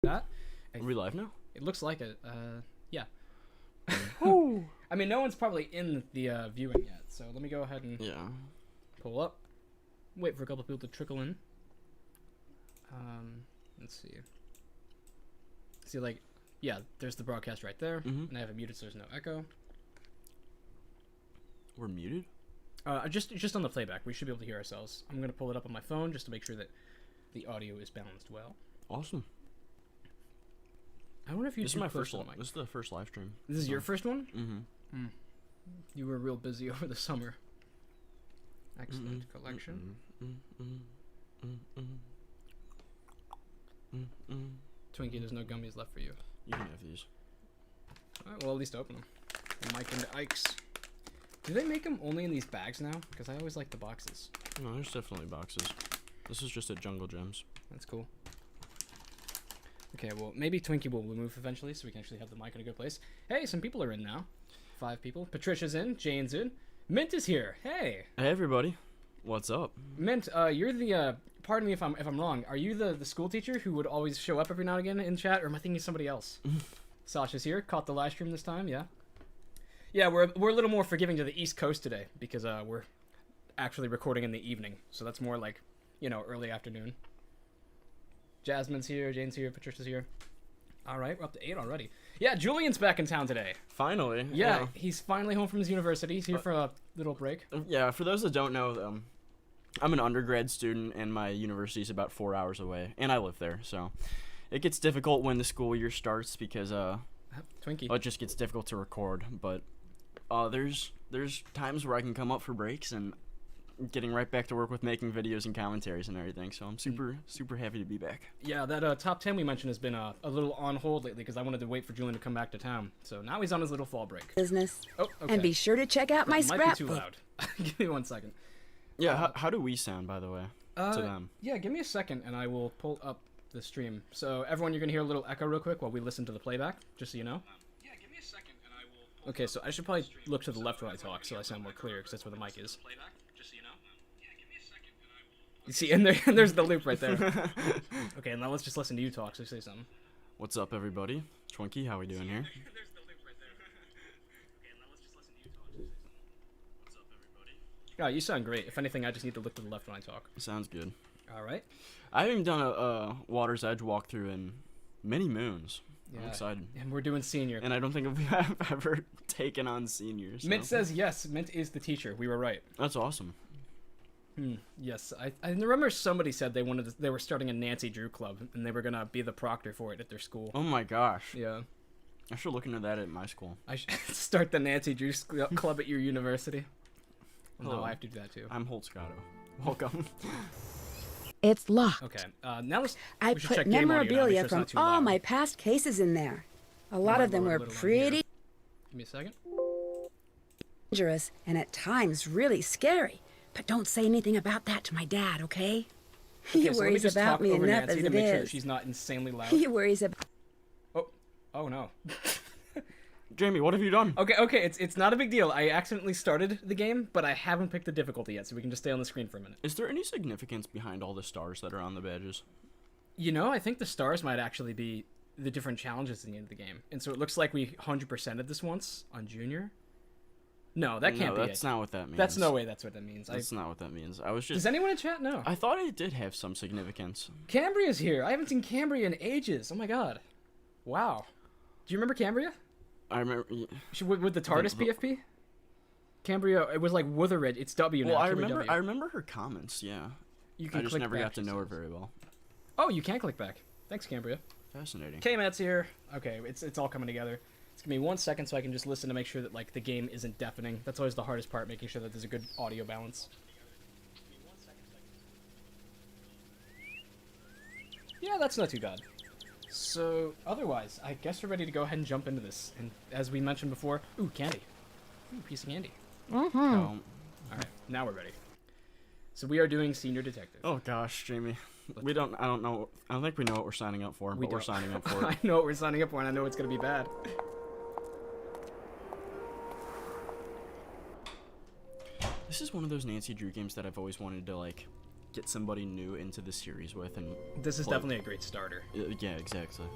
that. Are we live now? It looks like it. Yeah. Ooh. I mean, no one's probably in the viewing yet, so let me go ahead and pull up. Wait for a couple people to trickle in. Let's see. See, like, yeah, there's the broadcast right there, and I have it muted so there's no echo. We're muted? Just on the playback. We should be able to hear ourselves. I'm gonna pull it up on my phone just to make sure that the audio is balanced well. Awesome. I wonder if you. This is my first. This is the first live stream. This is your first one. Mm-hmm. You were real busy over the summer. Excellent collection. Twinkie, there's no gummies left for you. You can have these. Alright, well, at least open them. The Mike and the Ikes. Do they make them only in these bags now? Because I always like the boxes. No, there's definitely boxes. This is just at Jungle Gems. That's cool. Okay, well, maybe Twinkie will move eventually so we can actually have the mic in a good place. Hey, some people are in now. 5 people. Patricia's in. Jane's in. Mint is here. Hey. Hey, everybody. What's up? Mint, you're the, pardon me if I'm wrong, are you the school teacher who would always show up every now and again in chat, or am I thinking of somebody else? Sasha's here. Caught the live stream this time, yeah. Yeah, we're a little more forgiving to the East Coast today because we're actually recording in the evening, so that's more like, you know, early afternoon. Jasmine's here, Jane's here, Patricia's here. All right, we're up to 8 already. Yeah, Julian's back in town today. Finally. Yeah, he's finally home from his university. He's here for a little break. Yeah, for those that don't know, I'm an undergrad student, and my university's about 4 hours away, and I live there, so it gets difficult when the school year starts because Twinkie. Well, it just gets difficult to record, but there's times where I can come up for breaks and getting right back to work with making videos and commentaries and everything, so I'm super happy to be back. Yeah, that top 10 we mentioned has been a little on hold lately because I wanted to wait for Julian to come back to town. So now he's on his little fall break. Business. Oh, okay. And be sure to check out my scrapbook. Might be too loud. Give me 1 second. Yeah, how do we sound, by the way, to them? Yeah, give me a second and I will pull up the stream. So everyone, you're going to hear a little echo real quick while we listen to the playback, just so you know. Yeah, give me a second and I will... Okay, so I should probably look to the left when I talk so I sound more clear because that's where the mic is. You see, and there's the loop right there. Okay, now let's just listen to you talk, so say something. What's up, everybody? Twinkie, how we doing here? Oh, you sound great. If anything, I just need to look to the left when I talk. Sounds good. All right. I haven't done a Water's Edge walkthrough in many moons. Yeah. I'm excited. And we're doing senior. And I don't think I've ever taken on seniors. So. Mint says yes. Mint is the teacher. We were right. That's awesome. Yes, I remember somebody said they were starting a Nancy Drew club and they were gonna be the proctor for it at their school. Oh my gosh. Yeah. I should look into that at my school. I should start the Nancy Drew club at your university. Hello. No, I have to do that too. I'm Holt Scotto. Welcome. It's locked. Okay. Now I we should put check game audio now, make sure memorabilia it's from not too all loud. my past cases in there. A lot of them were pretty Give me a second. dangerous and at times really scary. But don't say anything about that to my dad, okay? He Okay, so let me worries just about talk me over enough Nancy as to it make sure that is. she's not insanely loud. He worries about. Oh no. Jamie, what have you done? Okay, it's not a big deal. I accidentally started the game, but I haven't picked the difficulty yet, so we can just stay on the screen for a minute. Is there any significance behind all the stars that are on the badges? You know, I think the stars might actually be the different challenges at the end of the game. And so it looks like we 100%ed this once on Junior. No, that can't be it. That's not what that means. That's no way that's what that means. That's not what that means. I was just... Does anyone in chat know? I thought it did have some significance. Cambria's here. I haven't seen Cambria in ages. Oh my god. Wow. Do you remember Cambria? I remember... With the TARDIS PFP? Cambria, it was like Wuthered. It's W now. Well, W. I remember her comments, yeah. You can I just click never back, got to she know her says. very well. Oh, you can click back. Thanks, Cambria. Fascinating. K-Mat's here. Okay, it's all coming together. It's gonna be 1 second so I can just listen to make sure that like the game isn't deafening. That's always the hardest part, making sure that there's a good audio balance. Yeah, that's not too bad. So, otherwise, I guess we're ready to go ahead and jump into this. And as we mentioned before, ooh, candy. Ooh, piece of candy. Alright, now we're ready. So we are doing Senior Detective. Oh gosh, Jamie. I don't think we know what we're signing up for, but we're signing up for it. I know what we're signing up for, and I know it's gonna be bad. This is one of those Nancy Drew games that I've always wanted to, like, get somebody new into the series with. And This is definitely a great starter. yeah, exactly.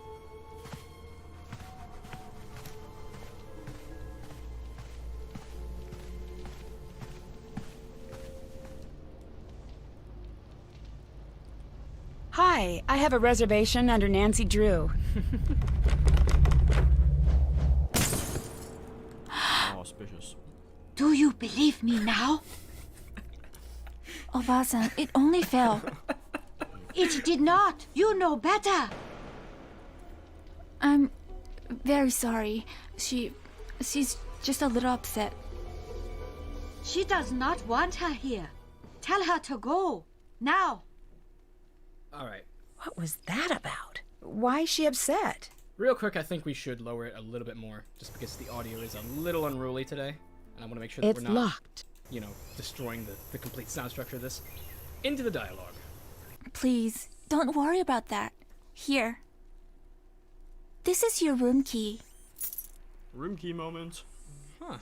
Hi, I have a reservation under Nancy Drew. Auspicious. Do you believe me now? Obasan, it only fell. It did not. You know better. I'm very sorry. She's just a little upset. She does not want her here. Tell her to go. Now. All right. What was that about? Why is she upset? Real quick, I think we should lower it a little bit more, just because the audio is a little unruly today, and I want to make sure that It's we're not, locked. you know, destroying the complete sound structure of this. Into the dialogue. Please, don't worry about that. Here. This is your room key. Room key moment. Huh.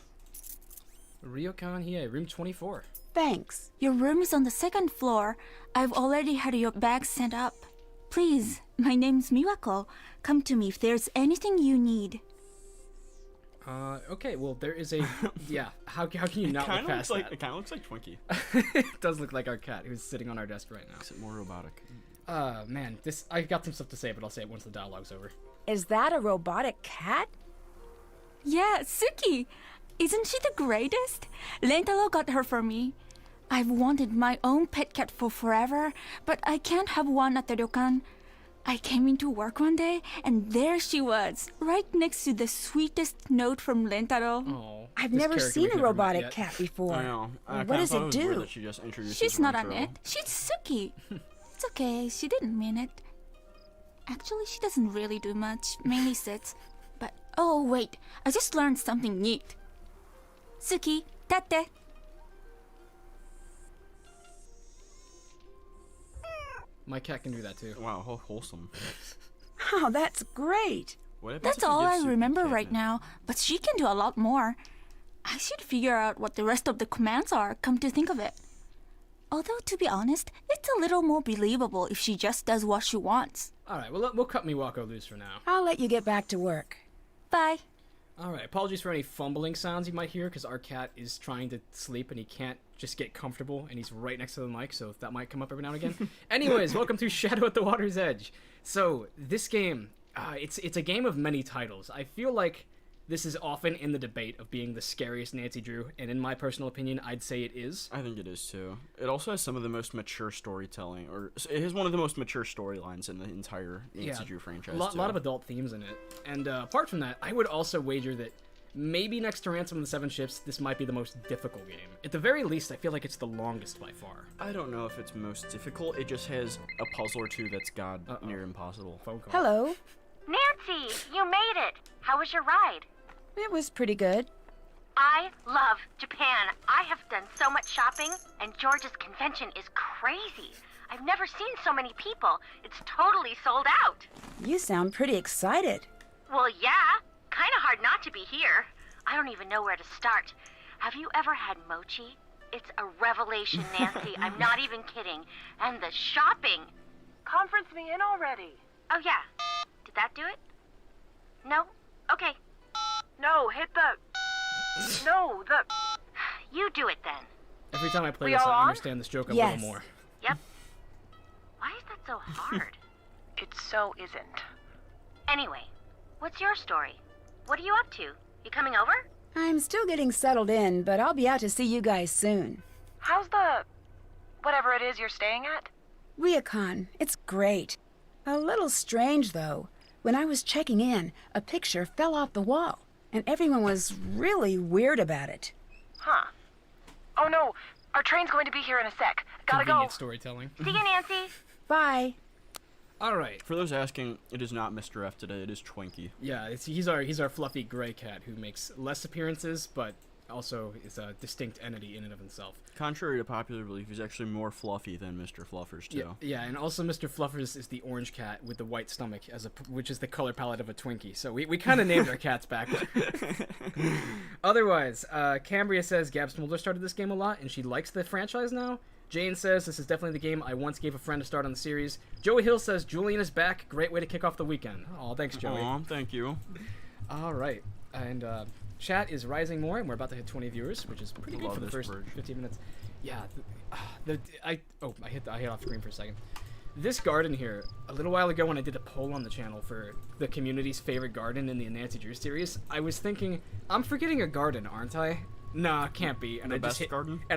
Ryokan Hie, room 24. Thanks. Your room is on the second floor. I've already had your bag sent up. Please, my name's Miwako. Come to me if there's anything you need. Okay, well, there is a... Yeah, how can you not look past that? It kind of looks like Twinkie. It does look like our cat, who's sitting on our desk right now. Makes it more robotic. Man, I got some stuff to say, but I'll say it once the dialogue's over. Is that a robotic cat? Yeah, Sooki! Isn't she the greatest? Rentaro got her for me. I've wanted my own pet cat for forever, but I can't have one at the ryokan. I came into work one day, and there she was, right next to the sweetest note from Rentaro. Oh, I've this never character seen we've a never met robotic yet. cat before. I know. What does it do? That she just introduced She's as not on Rentaro. it. She's Sooki. It's okay, she didn't mean it. Actually, she doesn't really do much, mainly sits. But, oh wait, I just learned something neat. Sooki, tate. My cat can do that too. Wow, how wholesome. Oh, that's great. What happens That's if you all give I Sookie remember catnip? right now, but she can do a lot more. I should figure out what the rest of the commands are, come to think of it. Although, to be honest, it's a little more believable if she just does what she wants. Alright, well, we'll cut Miwako loose for now. I'll let you get back to work. Bye. Alright, apologies for any fumbling sounds you might hear, because our cat is trying to sleep and he can't just get comfortable, and he's right next to the mic, so that might come up every now and again. Anyways, welcome to Shadow at the Water's Edge. So, this game, it's a game of many titles. I feel like this is often in the debate of being the scariest Nancy Drew, and in my personal opinion, I'd say it is. I think it is too. It also has some of the most mature storytelling, or it has one of the most mature storylines in the entire Nancy Drew franchise. A lot of adult themes in it. And apart from that, I would also wager that maybe next to Ransom of the Seven Ships, this might be the most difficult game. At the very least, I feel like it's the longest by far. I don't know if it's most difficult. It just has a puzzle or two that's near impossible. Phone call. Hello. Nancy, you made it. How was your ride? It was pretty good. I love Japan. I have done so much shopping, and George's convention is crazy. I've never seen so many people. It's totally sold out. You sound pretty excited. Well, yeah. Kind of hard not to be here. I don't even know where to start. Have you ever had mochi? It's a revelation, Nancy. I'm not even kidding. And the shopping. Conference me in already. Oh, yeah. Did that do it? No? Okay. No, hit the... No, the... You do it then. Every time I play We this, all I on? understand this joke a Yes. little more. Yep. Why is that so hard? It so isn't. Anyway, what's your story? What are you up to? You coming over? I'm still getting settled in, but I'll be out to see you guys soon. How's the... whatever it is you're staying at? Ryokan, it's great. A little strange, though. When I was checking in, a picture fell off the wall, and everyone was really weird about it. Huh. Oh no, our train's going to be here in a sec. Gotta go. Convenient storytelling. See you, Nancy. Bye. Alright. For those asking, it is not Mr. F today. It is Twinkie. Yeah, he's our fluffy gray cat who makes less appearances, but also is a distinct entity in and of himself. Contrary to popular belief, he's actually more fluffy than Mr. Fluffers too. Yeah, and also Mr. Fluffers is the orange cat with the white stomach, which is the color palette of a Twinkie. So we kind of named our cats backward. Otherwise, Cambria says Gab Smolder started this game a lot, and she likes the franchise now. Jane says, this is definitely the game I once gave a friend to start on the series. Joey Hill says, Julian is back. Great way to kick off the weekend. Oh, thanks, Joey. Aw, thank you. All right. And chat is rising more, and we're about to hit 20 viewers, which is pretty good for the first 15 minutes. Yeah. I hit off screen for a second. This garden here, a little while ago when I did a poll on the channel for the community's favorite garden in the Nancy Drew series, I was thinking, I'm forgetting a garden, aren't I? Nah, can't be. And I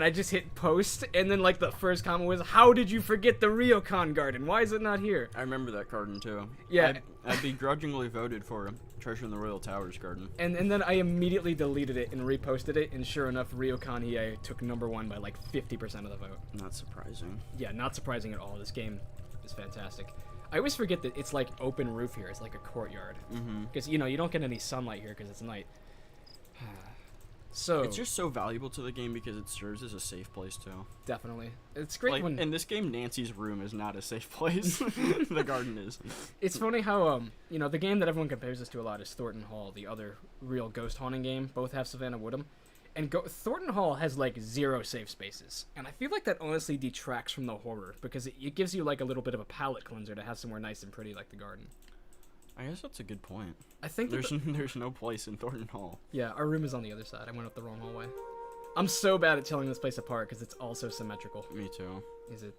just hit post, and then like the first comment was, how did you forget the ryokan garden? Why is it not here? I remember that garden too. Yeah. I begrudgingly voted for Treasure in the Royal Towers garden. And then I immediately deleted it and reposted it, and sure enough, Ryokan Hiei took #1 by like 50% of the vote. Not surprising. Yeah, not surprising at all. This game is fantastic. I always forget that it's like open roof here. It's like a courtyard. Because, you know, you don't get any sunlight here because it's night. So it's just so valuable to the game because it serves as a safe place too. Definitely. It's great when in this game Nancy's room is not a safe place. The garden is. It's funny how you know, the game that everyone compares this to a lot is Thornton Hall, the other real ghost haunting game. Both have Savannah Woodham. And Thornton Hall has like 0 safe spaces. And I feel like that honestly detracts from the horror because it gives you like a little bit of a palate cleanser to have somewhere nice and pretty like the garden. I guess that's a good point. I think there's no place in Thornton Hall. Yeah, our room is on the other side. I went up the wrong hallway. I'm so bad at telling this place apart because it's also symmetrical. Me too. Is it?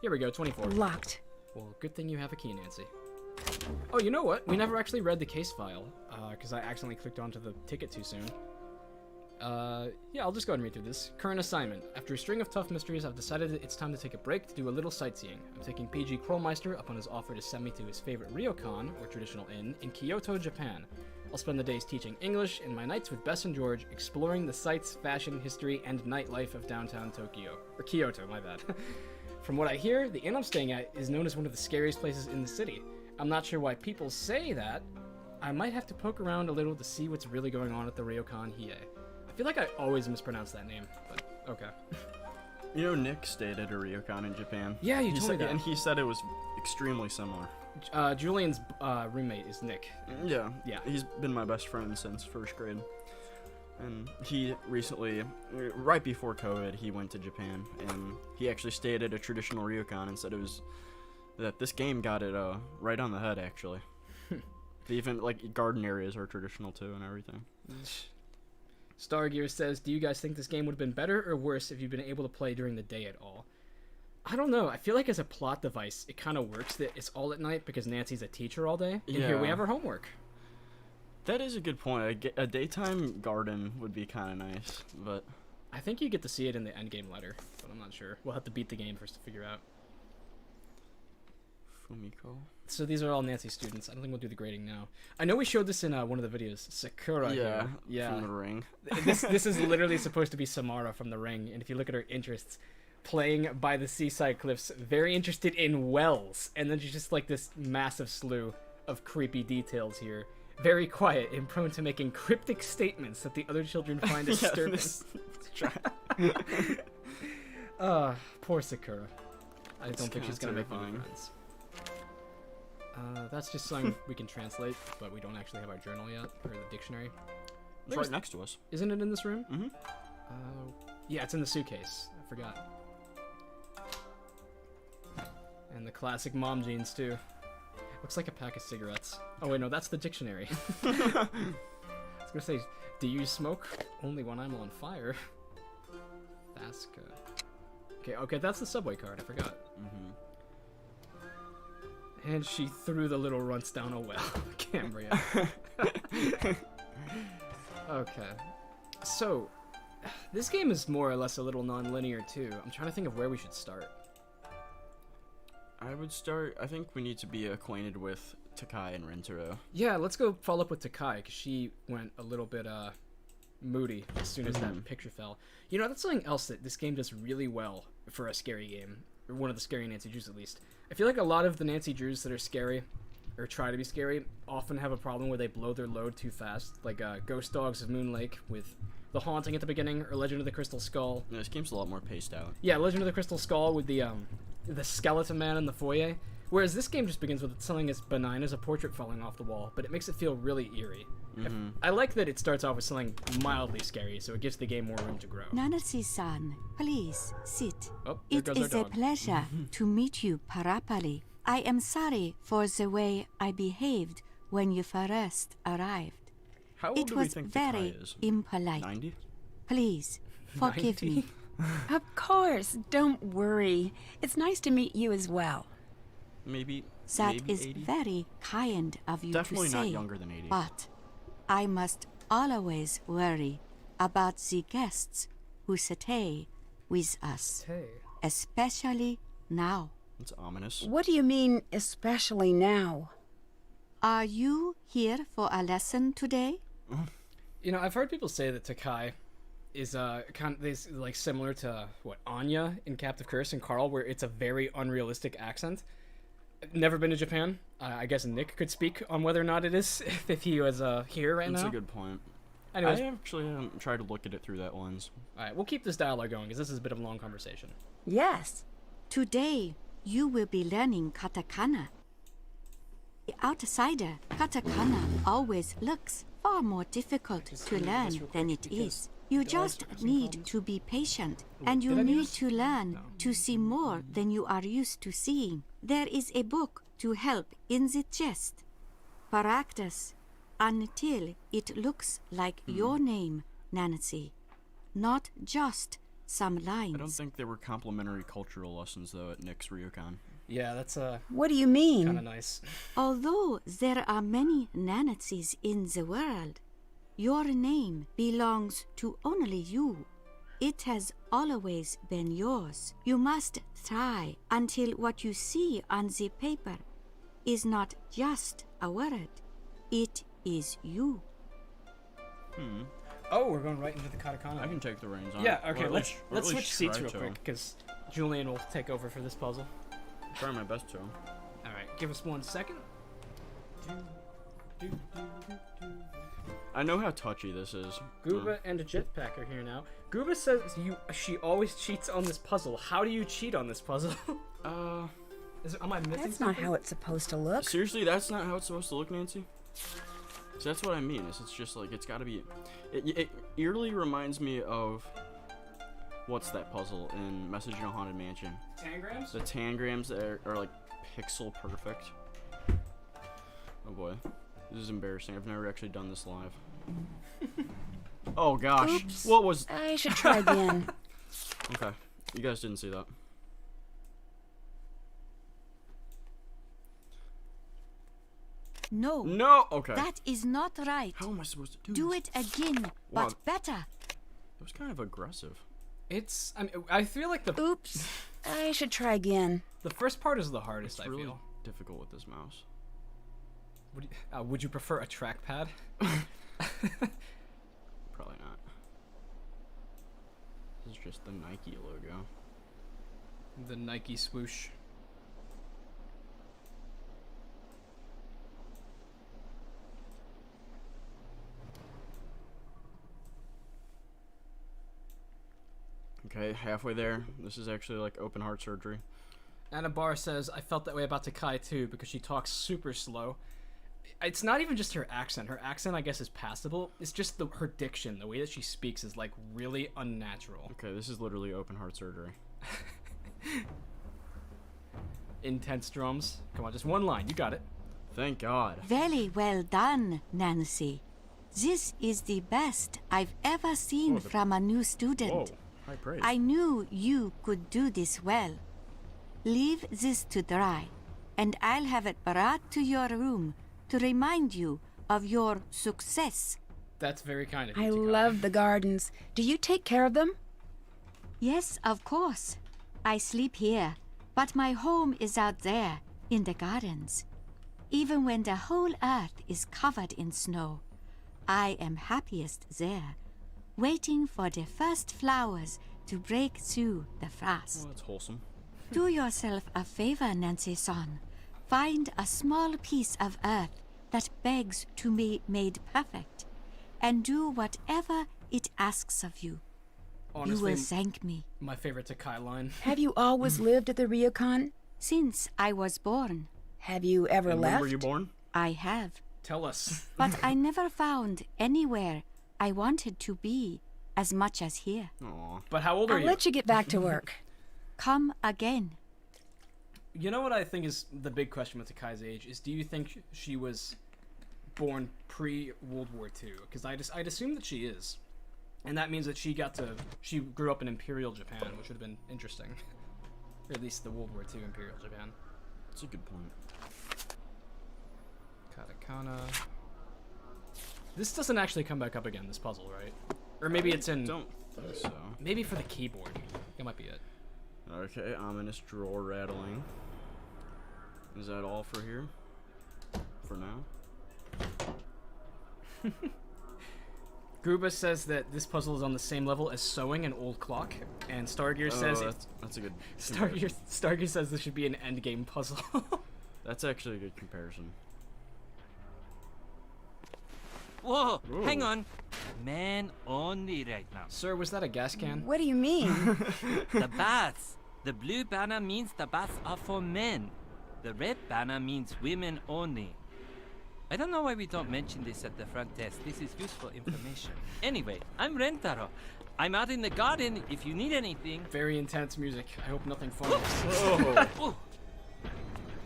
Here we go, 24. Locked. Well, good thing you have a key, Nancy. Oh, you know what? We never actually read the case file because I accidentally clicked onto the ticket too soon. Yeah, I'll just go ahead and read through this. Current assignment. After a string of tough mysteries, I've decided that it's time to take a break to do a little sightseeing. I'm taking PG Krollmeister up on his offer to send me to his favorite ryokan, or traditional inn, in Kyoto, Japan. I'll spend the days teaching English, and my nights with Bess and George exploring the sights, fashion, history, and nightlife of downtown Tokyo. Or Kyoto, my bad. From what I hear, the inn I'm staying at is known as one of the scariest places in the city. I'm not sure why people say that. I might have to poke around a little to see what's really going on at the Ryokan Hiei. I feel like I always mispronounce that name, but okay. You know, Nick stayed at a ryokan in Japan. Yeah, you told me that. And he said it was extremely similar. Julian's roommate is Nick. Yeah. Yeah. He's been my best friend since first grade. And he recently, right before COVID, he went to Japan, and he actually stayed at a traditional ryokan and said that this game got it right on the head, actually. Even, like, garden areas are traditional, too, and everything. Stargear says, do you guys think this game would have been better or worse if you'd been able to play during the day at all? I don't know. I feel like as a plot device, it kind of works that it's all at night because Nancy's a teacher all day, and here we have her homework. That is a good point. A daytime garden would be kind of nice, but... I think you get to see it in the endgame letter, but I'm not sure. We'll have to beat the game first to figure out. Fumiko. So these are all Nancy students. I don't think we'll do the grading now. I know we showed this in one of the videos. Sakura here. Yeah. From The Ring. This is literally supposed to be Samara from The Ring, and if you look at her interests, playing by the seaside cliffs, very interested in wells, and then she's just like this massive slew of creepy details here. Very quiet and prone to making cryptic statements that the other children find disturbing. Poor Sakura. I don't think she's gonna make any friends. That's just something we can translate, but we don't actually have our journal yet, or the dictionary. It's right next to us. Isn't it in this room? Mm-hmm. Yeah, it's in the suitcase. I forgot. And the classic mom jeans, too. Looks like a pack of cigarettes. Oh, wait, no, that's the dictionary. I was gonna say, do you smoke? Only when I'm on fire. Vasca. Okay, that's the subway card. I forgot. Mm-hmm. And she threw the little runts down a well. Cambria. Okay. So, this game is more or less a little non-linear, too. I'm trying to think of where we should start. I think we need to be acquainted with Takae and Rentaro. Yeah, let's go follow up with Takae, because she went a little bit, moody as soon as that picture fell. You know, that's something else that this game does really well for a scary game. Or one of the scary Nancy Drews, at least. I feel like a lot of the Nancy Drews that are scary, or try to be scary, often have a problem where they blow their load too fast. Like Ghost Dogs of Moon Lake with The Haunting at the beginning, or Legend of the Crystal Skull. Yeah, this game's a lot more paced out. Yeah, Legend of the Crystal Skull with the skeleton man in the foyer. Whereas this game just begins with something as benign as a portrait falling off the wall, but it makes it feel really eerie. I like that it starts off with something mildly scary, so it gives the game more room to grow. Nancy-san, please sit. Oh, there It goes our is a dog. pleasure to meet you, Parapali. I am sorry for the way I behaved when you first arrived. How old It do we was think very Takae is? impolite. 90? Please, forgive 90? me. Of course, don't worry. It's nice to meet you as well. Maybe. That maybe is 80? very kind of you Definitely to say. not younger than 80. But I must always worry about the guests who stay with us, Hey. especially now. It's ominous. What do you mean, especially now? Are you here for a lesson today? You know, I've heard people say that Takae is like similar to Anya in Captive Curse and Carl, where it's a very unrealistic accent. Never been to Japan. I guess Nick could speak on whether or not it is if he was here right That's now. a good point. Anyways, I actually haven't tried to look at it through that lens. all right, we'll keep this dialogue going because this is a bit of a long conversation. Yes. Today, you will be learning Katakana. The outsider, Katakana always looks far more difficult to learn than it is. You just need to be patient, and you need to learn to see more than you are used to seeing. There is a book to help in the chest. Practice until it looks like your name, Nancy, not just some lines. I don't think there were complimentary cultural lessons, though, at Nick's ryokan. Yeah, that's What do you kind mean? of nice. Although there are many Nancy's in the world, your name belongs to only you. It has always been yours. You must try until what you see on the paper is not just a word. It is you. Oh, we're going right into the Katakana. I can take the reins on Yeah, it. okay, Or at let's least- or at switch least seats try real to. quick because Julian will take over for this puzzle. Try my best to. All right, give us 1 second. I know how touchy this is. Gooba and a jetpack are here now. Gooba says she always cheats on this puzzle. How do you cheat on this puzzle? Am I missing That's not something? how it's supposed to look. Seriously, that's not how it's supposed to look, Nancy? So that's what I mean. It's just like, it's gotta be... It eerily reminds me of... What's that puzzle in Message in a Haunted Mansion? Tangrams? The tangrams that are like pixel perfect. Oh boy. This is embarrassing. I've never actually done this live. Oh gosh. Oops. What was... I should try again. Okay. You guys didn't see that. No, No! Okay. that is not right. How am I supposed to Do this? it again, Wow. but better. It was kind of aggressive. I feel like the Oops. I should try again. first part is the hardest. It's I really feel. difficult with this mouse. Would you prefer a trackpad? Probably not. This is just the Nike logo. The Nike swoosh. Okay, halfway there. This is actually like open heart surgery. Anna Barr says, I felt that way about Takae too because she talks super slow. It's not even just her accent. Her accent, I guess, is passable. It's just her diction. The way that she speaks is like really unnatural. Okay, this is literally open heart surgery. Intense drums. Come on, just one line. You got it. Thank God. Very well done, Nancy. This is the best I've ever seen from a new student. Whoa, high praise. I knew you could do this well. Leave this to dry, and I'll have it brought to your room to remind you of your success. That's very kind of you, I Takae. love the gardens. Do you take care of them? Yes, of course. I sleep here, but my home is out there in the gardens. Even when the whole earth is covered in snow, I am happiest there, waiting for the first flowers to break through the frost. Well, that's wholesome. Do yourself a favor, Nancy-san. Find a small piece of earth that begs to be made perfect, and do whatever it asks of you. Honestly, You will thank me. my favorite Takae line. Have you always lived at the ryokan? since I was born. Have you ever And left? when were you born? I have. Tell us. But I never found anywhere I wanted to be as much as here. Aw. But how old are I'll you? let you get back to work. Come again. You know what I think is the big question with Takae's age is, do you think she was born pre-World War II? Because I'd assume that she is. And that means that she grew up in Imperial Japan, which would have been interesting. Or at least the World War II Imperial Japan. That's a good point. Katakana. This doesn't actually come back up again, this puzzle, right? Or maybe it's in... Don't think so. Maybe for the keyboard. That might be it. Okay, ominous drawer rattling. Is that all for here? For now? Gruba says that this puzzle is on the same level as sewing an old clock, and Stargear says that's a good Stargear says this should be an endgame puzzle. That's actually a good comparison. Whoa, Ooh. hang on. Men only right now. Sir, was that a gas can? What do you mean? The baths. The blue banner means the baths are for men. The red banner means women only. I don't know why we don't mention this at the front desk. This is useful information. Anyway, I'm Rentaro. I'm out in the garden if you need anything. Very intense music. I hope nothing falls. Oh. Ooh.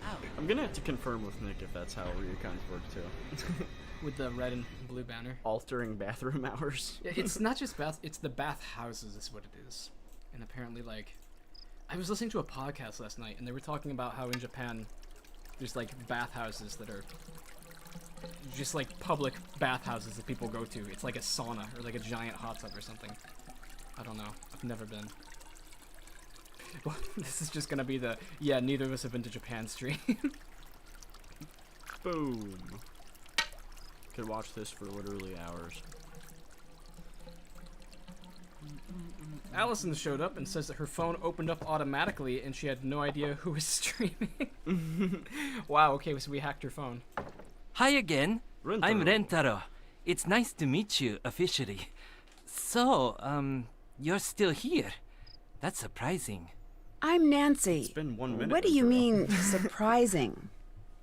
Ow. I'm gonna have to confirm with Nick if that's how ryokans work too. With the red and blue banner. Altering bathroom hours. Yeah, it's not just bath, it's the bath houses is what it is. And apparently, like, I was listening to a podcast last night, and they were talking about how in Japan, there's, like, bathhouses that are just, like, public bathhouses that people go to. It's like a sauna, or like a giant hot tub or something. I don't know. I've never been. Well, this is just gonna be the, yeah, neither of us have been to Japan stream. Boom. Could watch this for literally hours. Allison showed up and says that her phone opened up automatically and she had no idea who was streaming. Wow, okay, so we hacked her phone. Hi again. Rentaro. I'm Rentaro. It's nice to meet you officially. So, you're still here. That's surprising. I'm Nancy. It's been 1 minute. What do you Rentaro. mean, surprising?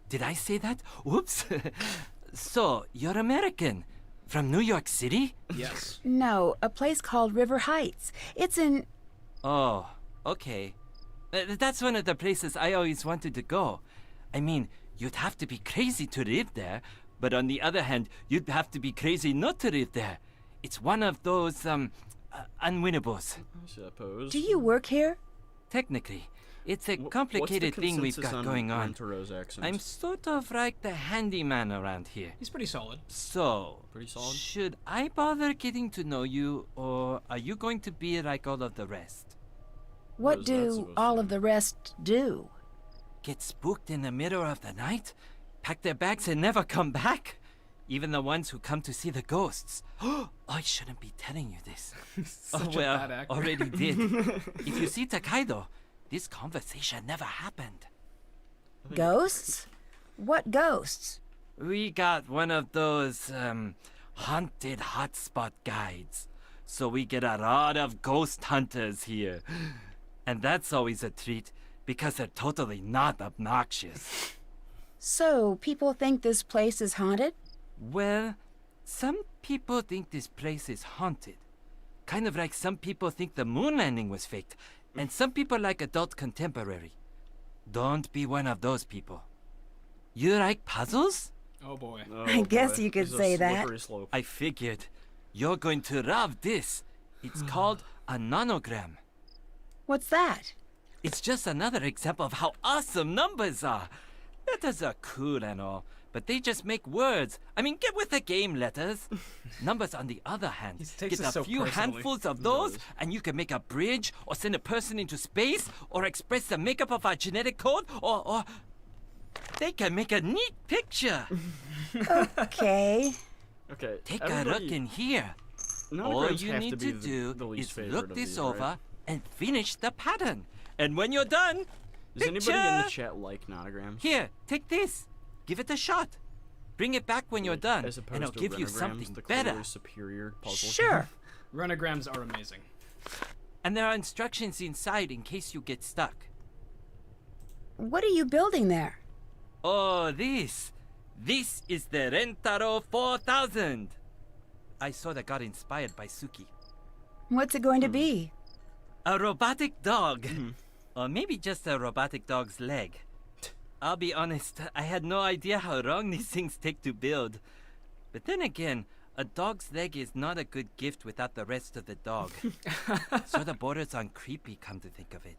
Did I say that? Whoops. So, you're American. From New York City? Yes. No, a place called River Heights. It's in... Oh, okay. That's one of the places I always wanted to go. I mean, you'd have to be crazy to live there, but on the other hand, you'd have to be crazy not to live there. It's one of those, unwinnables. I suppose. Do you work here? Technically, it's a What's the complicated thing we've consensus got going on. Rentaro's accent? I'm sort of like the handyman around here. He's pretty solid. So, Pretty solid? should I bother getting to know you, or are you going to be like all of the rest? What is that do supposed to all mean? of the rest do? Get spooked in the middle of the night? Pack their bags and never come back? Even the ones who come to see the ghosts. Oh, I shouldn't be telling you this. Such a bad actor. Already did. If you see Takae though, this conversation never happened. Ghosts? What ghosts? We got one of those, haunted hotspot guides. So we get a lot of ghost hunters here. And that's always a treat, because they're totally not obnoxious. So, people think this place is haunted? Well, some people think this place is haunted. Kind of like some people think the moon landing was faked, and some people like adult contemporary. Don't be one of those people. You like puzzles? Oh boy. Oh, I guess boy. you could This is a say that. slippery slope. I figured. You're going to love this. It's called a nonogram. What's that? It's just another example of how awesome numbers are. Letters are cool and all, but they just make words. I mean, get with the game, letters. Numbers, on the other hand, He takes get it a so few personally. handfuls of He those, does. and you can make a bridge, or send a person into space, or express the makeup of our genetic code, or they can make a neat picture. Okay. Okay. Take a everybody- look in here. All Nanograms you have need to, to be the do least is favorite look of this these, over right? and finish the pattern. And when you're done, Does anybody in the picture! chat like Nanograms? Here, take this. Give it a shot. Bring it back when you're done, As opposed and I'll to give you Renograms, something the better. clearly superior puzzle. Sure. Renograms are amazing. And there are instructions inside in case you get stuck. What are you building there? Oh, this. This is the Rentaro 4000. I sort of got inspired by Sooki. What's it going to be? A robotic dog. Or maybe just a robotic dog's leg. I'll be honest, I had no idea how long these things take to build. But then again, a dog's leg is not a good gift without the rest of the dog. Sort of borders on creepy, come to think of it.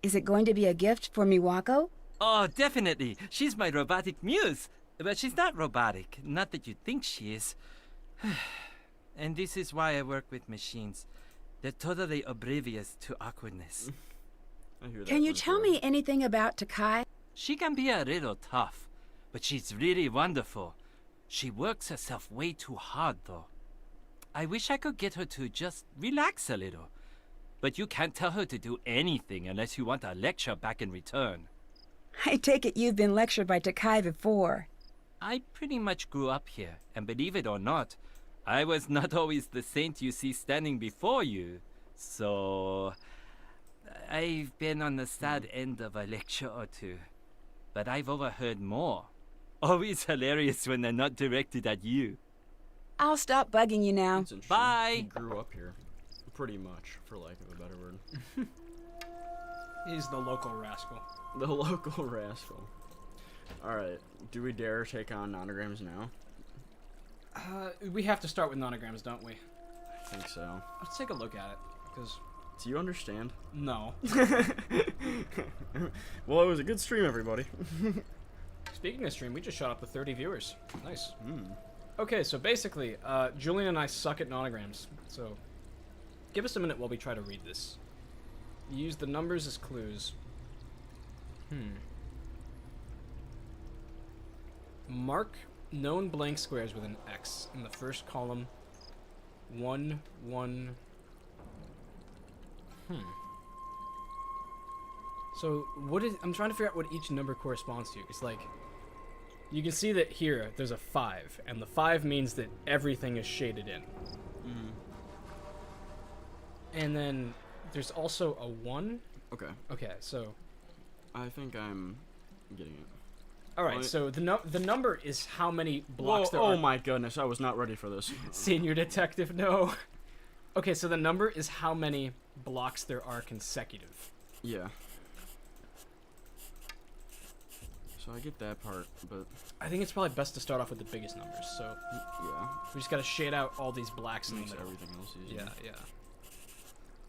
Is it going to be a gift for Miwako? Oh, definitely. She's my robotic muse. But she's not robotic. Not that you think she is. And this is why I work with machines. They're totally oblivious to awkwardness. Can you tell me anything about Takae? She can be a little tough, but she's really wonderful. She works herself way too hard, though. I wish I could get her to just relax a little. But you can't tell her to do anything unless you want a lecture back in return. I take it you've been lectured by Takae before. I pretty much grew up here, and believe it or not, I was not always the saint you see standing before you. So I've been on the sad end of a lecture or two. But I've overheard more. Always hilarious when they're not directed at you. I'll stop bugging you now. Bye! He grew up here. Pretty much, for lack of a better word. He's the local rascal. The local rascal. Alright, do we dare take on Nonograms now? We have to start with Nonograms, don't we? I think so. Let's take a look at it, because... Do you understand? No. Well, it was a good stream, everybody. Speaking of stream, we just shot up to 30 viewers. Nice. Okay, so basically, Julian and I suck at Nonograms, so... Give us a minute while we try to read this. Use the numbers as clues. Mark known blank squares with an X in the first column. 1, 1. So what is? I'm trying to figure out what each number corresponds to. It's like you can see that here there's a 5, and the 5 means that everything is shaded in. And then there's also a 1. Okay. Okay, so I think I'm getting it. all right. So the number is how many blocks there are. Oh my goodness, I was not ready for this. Senior detective, no. Okay, so the number is how many blocks there are consecutive. Yeah. So I get that part, but I think it's probably best to start off with the biggest numbers. So yeah, we just gotta shade out all these blacks in the makes middle. everything else easier. Yeah.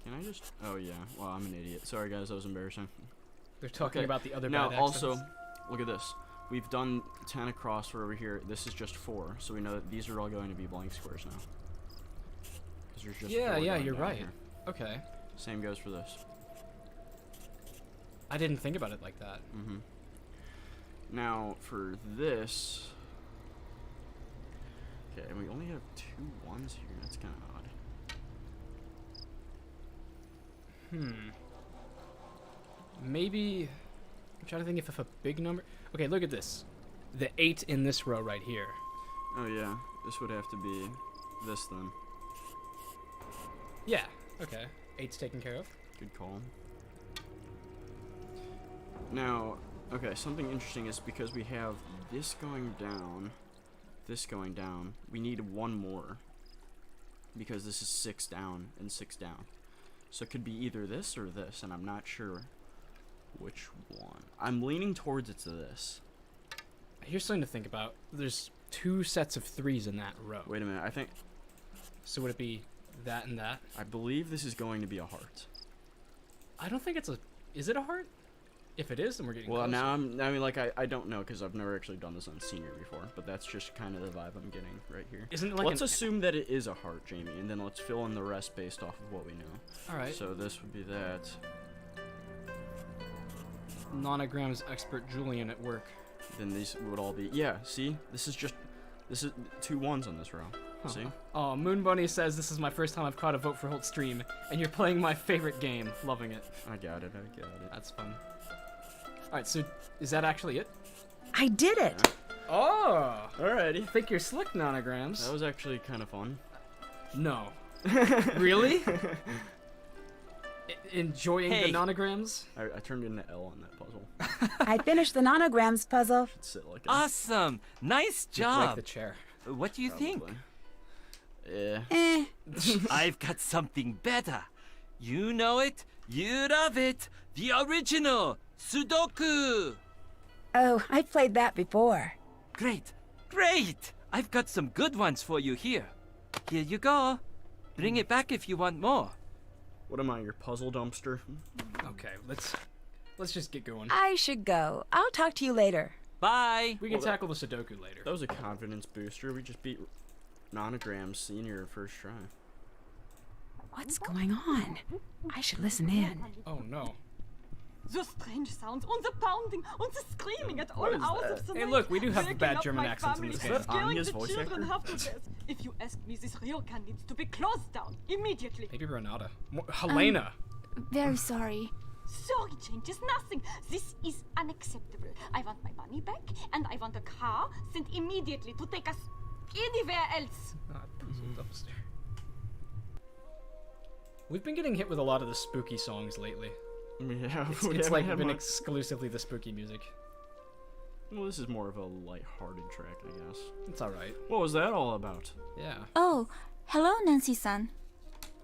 Can I just? Oh yeah. Well, I'm an idiot. Sorry guys, that was embarrassing. They're talking about the other now bad also, accents. look at this. We've done 10 across for over here. This is just 4, so we know that these are all going to be blank squares now. 'Cause there's just 4 Yeah, going you're down right. here. Okay. Same goes for this. I didn't think about it like that. Now for this. Okay, and we only have 2 1s here. That's kind of odd. Maybe I'm trying to think if a big number. Okay, look at this. The 8 in this row right here. Oh yeah, this would have to be this then. Yeah. Okay. 8's taken care of. Good call. Now, okay, something interesting is because we have this going down, we need 1 more. Because this is 6 down and 6 down. So it could be either this or this, and I'm not sure which one. I'm leaning towards it's this. Here's something to think about. There's 2 sets of 3s in that row. Wait a minute, I think... So would it be that and that? I believe this is going to be a heart. I don't think it's a... Is it a heart? If it is, then we're getting Well, closer. now I don't know, because I've never actually done this on Senior before, but that's just kind of the vibe I'm getting right here. Isn't it like let's assume that it is a heart, Jamie, and then let's fill in the rest based off of what we know. Alright. So this would be that. Nonograms expert Julian at work. Then these would all be... Yeah, see? This is 2 1s on this row. See? Oh, Moon Bunny says this is my first time I've caught a vote for Holt stream, and you're playing my favorite game. Loving it. I got it. That's fun. Alright, so is that actually it? I did it! Oh! Alrighty. Think you're slick, Nonograms. That was actually kind of fun. No. Really? Enjoying Hey. the Nonograms? I turned into L on that puzzle. I finished the Nonograms puzzle. Should sit like a, Awesome! Nice Like job! the chair. What do you think? probably. Yeah. Eh. I've got something better. You know it, you love it. The original Sudoku. Oh, I played that before. Great, great. I've got some good ones for you here. Here you go. Bring it back if you want more. What am I, your puzzle dumpster? Okay, let's just get going. I should go. I'll talk to you later. Bye. We can Well, that- tackle the Sudoku later. That was a confidence booster. We just beat Nonogram Senior first try. What's going on? I should listen in. Oh no. The strange sounds, and the pounding, and the screaming at all is hours that? of the Hey, night. look, we do have waking bad up German my accents in family, this game. Is that scaring Anya's the voice children actor? half to death. If you ask me, this ryokan needs to be closed down immediately. Maybe Renata. Helena. Very sorry. Sorry changes nothing. This is unacceptable. I want my money back, and I want a car sent immediately to take us anywhere else. Puzzle dumpster. We've been getting hit with a lot of the spooky songs lately. Yeah, It's, we it's haven't like had been much- exclusively the spooky music. Well, this is more of a light-hearted track, I guess. It's alright. What was that all about? Yeah. Oh, hello, Nancy-san.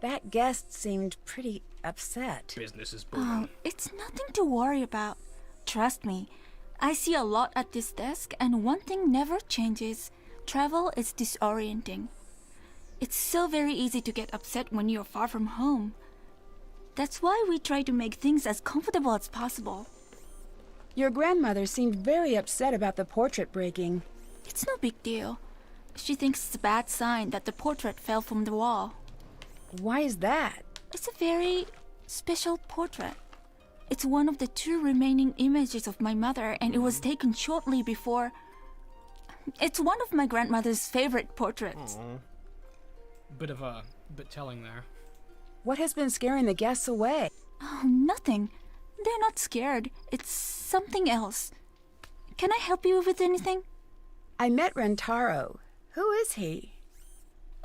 That guest seemed pretty upset. Business is Oh, booming. it's nothing to worry about. Trust me. I see a lot at this desk, and one thing never changes. Travel is disorienting. It's so very easy to get upset when you're far from home. That's why we try to make things as comfortable as possible. Your grandmother seemed very upset about the portrait breaking. It's no big deal. She thinks it's a bad sign that the portrait fell from the wall. Why is that? It's a very special portrait. It's one of the 2 remaining images of my mother, and it was taken shortly before. It's one of my grandmother's favorite portraits. Bit telling there. What has been scaring the guests away? Oh, nothing. They're not scared. It's something else. Can I help you with anything? I met Rentaro. Who is he?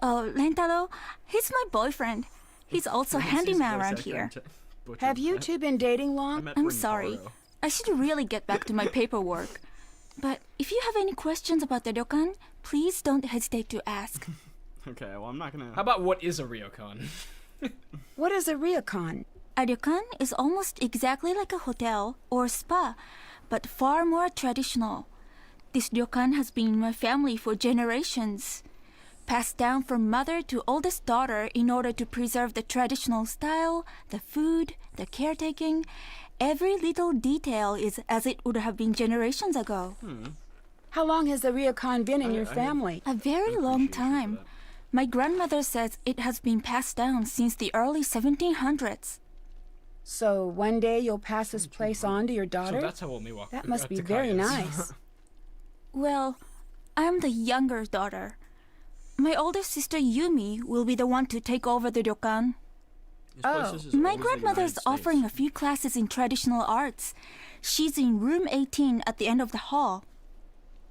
Oh, Rentaro, he's my boyfriend. He's also a handyman around here. Have you two been dating long? I'm sorry. I should really get back to my paperwork. But if you have any questions about the ryokan, please don't hesitate to ask. Okay, well, I'm not gonna... How about what is a ryokan? What is a ryokan? A ryokan is almost exactly like a hotel or spa, but far more traditional. This ryokan has been in my family for generations. Passed down from mother to oldest daughter in order to preserve the traditional style, the food, the caretaking. Every little detail is as it would have been generations ago. How long has the ryokan been in your I- family? A very long time. My grandmother says it has been passed down since the early 1700s. So one day you'll pass this place on to your So daughter? that's how old me walk. That must be Takae very is. nice. Well, I'm the younger daughter. My older sister Yumi will be the one to take over the ryokan. This place Oh, is as My old as the grandmother's United offering a States. few classes in traditional arts. She's in room 18 at the end of the hall.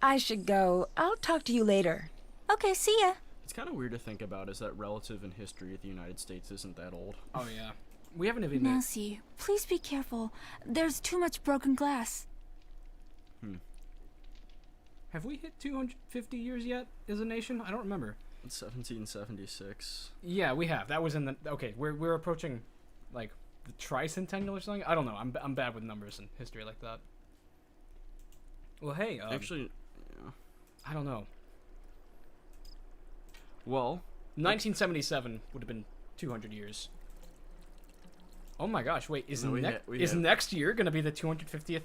I should go. I'll talk to you later. Okay, see ya. It's kind of weird to think about is that relative in history, the United States isn't that old. Oh yeah. We haven't even. Nancy, please be careful. There's too much broken glass. Have we hit 250 years yet as a nation? I don't remember. It's 1776. Yeah, we have. That was in the. Okay, we're approaching, like, the tricentennial or something. I don't know. I'm bad with numbers and history like that. Well, hey. Actually, yeah. I don't know. Well, 1977 would have been 200 years. Oh my gosh! Wait, is No, we is have- next year gonna be the 250th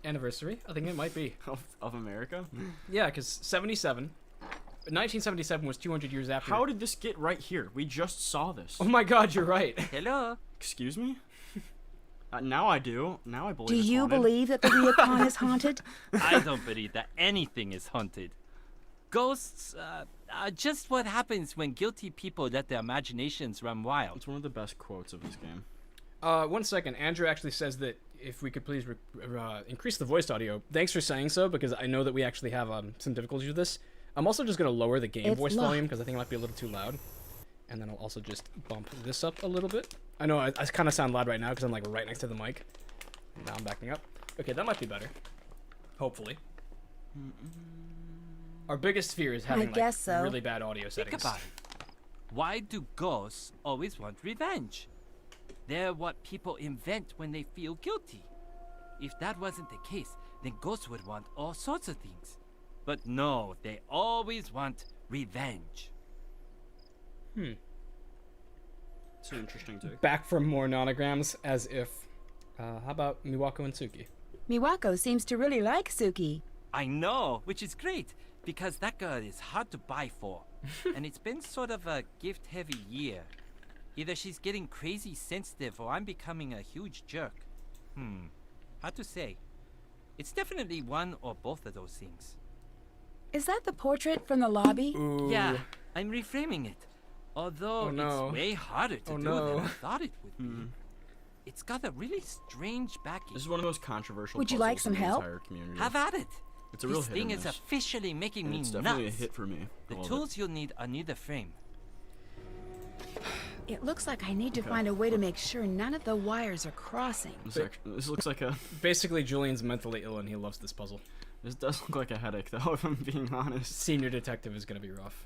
anniversary? I think it might be. of America? Yeah, because 1977 was 200 years after. How did this get right here? We just saw this. Oh my God, you're right. Hello. Excuse me? Now I do. Now I believe Do it's you haunted. believe that the ryokan is haunted? I don't believe that anything is haunted. Ghosts are just what happens when guilty people let their imaginations run wild. It's one of the best quotes of this game. 1 second. Andrew actually says that if we could please increase the voice audio. Thanks for saying so, because I know that we actually have some difficulties with this. I'm also just going to lower the game It's voice locked. volume because I think it might be a little too loud. And then I'll also just bump this up a little bit. I know I kind of sound loud right now because I'm like right next to the mic. Now I'm backing up. Okay, that might be better. Hopefully. Our biggest fear is having guess so. really bad audio settings. Think about it. Why do ghosts always want revenge? They're what people invent when they feel guilty. If that wasn't the case, then ghosts would want all sorts of things. But no, they always want revenge. It's interesting too. Back from more nonograms, as if. How about Miwako and Sooki? Miwako seems to really like Sooki. I know, which is great, because that girl is hard to buy for. And it's been sort of a gift-heavy year. Either she's getting crazy sensitive or I'm becoming a huge jerk. Hard to say. It's definitely one or both of those things. Is that the portrait from the lobby? Ooh. Yeah, I'm reframing it. Although it's way harder to do than I thought it would be. It's got a really strange backing. This is one of the most controversial Would you like puzzles some in the help? entire community. Have at it. It's a real This hit thing and is miss. officially making And me it's nuts. definitely a hit for me. The I love tools you'll need are near the frame. It looks like I need to find a way to make sure none of the wires are crossing. This looks like a... Basically, Julian's mentally ill and he loves this puzzle. This does look like a headache, though, if I'm being honest. Senior detective is gonna be rough.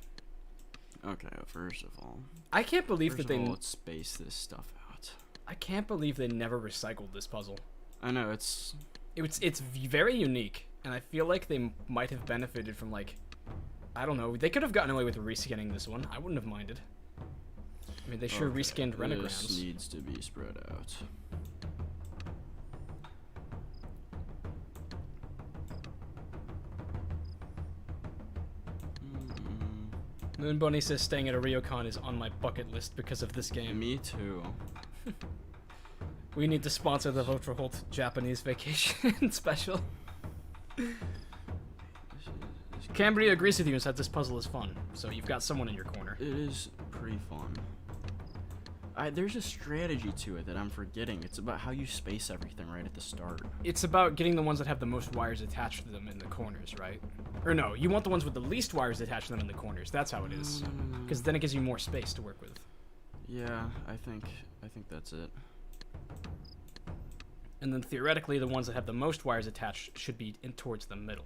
Okay, first of all... I can't believe First that of they... all, let's space this stuff out. I can't believe they never recycled this puzzle. I know, it's very unique, and I feel like they might have benefited from, like, I don't know, they could have gotten away with reskinning this one. I wouldn't have minded. I mean, they sure reskinned Renograms. This needs to be spread out. Moon Bunny says staying at a ryokan is on my bucket list because of this game. Me too. We need to sponsor the Vote for Holt Japanese vacation special. Cambria agrees with you and said this puzzle is fun, so you've got someone in your corner. It is pretty fun. There's a strategy to it that I'm forgetting. It's about how you space everything right at the start. It's about getting the ones that have the most wires attached to them in the corners, right? Or no, you want the ones with the least wires attached to them in the corners. That's how it is. Because then it gives you more space to work with. Yeah, I think that's it. And then theoretically, the ones that have the most wires attached should be in towards the middle.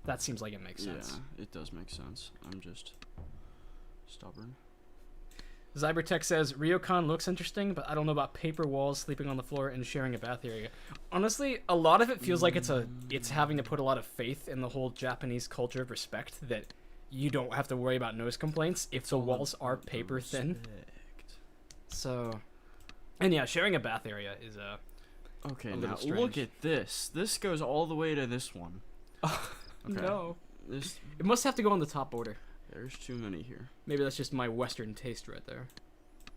That seems like it makes sense. Yeah, it does make sense. I'm just stubborn. Zybertech says, Ryokan looks interesting, but I don't know about paper walls, sleeping on the floor, and sharing a bath area. Honestly, a lot of it feels like it's having to put a lot of faith in the whole Japanese culture of respect that you don't have to worry about noise complaints if the walls are paper thin. So, and yeah, sharing a bath area is Okay, a now little strange. look at this. This goes all the way to this one. Okay. No. This, it must have to go on the top order. there's too many here. Maybe that's just my Western taste right there. Do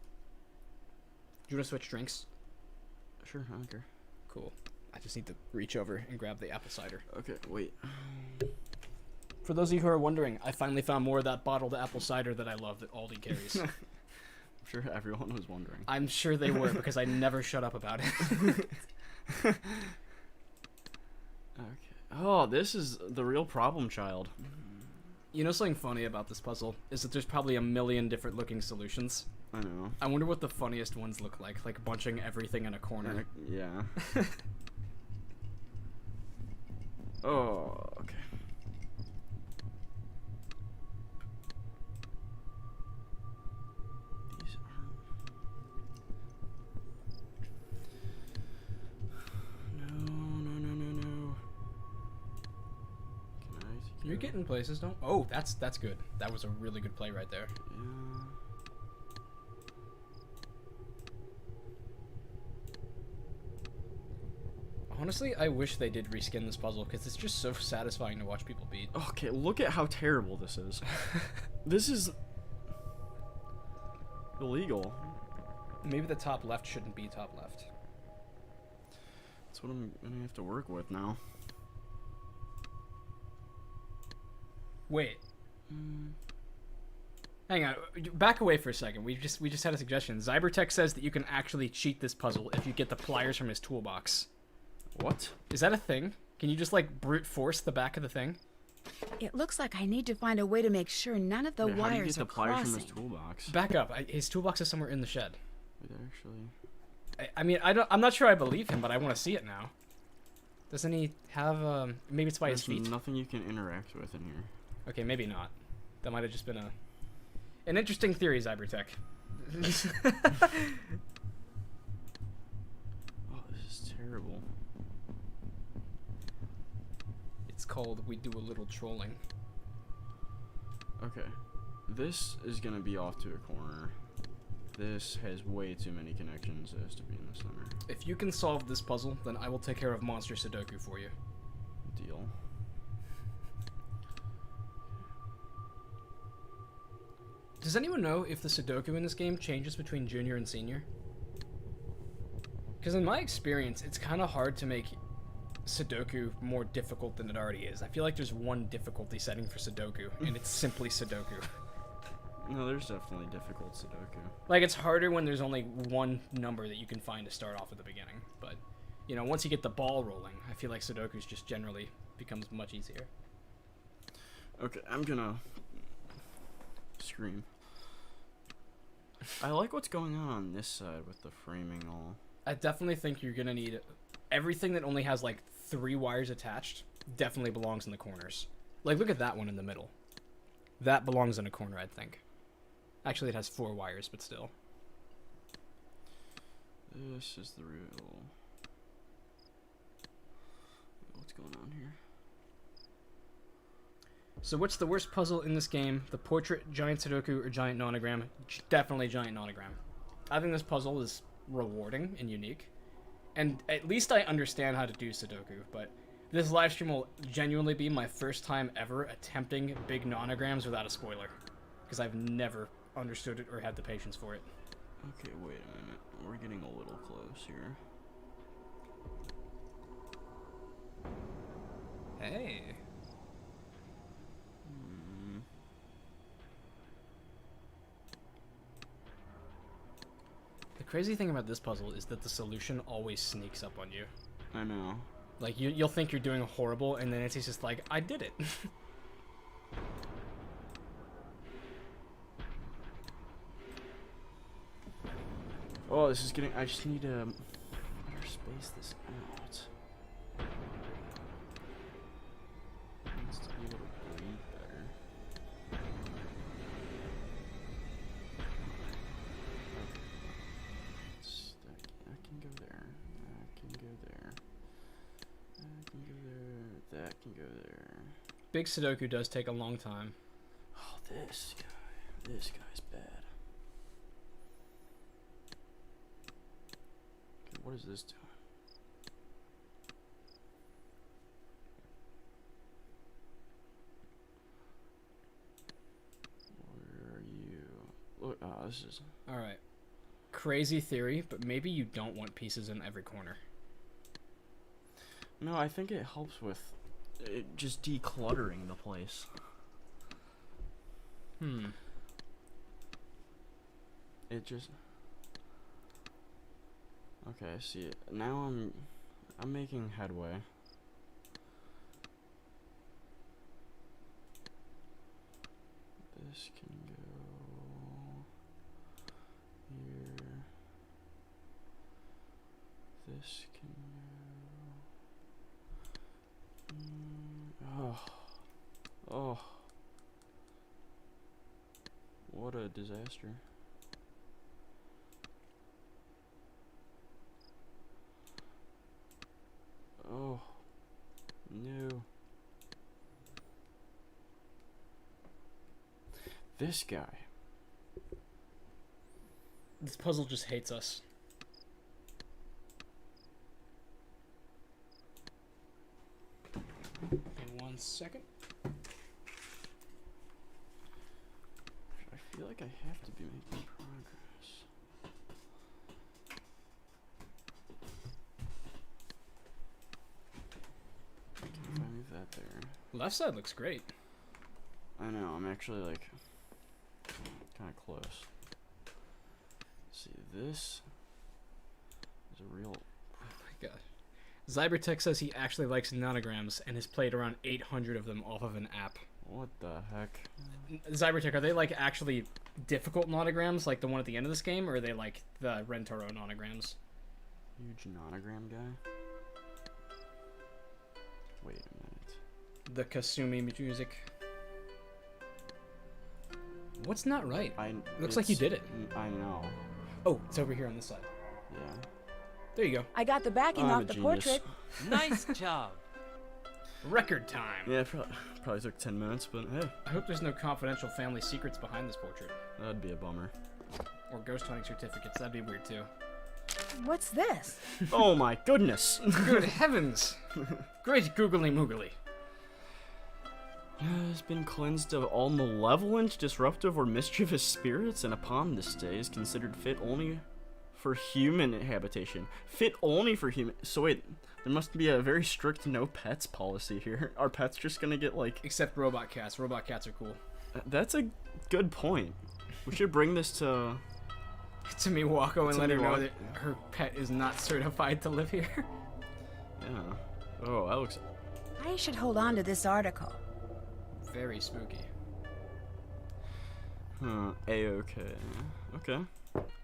you want to switch drinks? Sure, I don't care. Cool. I just need to reach over and grab the apple cider. Okay, wait. For those of you who are wondering, I finally found more of that bottled apple cider that I love that Aldi carries. I'm sure everyone was wondering. I'm sure they were because I never shut up about it. Okay. Oh, this is the real problem child. You know something funny about this puzzle is that there's probably a million different looking solutions. I know. I wonder what the funniest ones look like bunching everything in a corner. Yeah. Oh, okay. These aren't... No. Can I... You're getting places, don't? Oh, that's good. That was a really good play right there. Yeah. Honestly, I wish they did reskin this puzzle because it's just so satisfying to watch people beat. Okay, look at how terrible this is. This is illegal. Maybe the top left shouldn't be top left. That's what I'm gonna have to work with now. Wait. Hang on. Back away for a second. We just had a suggestion. Zybertech says that you can actually cheat this puzzle if you get the pliers from his toolbox. What? Is that a thing? Can you just like brute force the back of the thing? It looks like I need to find a way to make sure none of the Wait, how do you wires get are the pliers from crossing. his toolbox? Back up. His toolbox is somewhere in the shed. Wait, actually... I mean, I'm not sure I believe him, but I want to see it now. Doesn't he have, maybe it's by his feet? There's nothing you can interact with in here. Okay, maybe not. That might have just been an interesting theory, Zybertech. Oh, this is terrible. It's called We Do a Little Trolling. Okay. This is gonna be off to a corner. This has way too many connections as to be in the center. If you can solve this puzzle, then I will take care of Monster Sudoku for you. Deal. Does anyone know if the Sudoku in this game changes between Junior and Senior? Because in my experience, it's kind of hard to make Sudoku more difficult than it already is. I feel like there's one difficulty setting for Sudoku, and it's simply Sudoku. No, there's definitely difficult Sudoku. Like, it's harder when there's only one number that you can find to start off at the beginning. But, you know, once you get the ball rolling, I feel like Sudoku's just generally becomes much easier. Okay, I'm gonna scream. I like what's going on this side with the framing all. I definitely think you're gonna need everything that only has like 3 wires attached definitely belongs in the corners. Like, look at that one in the middle. That belongs in a corner, I think. Actually, it has 4 wires, but still. This is the real... What's going on here? So what's the worst puzzle in this game? The portrait, giant Sudoku, or giant Nonogram? Definitely giant Nonogram. I think this puzzle is rewarding and unique. And at least I understand how to do Sudoku, but this live stream will genuinely be my first time ever attempting big Nonograms without a spoiler. Because I've never understood it or had the patience for it. Okay, wait a minute. We're getting a little close here. Hey. The crazy thing about this puzzle is that the solution always sneaks up on you. I know. Like, you'll think you're doing horrible, and then it's just like, I did it. Oh, this is getting... I just need to better space this out. Needs to be able to breathe better. That can go there. That can go there. That can go there. That can go there. Big Sudoku does take a long time. Oh, this guy. This guy's bad. Okay, what is this doing? Where are you? Look, oh, this is... Alright. Crazy theory, but maybe you don't want pieces in every corner. No, I think it helps with it just decluttering the place. It just... Okay, I see it. Now I'm making headway. This can go here. This can go... Oh. What a disaster. Oh. No. This guy. This puzzle just hates us. In 1 second. I feel like I have to be making progress. Okay, if I move that there. Left side looks great. I know, I'm actually like kind of close. See, this is a real... Oh my god. Zybertech says he actually likes Nonograms and has played around 800 of them off of an app. What the heck? Zybertech, are they like actually difficult Nonograms like the one at the end of this game, or are they like the Rentaro Nonograms? Huge Nonogram guy? Wait a minute. The Kasumi music. What's not right? Looks like you did it. I know. Oh, it's over here on this side. Yeah. There you go. I got the backing off the portrait. Nice job. Record time. Yeah, probably took 10 minutes, but hey. I hope there's no confidential family secrets behind this portrait. That'd be a bummer. Or ghost hunting certificates. That'd be weird too. What's this? Oh my goodness. Good heavens. Great googly moogly. Has been cleansed of all malevolent, disruptive, or mischievous spirits, and upon this day is considered fit only for human habitation. Fit only for human. So wait, there must be a very strict no pets policy here. Are pets just gonna get like? Except robot cats. Robot cats are cool. That's a good point. We should bring this to Miwako and let her know that her pet is not certified to live here. Yeah. Oh, that looks. I should hold on to this article. Very spooky. Huh. A-okay. Okay.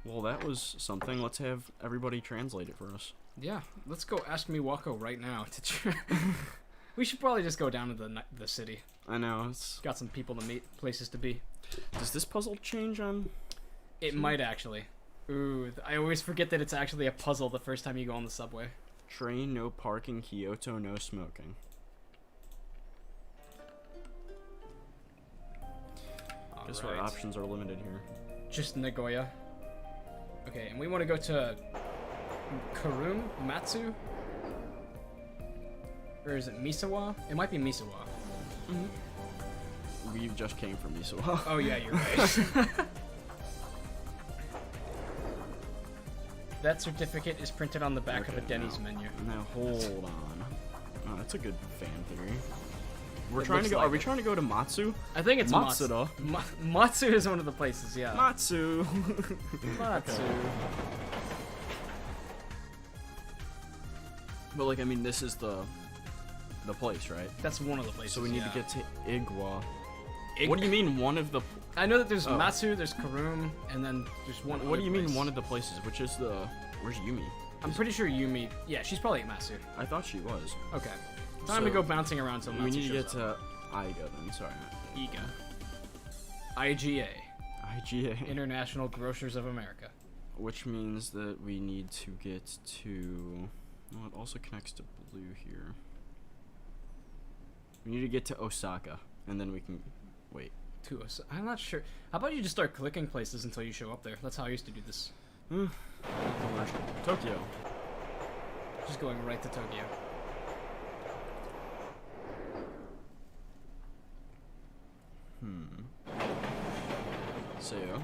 Well, that was something. Let's have everybody translate it for us. Yeah, let's go ask Miwako right now. We should probably just go down to the city. I know. It's got some people to meet, places to be. Does this puzzle change on? It might actually. Ooh, I always forget that it's actually a puzzle the first time you go on the subway. Train, no parking. Kyoto, no smoking. Guess our options are limited here. Just Nagoya. Okay, and we want to go to Kurum Matsu? Or is it Misawa? It might be Misawa. Mm-hmm. We just came from Misawa. Oh yeah, you're right. That certificate is printed on the back of a Denny's menu. Now hold on. Oh, that's a good fan theory. We're trying to go. Are we trying to go to Matsu? I think it's Matsuda. Matsu is one of the places. Yeah. Matsu. Matsu. Okay. But like, I mean, this is the place, right? That's one of the places. So we need to get to Igwa. What do you mean one of the? I know that there's Matsu, there's Kurum, and then there's one. What do you mean one of the places? Which is the? Where's Yumi? I'm pretty sure Yumi. Yeah, she's probably at Matsu. I thought she was. Okay. Time to go bouncing around till Matsu. We need to get shows to up. Iga then. Sorry. Iga. IGA. IGA. International Grocers of America. Which means that we need to get to. Well, it also connects to blue here. We need to get to Osaka, and then we can wait. To Osaka? I'm not sure. How about you just start clicking places until you show up there? That's how I used to do this. Tokyo. Just going right to Tokyo. Seo.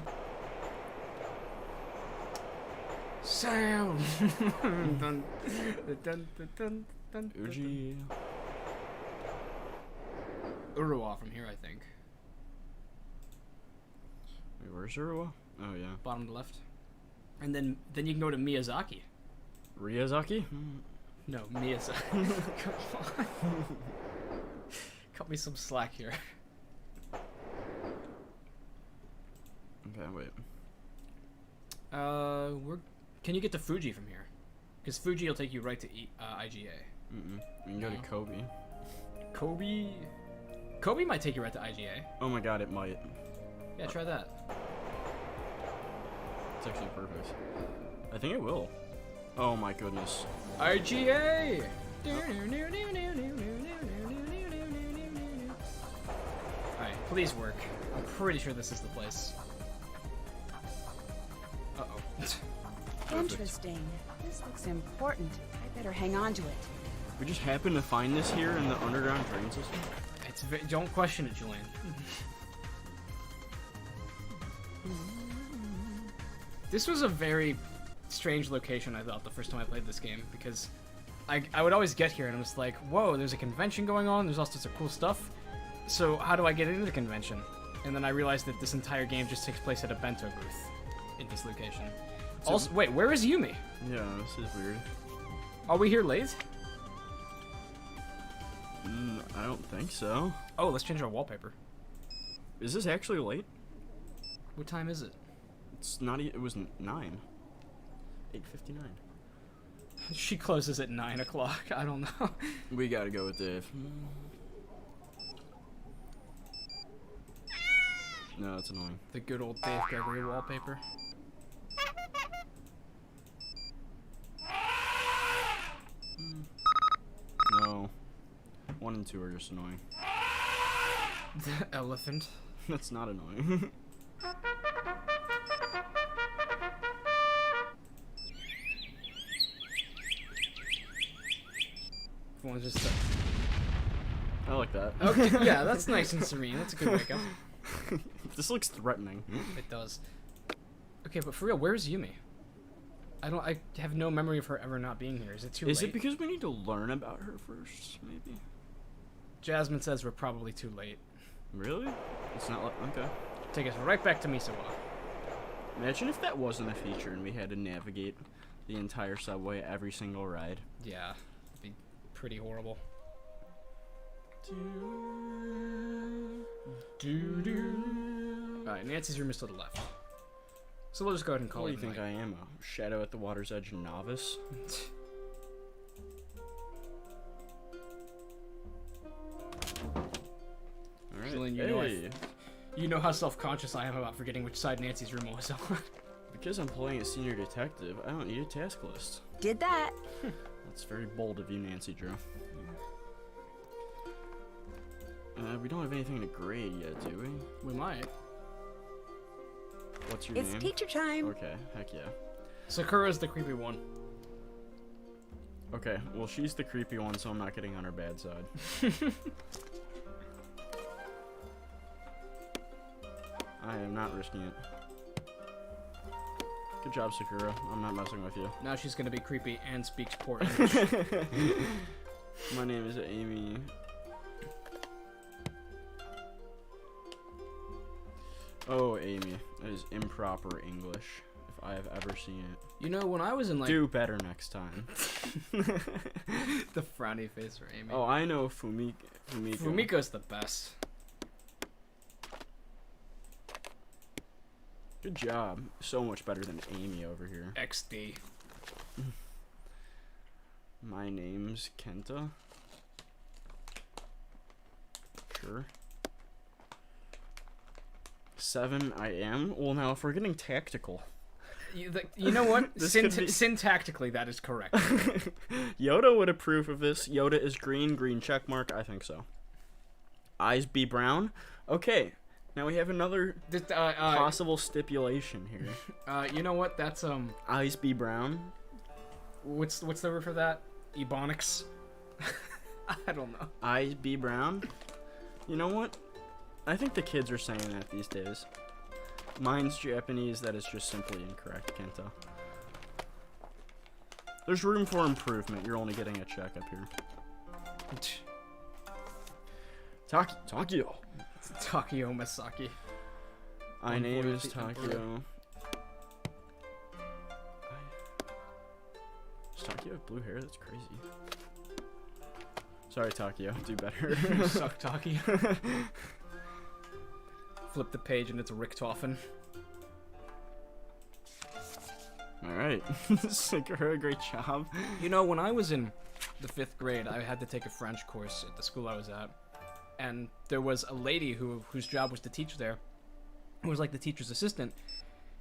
Sound. Dun, dun, dun, dun, Uji. Uruwa from here, I think. Wait, where's Uruwa? Oh yeah. Bottom left. And then you can go to Miyazaki. Ryazaki? No, Miyazaki. Come on. Cut me some slack here. Okay, wait. Can you get to Fuji from here? Because Fuji will take you right to IGA. We can go to Kobe. Kobe might take you right to IGA. Oh my god, it might. Yeah, try that. It's actually perfect. I think it will. Oh my goodness. IGA! Alright, please work. I'm pretty sure this is the place. Uh-oh. Interesting. This looks important. I better hang on to it. We just happened to find this here in the underground train system? Don't question it, Julian. This was a very strange location, I thought, the first time I played this game, because I would always get here and I was like, whoa, there's a convention going on, there's all sorts of cool stuff, so how do I get into the convention? And then I realized that this entire game just takes place at a Bento booth in this location. Also, wait, where is Yumi? Yeah, this is weird. Are we here late? I don't think so. Oh, let's change our wallpaper. Is this actually late? What time is it? It's not. It was 9. 8:59. She closes at 9 o'clock. I don't know. We gotta go with Dave. No, that's annoying. The good old Dave Gregory wallpaper. No. 1 and 2 are just annoying. The elephant. That's not annoying. One's just I like that. okay, yeah, that's nice and serene. That's a good wake up. This looks threatening. It does. Okay, but for real, where's Yumi? I have no memory of her ever not being here. Is it too late? Is it because we need to learn about her first, maybe? Jasmine says we're probably too late. Really? It's not like... Okay. Take us right back to Misawa. Imagine if that wasn't a feature and we had to navigate the entire subway, every single ride. Yeah, it'd be pretty horrible. Alright, Nancy's room is to the left. So we'll just go ahead and call What it do you think I am? A shadow at the water's edge novice? Alright. Julian, you know how self-conscious I am about forgetting which side Nancy's room was on. Because I'm playing a senior detective, I don't need a task list. Did that. That's very bold of you, Nancy Drew. We don't have anything to grade yet, do we? We might. What's your It's name? teacher time. Okay, heck yeah. Sakura's the creepy one. Okay, well she's the creepy one, so I'm not getting on her bad side. I am not risking it. Good job, Sakura. I'm not messing with you. Now she's gonna be creepy and speaks poor English. My name is Amy. Oh, Amy. That is improper English, if I have ever seen it. You know, when I was in like... Do better next time. The frowny face for Amy. Oh, I know Fumiko. Fumiko's the best. Good job. So much better than Amy over here. XD. My name's Kenta. Sure. 7, I am. Well, now, if we're getting tactical. You know what? Syntactically, that is correct. Yoda would approve of this. Yoda is green. Green check mark. I think so. Eyes be brown. Okay. Now we have another possible stipulation here. You know what? That's Eyes be brown. What's the word for that? Ebonics. I don't know. Eyes be brown. You know what? I think the kids are saying that these days. Mine's Japanese. That is just simply incorrect, Kenta. There's room for improvement. You're only getting a check up here. Takio. Takio Masaki. My name is Takio. Does Takio have blue hair? That's crazy. Sorry, Takio. Do better. Suck, Takio. Flip the page and it's Richtofen. Alright. Sakura, great job. You know, when I was in the 5th grade, I had to take a French course at the school I was at. And there was a lady whose job was to teach there, who was like the teacher's assistant.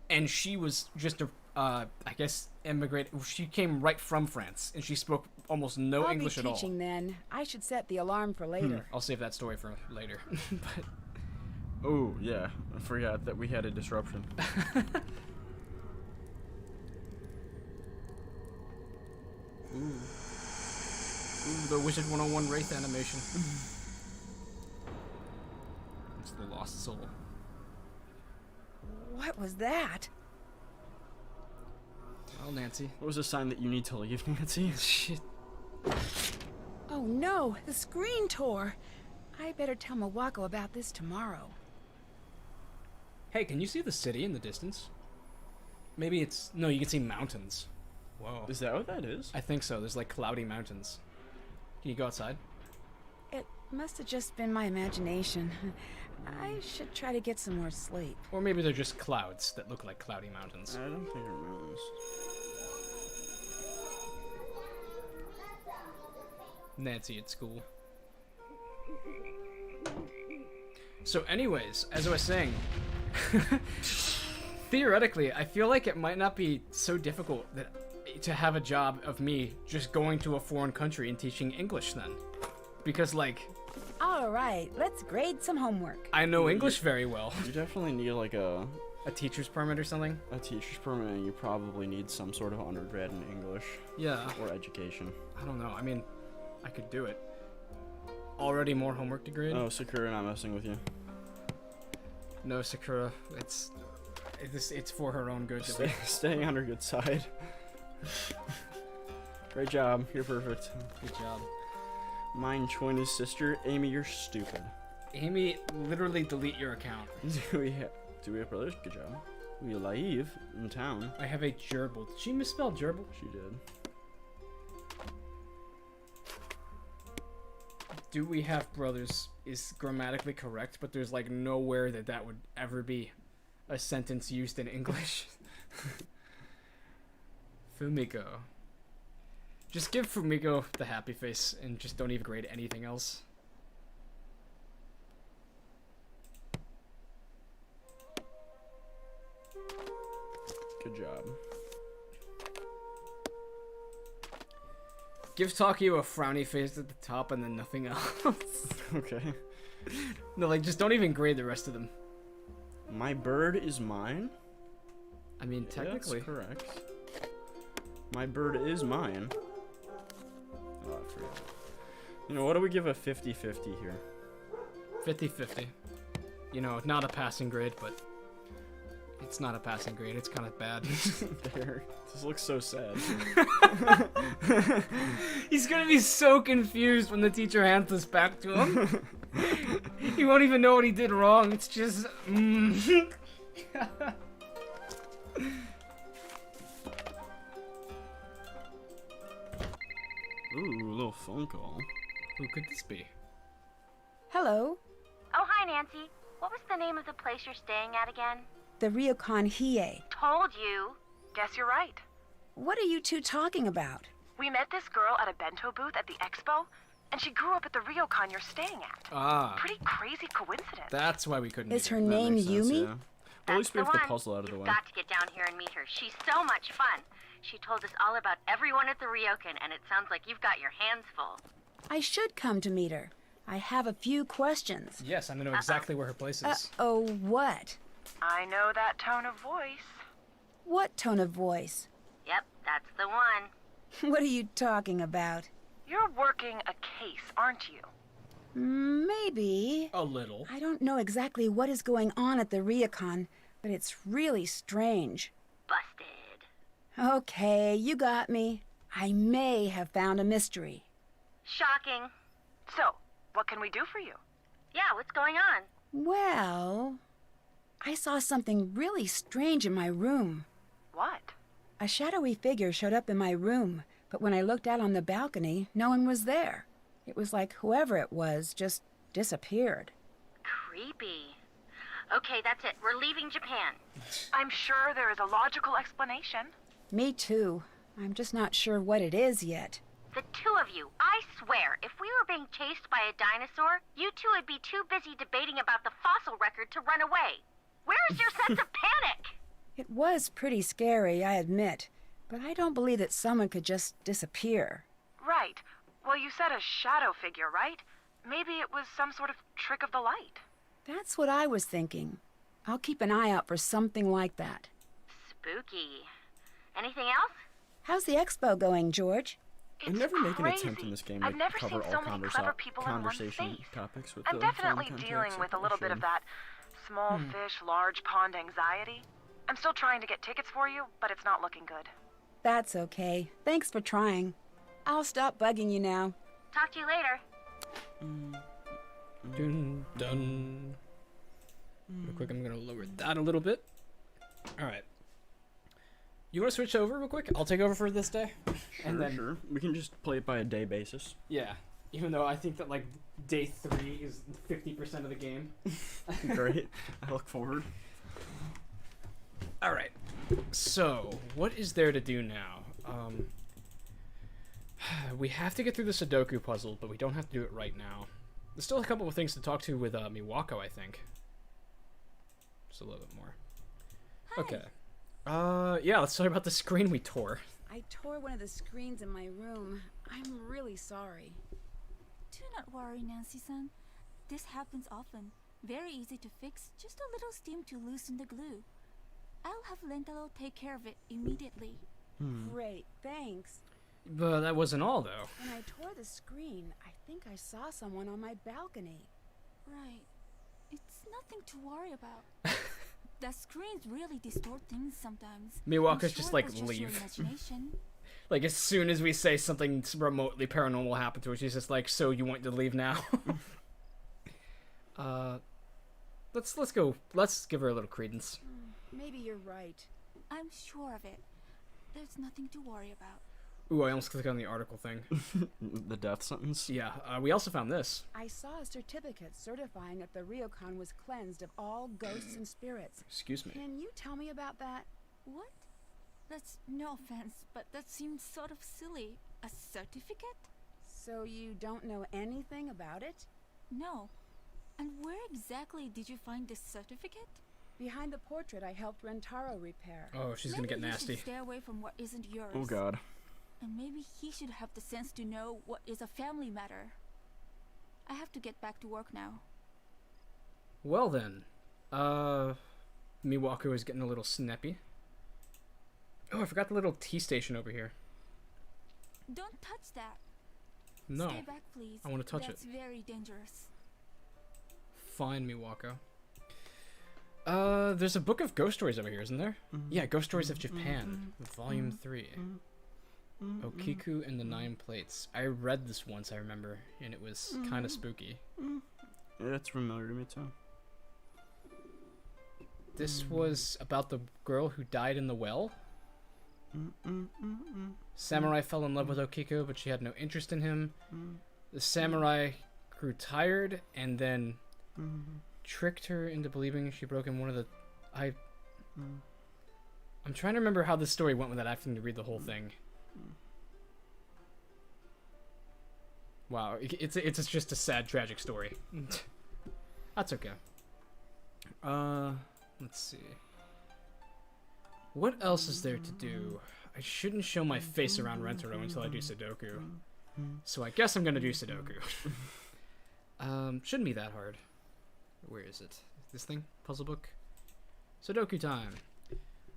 And she was just a, I guess, immigrant. She came right from France, and she spoke almost no English at all. I'll be teaching then. I should set the alarm for later. I'll save that story for later. But oh, yeah. I forgot that we had a disruption. Ooh, the Wizard 101 Wraith animation. It's the lost soul. What was that? Well, Nancy. What was a sign that you need to leave, Nancy? Shit. Oh no, the screen tore. I better tell Mawako about this tomorrow. Hey, can you see the city in the distance? Maybe it's... No, you can see mountains. Whoa. Is that what that is? I think so. There's like cloudy mountains. Can you go outside? It Must have just been my imagination. I should try to get some more sleep. Or maybe they're just clouds that look like cloudy mountains. I don't think they're mountains. Nancy at school. So anyways, as I was saying, theoretically, I feel like it might not be so difficult to have a job of me just going to a foreign country and teaching English then. Because, like... Alright, let's grade some homework. I know English very well. You definitely need, like, a teacher's permit or something? A teacher's permit, and you probably need some sort of undergrad in English. Yeah. Or education. I don't know. I mean, I could do it. Already more homework to grade? Oh, Sakura, not messing with you. No, Sakura. It's for her own good. Staying on her good side. Great job. You're perfect. Good job. Mine twin sister. Amy, you're stupid. Amy, literally delete your account. Do we have brothers? Good job. We live in town. I have a gerbil. Did she misspell gerbil? She did. Do we have brothers is grammatically correct, but there's like nowhere that would ever be a sentence used in English. Fumiko. Just give Fumiko the happy face and just don't even grade anything else. Good job. Give Takeo a frowny face at the top and then nothing else. Okay. No, like, just don't even grade the rest of them. My bird is mine? I mean, technically. That's correct. My bird is mine. Oh, I forgot. You know, what do we give a 50-50 here? 50-50. You know, not a passing grade, but it's not a passing grade. It's kind of bad. There. This looks so sad. He's gonna be so confused when the teacher hands this back to him. He won't even know what he did wrong. It's just... Ooh, a little phone call. Who could this be? Hello, Oh, hi, Nancy. What was the name of the place you're staying at again? the ryokan Hiei. Told you. Guess you're right. What are you two talking about? We met this girl at a bento booth at the expo, and she grew up at the ryokan you're staying at. Ah. Pretty crazy coincidence. That's why we couldn't Is meet her name makes sense, Yumi? yeah. Well, at least we have the puzzle out of the You've way. got to get down here and meet her. She's so much fun. She told us all about everyone at the ryokan, and it sounds like you've got your hands full. I should come to meet her. I have a few questions. Yes, I know exactly where her place is. Oh, what? I know that tone of voice. What tone of voice? Yep, that's the one. What are you talking about? You're working a case, aren't you? Maybe. A little. I don't know exactly what is going on at the ryokan, but it's really strange. Busted. Okay, you got me. I may have found a mystery. Shocking. So, what can we do for you? Yeah, what's going on? Well, I saw something really strange in my room. What? A shadowy figure showed up in my room, but when I looked out on the balcony, no one was there. It was like whoever it was just disappeared. Creepy. Okay, that's it. We're leaving Japan. I'm sure there is a logical explanation. Me too. I'm just not sure what it is yet. The two of you, I swear, if we were being chased by a dinosaur, you two would be too busy debating about the fossil record to run away. Where is your sense of panic? It was pretty scary, I admit, but I don't believe that someone could just disappear. Right. Well, you said a shadow figure, right? Maybe it was some sort of trick of the light. That's what I was thinking. I'll keep an eye out for something like that. Spooky. Anything else? How's the expo going, George? I never make an attempt in this game to I've never cover seen so all many clever people in one conversation space. topics with I'm the definitely foreign dealing context, with a I little bit of should. that small fish, large pond anxiety. I'm still trying to get tickets for you, but it's not looking good. That's okay. Thanks for trying. I'll stop bugging you now. Talk to you later. Dun, dun. Real quick, I'm gonna lower that a little bit. Alright. You wanna switch over real quick? I'll take over for this day. Sure. We can just play it by a day basis. Yeah. Even though I think that, like, day 3 is 50% of the game. Great. I look forward. Alright. So, what is there to do now? We have to get through the Sudoku puzzle, but we don't have to do it right now. There's still a couple of things to talk to with Miwako, I think. Just a little bit more. Hi. Okay. Yeah, let's talk about the screen we tore. I tore one of the screens in my room. I'm really sorry. Do not worry, Nancy-san. This happens often. Very easy to fix. Just a little steam to loosen the glue. I'll have Rentaro take care of it immediately. Great, thanks. But that wasn't all, though. When I tore the screen, I think I saw someone on my balcony. Right. It's nothing to worry about. The screens really distort things sometimes. Miwako's just like, Just your leave. imagination. Like, as soon as we say something remotely paranormal happened to her, she's just like, so you want to leave now? Let's go. Let's give her a little credence. Maybe you're right. I'm sure of it. There's nothing to worry about. Ooh, I almost clicked on the article thing. The death sentence? Yeah, we also found this. I saw a certificate certifying that the ryokan was cleansed of all ghosts and spirits. Excuse me. Can you tell me about that? What? That's no offense, but that seems sort of silly. A certificate? So you don't know anything about it? No. And where exactly did you find this certificate? Behind the portrait I helped Rentaro repair. Oh, she's gonna get Maybe nasty. You should stay away from what isn't yours. Oh god. And maybe he should have the sense to know what is a family matter. I have to get back to work now. Well then, Miwako is getting a little snappy. Oh, I forgot the little tea station over here. Don't touch that. No. Stay back, please. I want to touch That's very dangerous. Fine, Miwako. There's a book of ghost stories over here, isn't there? Yeah, Ghost Stories of Japan, Volume 3. Okiku and the 9 Plates. I read this once, I remember, and it was kind of spooky. Yeah, it's familiar to me too. This was about the girl who died in the well. Samurai fell in love with Okiku, but she had no interest in him. The samurai grew tired and then tricked her into believing she broke in one of the... I'm trying to remember how this story went without having to read the whole thing. Wow, it's just a sad, tragic story. That's okay. Let's see. What else is there to do? I shouldn't show my face around Rentaro until I do Sudoku. So I guess I'm gonna do Sudoku. Shouldn't be that hard. Where is it? This thing? Puzzle book? Sudoku time.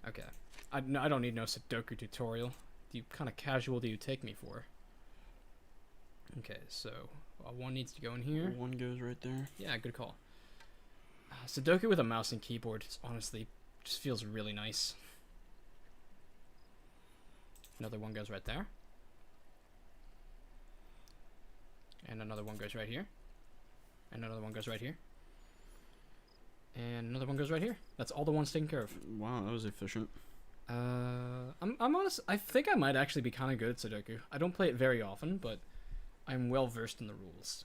Okay. I don't need no Sudoku tutorial. The kind of casual do you take me for? Okay, so one needs to go in here. One goes right there. Yeah, good call. Sudoku with a mouse and keyboard, honestly, just feels really nice. Another one goes right there. And another one goes right here. And another one goes right here. And another one goes right here. That's all the ones taken care of. Wow, that was efficient. I'm honest. I think I might actually be kind of good at Sudoku. I don't play it very often, but I'm well versed in the rules.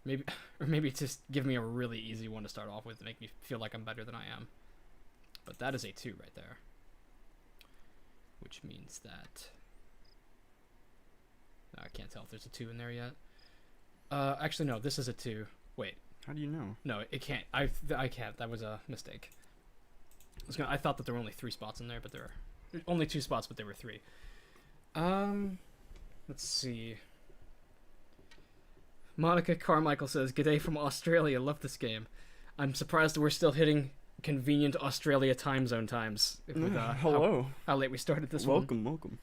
Maybe, or maybe just give me a really easy one to start off with to make me feel like I'm better than I am. But that is a 2 right there. Which means that... No, I can't tell if there's a 2 in there yet. Actually, no, this is a 2. Wait. How do you know? No, it can't. I can't. That was a mistake. I thought that there were only 3 spots in there, but there are only 2 spots, but there were 3. Let's see. Monica Carmichael says, "G'day from Australia. Love this game. I'm surprised that we're still hitting convenient Australia time zone times. With, hello. How late we started this welcome, one. Welcome.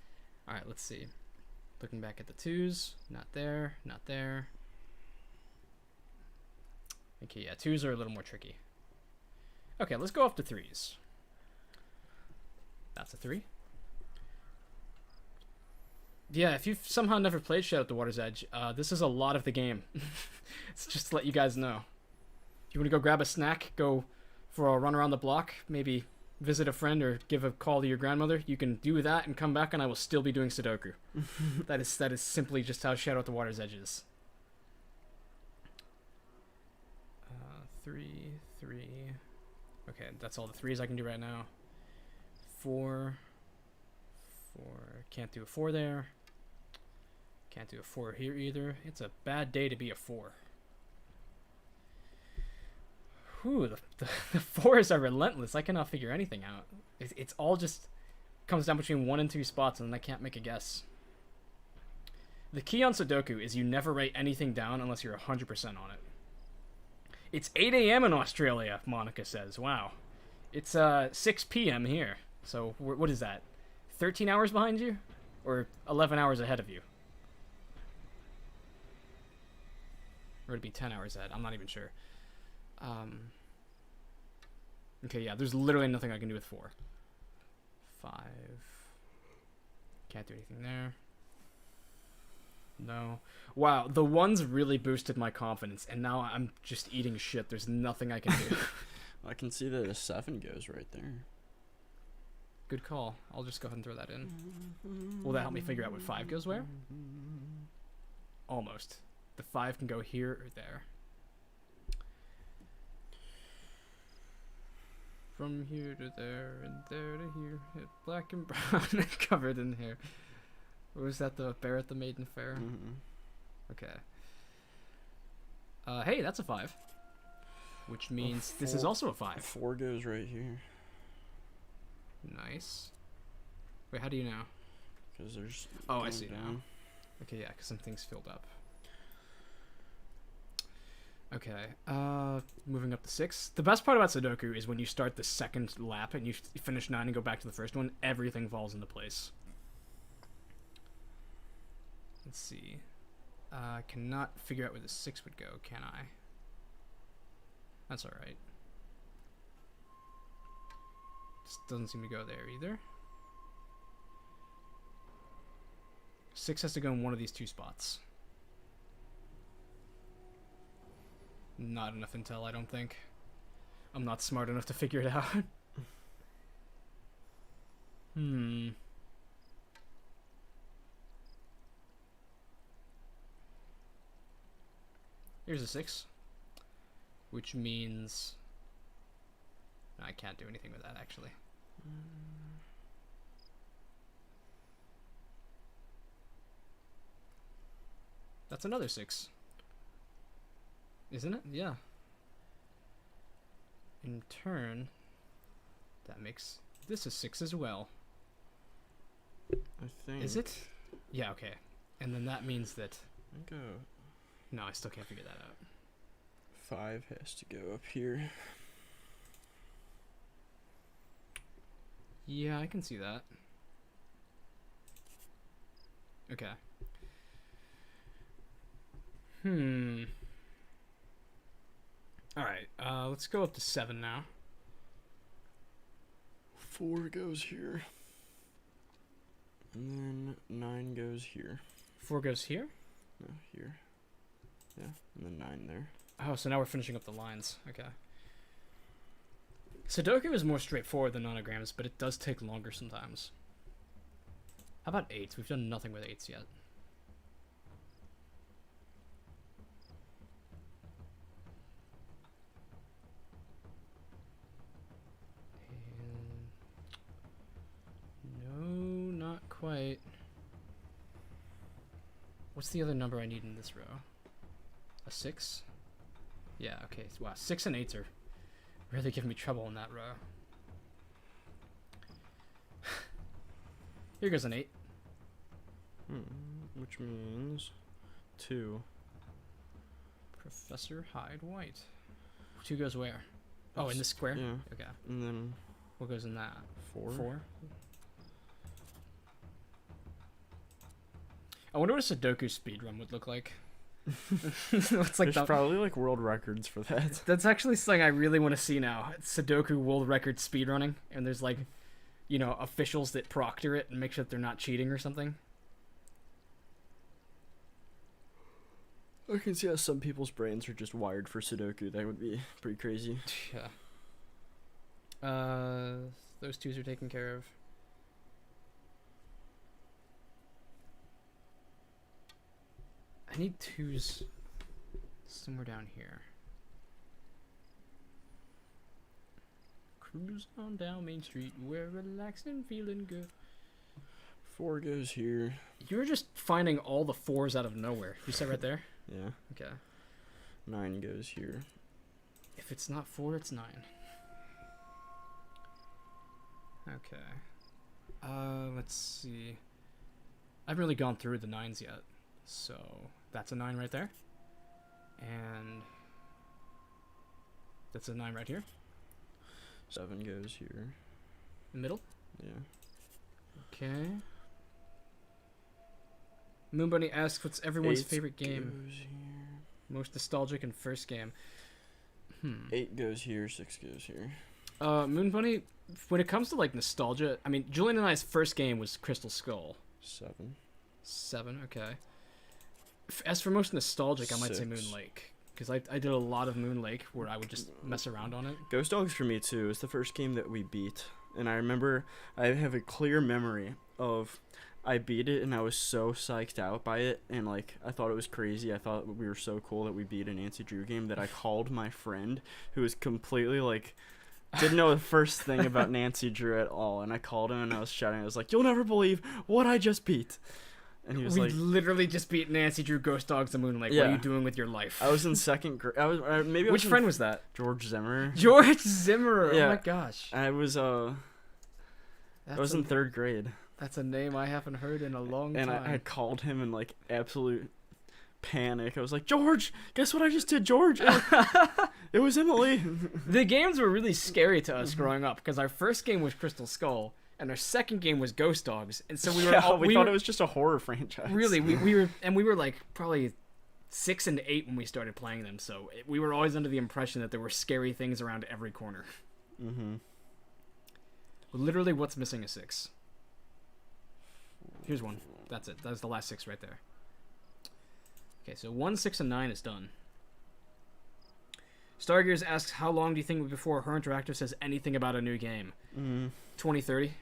All right, let's see. Looking back at the 2s. Not there. Not there. Okay, yeah, 2s are a little more tricky. Okay, let's go up to 3s. That's a 3. Yeah, if you've somehow never played Shadow at the Water's Edge, this is a lot of the game. It's just to let you guys know. If you want to go grab a snack, go for a run around the block, maybe visit a friend or give a call to your grandmother, you can do that and come back and I will still be doing Sudoku. that is simply just how Shadow at the Water's Edge is. 3, 3. Okay, that's all the 3s I can do right now. 4, 4. Can't do a 4 there. Can't do a 4 here either. It's a bad day to be a 4. Whew, the 4s are relentless. I cannot figure anything out. It's all just comes down between 1 and 2 spots, and I can't make a guess. The key on Sudoku is you never write anything down unless you're 100% on it. It's 8 a.m. in Australia, Monica says. Wow. It's 6 p.m. here. So what is that? 13 hours behind you? Or 11 hours ahead of you? Or it'd be 10 hours ahead. I'm not even sure. Okay, yeah, there's literally nothing I can do with 4. 5. Can't do anything there. No. Wow, the 1s really boosted my confidence, and now I'm just eating shit. There's nothing I can do. I can see that a 7 goes right there. Good call. I'll just go ahead and throw that in. Will that help me figure out what 5 goes where? Almost. The 5 can go here or there. From here to there, and there to here. Black and brown and covered in hair. Or was that the bear at the maiden fair? Okay. Hey, that's a 5. Which means this is also a 5. 4 goes right here. Nice. Wait, how do you know? Because there's... Oh, I see now. Okay, yeah, because something's filled up. Okay, moving up to 6. The best part about Sudoku is when you start the second lap and you finish 9 and go back to the first one, everything falls into place. Let's see. Cannot figure out where the 6 would go, can I? That's alright. Just doesn't seem to go there either. 6 has to go in one of these 2 spots. Not enough intel, I don't think. I'm not smart enough to figure it out. Here's a 6. Which means... I can't do anything with that, actually. That's another 6. Isn't it? Yeah. In turn, that makes this a 6 as well. I think... Is it? Yeah, okay. And then that means that... No, I still can't figure that out. 5 has to go up here. Yeah, I can see that. Okay. Alright, let's go up to 7 now. 4 goes here. And then 9 goes here. 4 goes here? No, here. Yeah, and then 9 there. Oh, so now we're finishing up the lines. Okay. Sudoku is more straightforward than Nonograms, but it does take longer sometimes. How about 8s? We've done nothing with 8s yet. No, not quite. What's the other number I need in this row? A 6? Yeah, okay. Wow, 6 and 8s are really giving me trouble in that row. Here goes an 8. Which means 2. Professor Hyde White. 2 goes where? Oh, in the square? Yeah. Okay. And then... What goes in that? 4. 4? I wonder what a Sudoku speedrun would look like. It's like There's probably like world records for that. That's actually something I really want to see now. It's Sudoku world record speedrunning, and there's like, you know, officials that proctor it and make sure that they're not cheating or something. I can see how some people's brains are just wired for Sudoku. That would be pretty crazy. Yeah. Those twos are taken care of. I need twos somewhere down here. Cruise on down Main Street, we're relaxed and feeling good. 4 goes here. You were just finding all the 4s out of nowhere. You said right there? Yeah. Okay. 9 goes here. If it's not 4, it's 9. Okay. Let's see. I haven't really gone through the 9s yet. So, that's a 9 right there. And that's a 9 right here. 7 goes here. Middle? Yeah. Okay. Moon Bunny asks, what's everyone's 8 favorite game? Goes here. Most nostalgic and first game. 8 goes here, 6 goes here. Moon Bunny, when it comes to like nostalgia, I mean, Julian and I's first game was Crystal Skull. 7. 7, okay. As for most nostalgic, I might say 6. Moon Lake. Because I did a lot of Moon Lake where I would just mess around on it. Ghost Dogs for me too. It's the first game that we beat. And I remember, I have a clear memory of, I beat it and I was so psyched out by it. And like, I thought it was crazy. I thought we were so cool that we beat a Nancy Drew game that I called my friend who was completely like, didn't know the first thing about Nancy Drew at all. And I called him and I was shouting. I was like, you'll never believe what I just beat. And he was like, literally just beat Nancy Drew, Ghost Dogs, and Moon Lake. Yeah. What are you doing with your life? I was in 2nd grade. Which friend was that? George Zimmer. George Zimmer. Yeah. Oh my gosh. I was in 3rd grade. That's a name I haven't heard in a long And time. I called him in like absolute panic. I was like, George, guess what I just did, George? It was Emily. The games were really scary to us growing up because our first game was Crystal Skull and our second game was Ghost Dogs, and so we were we thought it was just a horror franchise. Really, we were like probably 6 and 8 when we started playing them, so we were always under the impression that there were scary things around every corner. Literally, what's missing is 6. Here's 1. That's it. That's the last 6 right there. Okay, so 1, 6, and 9 is done. Stargears asks, how long do you think before Her Interactive says anything about a new game? 2030.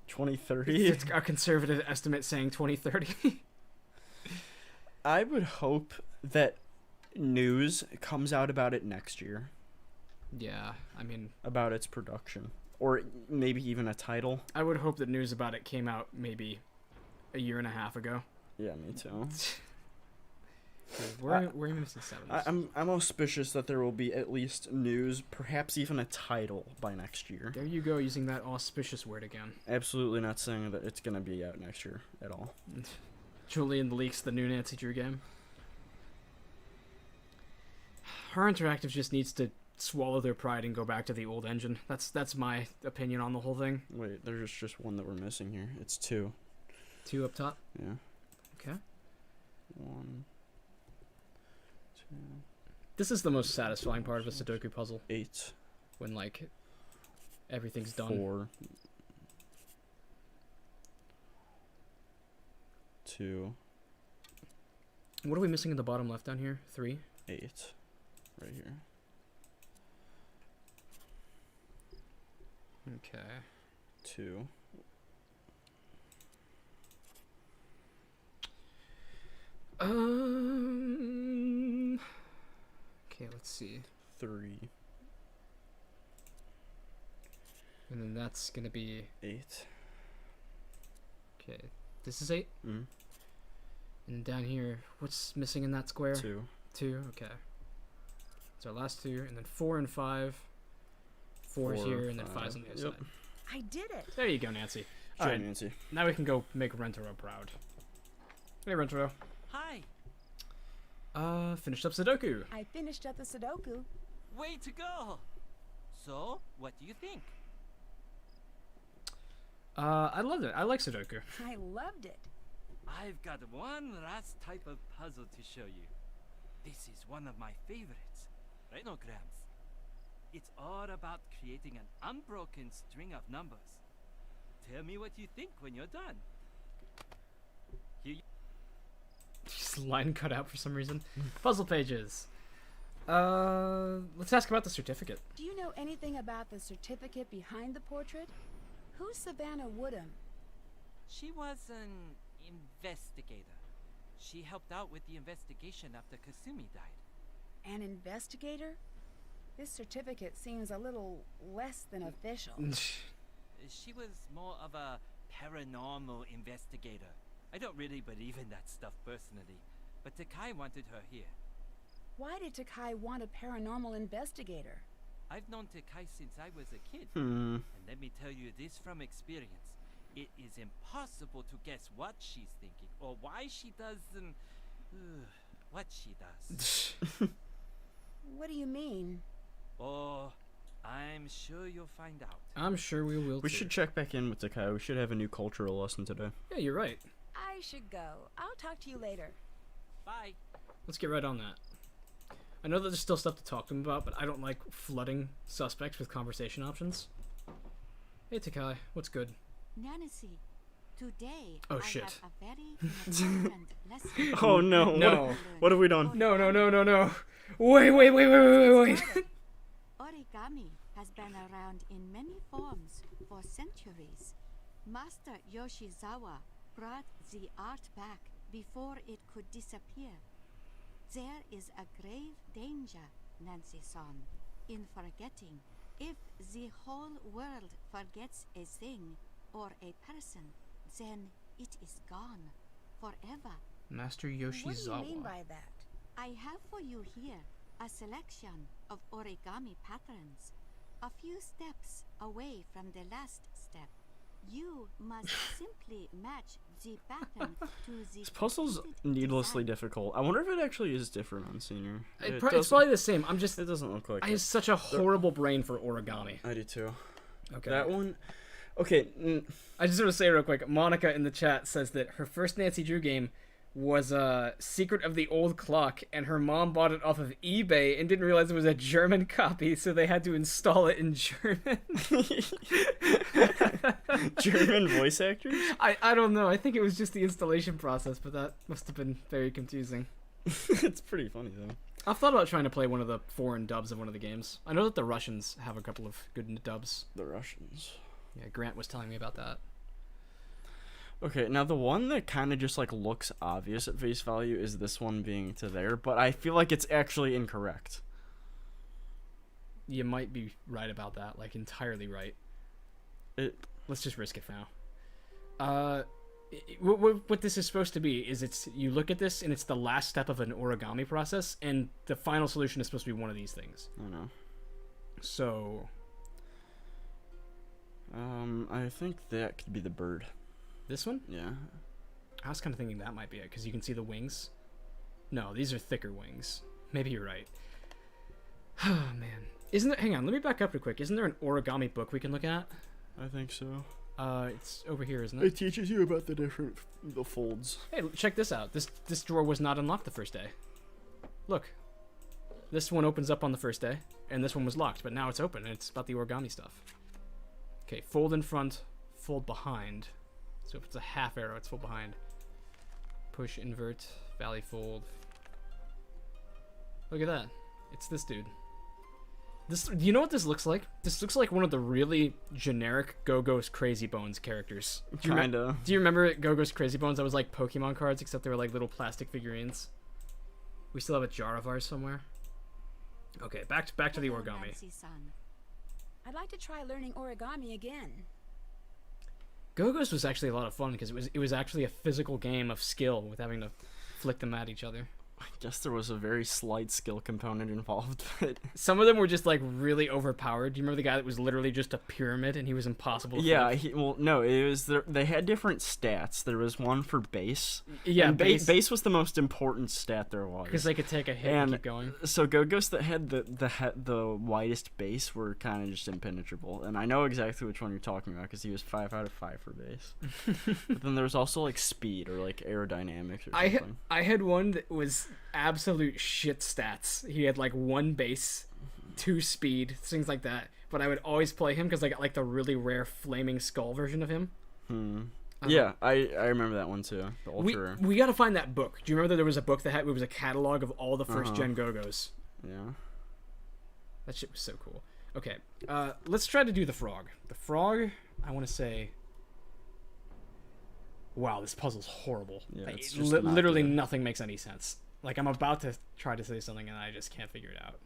2030? It's a conservative estimate saying 2030. I would hope that news comes out about it next year. Yeah, I mean... About its production. Or maybe even a title. I would hope that news about it came out maybe a year and a half ago. Yeah, me too. Where are you missing 7? I'm auspicious that there will be at least news, perhaps even a title by next year. There you go, using that auspicious word again. Absolutely not saying that it's going to be out next year at all. Julian leaks the new Nancy Drew game. Her Interactive just needs to swallow their pride and go back to the old engine. That's my opinion on the whole thing. Wait, there's just 1 that we're missing here. It's 2. 2 up top? Yeah. Okay. 1, 2. This is the most satisfying part of a Sudoku puzzle. 8. When, like, everything's done. 4. 2. What are we missing in the bottom left down here? 3? 8. Right here. Okay. 2. Okay, let's see. 3. And then that's gonna be 8. Okay. This is 8? Mm. And down here, what's missing in that square? 2. 2, okay. So our last 2, and then 4 and 5. 4 is 4, here, and then 5. 5's on the other Yep. side. I did it. There you go, Nancy. Sure, Alright, Nancy. now we can go make Rentaro proud. Hey, Rentaro. Hi. Finished up Sudoku. I finished up the Sudoku. Way to go. So, what do you think? I loved it. I like Sudoku. I loved it. I've got one last type of puzzle to show you. This is one of my favorites, Renograms. It's all about creating an unbroken string of numbers. Tell me what you think when you're done. Here you Just line cut out for some reason. Puzzle pages. Let's ask about the certificate. Do you know anything about the certificate behind the portrait? Who's Savannah Woodham? She was an investigator. She helped out with the investigation after Kasumi died. An investigator? This certificate seems a little less than official. She was more of a paranormal investigator. I don't really believe in that stuff personally, but Takae wanted her here. Why did Takae want a paranormal investigator? I've known Takae since I was a kid. Hmm. And let me tell you this from experience. It is impossible to guess what she's thinking or why she does what she does. What do you mean? Oh, I'm sure you'll find out. I'm sure we will. We should check back in with Takae. We should have a new cultural lesson today. Yeah, you're right. I should go. I'll talk to you later. Bye. Let's get right on that. I know that there's still stuff to talk to him about, but I don't like flooding suspects with conversation options. Hey, Takae, what's good? Nancy, today Oh, I shit. have a very important lesson. Oh no! No. What have we done? No. Wait. Origami has been around in many forms for centuries. Master Yoshizawa brought the art back before it could disappear. There is a grave danger, Nancy-san, in forgetting. If the whole world forgets a thing or a person, then it is gone forever. Master What Yoshizawa. do you mean by that? I have for you here a selection of origami patterns, a few steps away from the last step. You must simply match the pattern to the This puzzle's completed needlessly design. difficult. I wonder if it actually is different on Senior. It's doesn't- probably the same. It doesn't look like I it. have such a horrible brain for origami. I do too. Okay. That one. Okay. I just want to say real quick, Monica in the chat says that her first Nancy Drew game was Secret of the Old Clock, and her mom bought it off of eBay and didn't realize it was a German copy, so they had to install it in German. German voice actors? I don't know. I think it was just the installation process, but that must have been very confusing. It's pretty funny though. I've thought about trying to play one of the foreign dubs of one of the games. I know that the Russians have a couple of good dubs. The Russians. Yeah, Grant was telling me about that. Okay, now the one that kind of just like looks obvious at face value is this one being to there, but I feel like it's actually incorrect. You might be right about that, like entirely right. Let's just risk it for now. What this is supposed to be is you look at this and it's the last step of an origami process, and the final solution is supposed to be one of these things. I know. So, I think that could be the bird. this one? Yeah. I was kind of thinking that might be it because you can see the wings. No, these are thicker wings. Maybe you're right. Oh man, isn't there? Hang on, let me back up real quick. Isn't there an origami book we can look at? I think so. It's over here, isn't It it? teaches you about the folds. Hey, check this out. This drawer was not unlocked the first day. Look. This one opens up on the first day, and this one was locked, but now it's open, and it's about the origami stuff. Okay, fold in front, fold behind. So if it's a half arrow, it's fold behind. Push, invert, valley fold. Look at that. It's this dude. Do you know what this looks like? This looks like one of the really generic Go-Go's Crazy Bones characters. Kinda. Do you remember Go-Go's Crazy Bones? That was like Pokemon cards, except they were like little plastic figurines. We still have a jar of ours somewhere. Okay, back to the Hello, origami. Nancy-san. I'd like to try learning origami again. Go-Go's was actually a lot of fun because it was actually a physical game of skill with having to flick them at each other. I guess there was a very slight skill component involved, but Some of them were just like really overpowered. Do you remember the guy that was literally just a pyramid and he was impossible to yeah, flip? no, it was they had different stats. There was one for base. Yeah, and base. base was the most important stat there was. Because they could take a hit and keep going. So Go-Go's that had the widest base were kind of just impenetrable, and I know exactly which one you're talking about because he was 5 out of 5 for base. But then there was also like speed or like aerodynamics or something. I had one that was absolute shit stats. He had like 1 base, 2 speed, things like that. But I would always play him because I got like the really rare flaming skull version of him. Yeah, I remember that one too. The ultra rare. We got to find that book. Do you remember that there was a book that it was a catalog of all the first gen Go-Go's? Yeah. That shit was so cool. Okay, let's try to do the frog. The frog, I want to say... Wow, this puzzle's horrible. Yeah, Like, it's just literally not good. nothing makes any sense. Like, I'm about to try to say something and I just can't figure it out.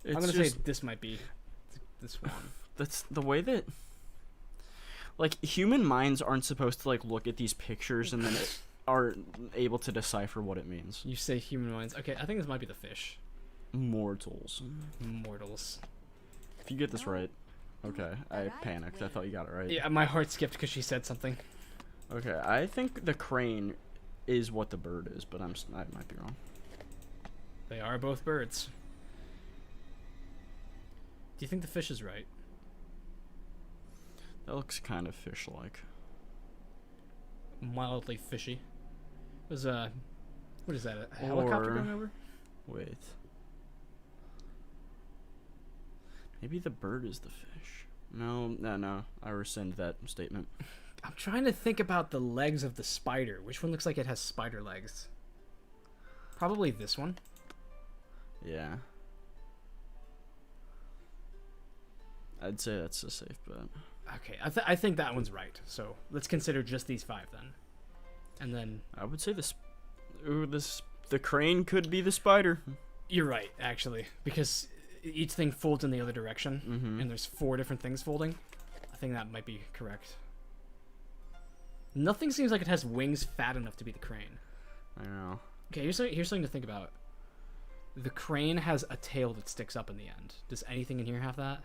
I'm gonna say this might be this one. That's the way that... Like, human minds aren't supposed to, like, look at these pictures and then are able to decipher what it means. You say human minds. Okay, I think this might be the fish. Mortals. Mortals. If you get this right... Okay, I panicked. I thought you got it right. Yeah, my heart skipped because she said something. Okay, I think the crane is what the bird is, but I might be wrong. They are both birds. Do you think the fish is right? That looks kind of fish-like. Mildly fishy. There's a... What is that? A helicopter going over? Wait. Maybe the bird is the fish. No. I rescind that statement. I'm trying to think about the legs of the spider. Which one looks like it has spider legs? Probably this one. Yeah. I'd say that's a safe bet. Okay, I think that one's right. So let's consider just these 5 then. And then... I would say the crane could be the spider. You're right, actually. Because each thing folds in the other direction. And there's 4 different things folding. I think that might be correct. Nothing seems like it has wings fat enough to be the crane. I know. Okay, here's something to think about. The crane has a tail that sticks up in the end. Does anything in here have that?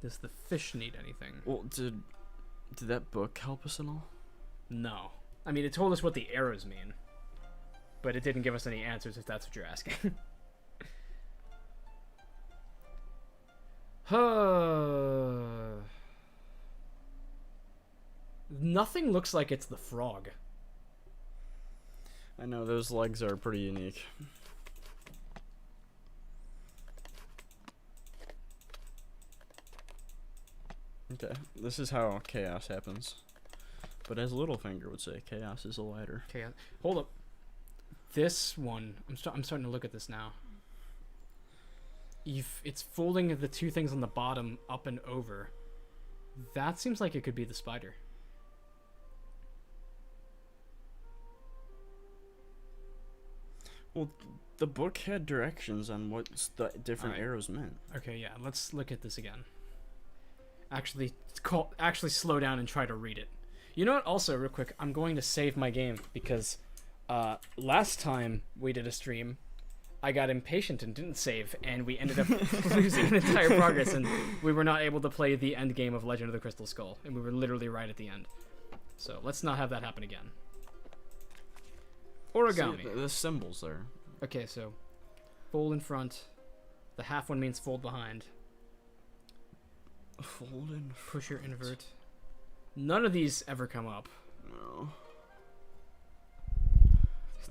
Does the fish need anything? Well, did that book help us at all? No. I mean, it told us what the arrows mean. But it didn't give us any answers, if that's what you're asking. Nothing looks like it's the frog. I know, those legs are pretty unique. Okay, this is how chaos happens. But as Littlefinger would say, chaos is a ladder. Chaos. Hold up. This one, I'm starting to look at this now. It's folding the 2 things on the bottom up and over. That seems like it could be the spider. Well, the book had directions on what the different arrows meant. Okay, yeah, let's look at this again. Actually slow down and try to read it. You know what? Also, real quick, I'm going to save my game because last time we did a stream, I got impatient and didn't save, and we ended up losing an entire progress, and we were not able to play the end game of Legend of the Crystal Skull, and we were literally right at the end. So let's not have that happen again. Origami. See, the symbols there. Okay, so fold in front. The half one means fold behind. Fold in push or invert. None of these ever come up. No.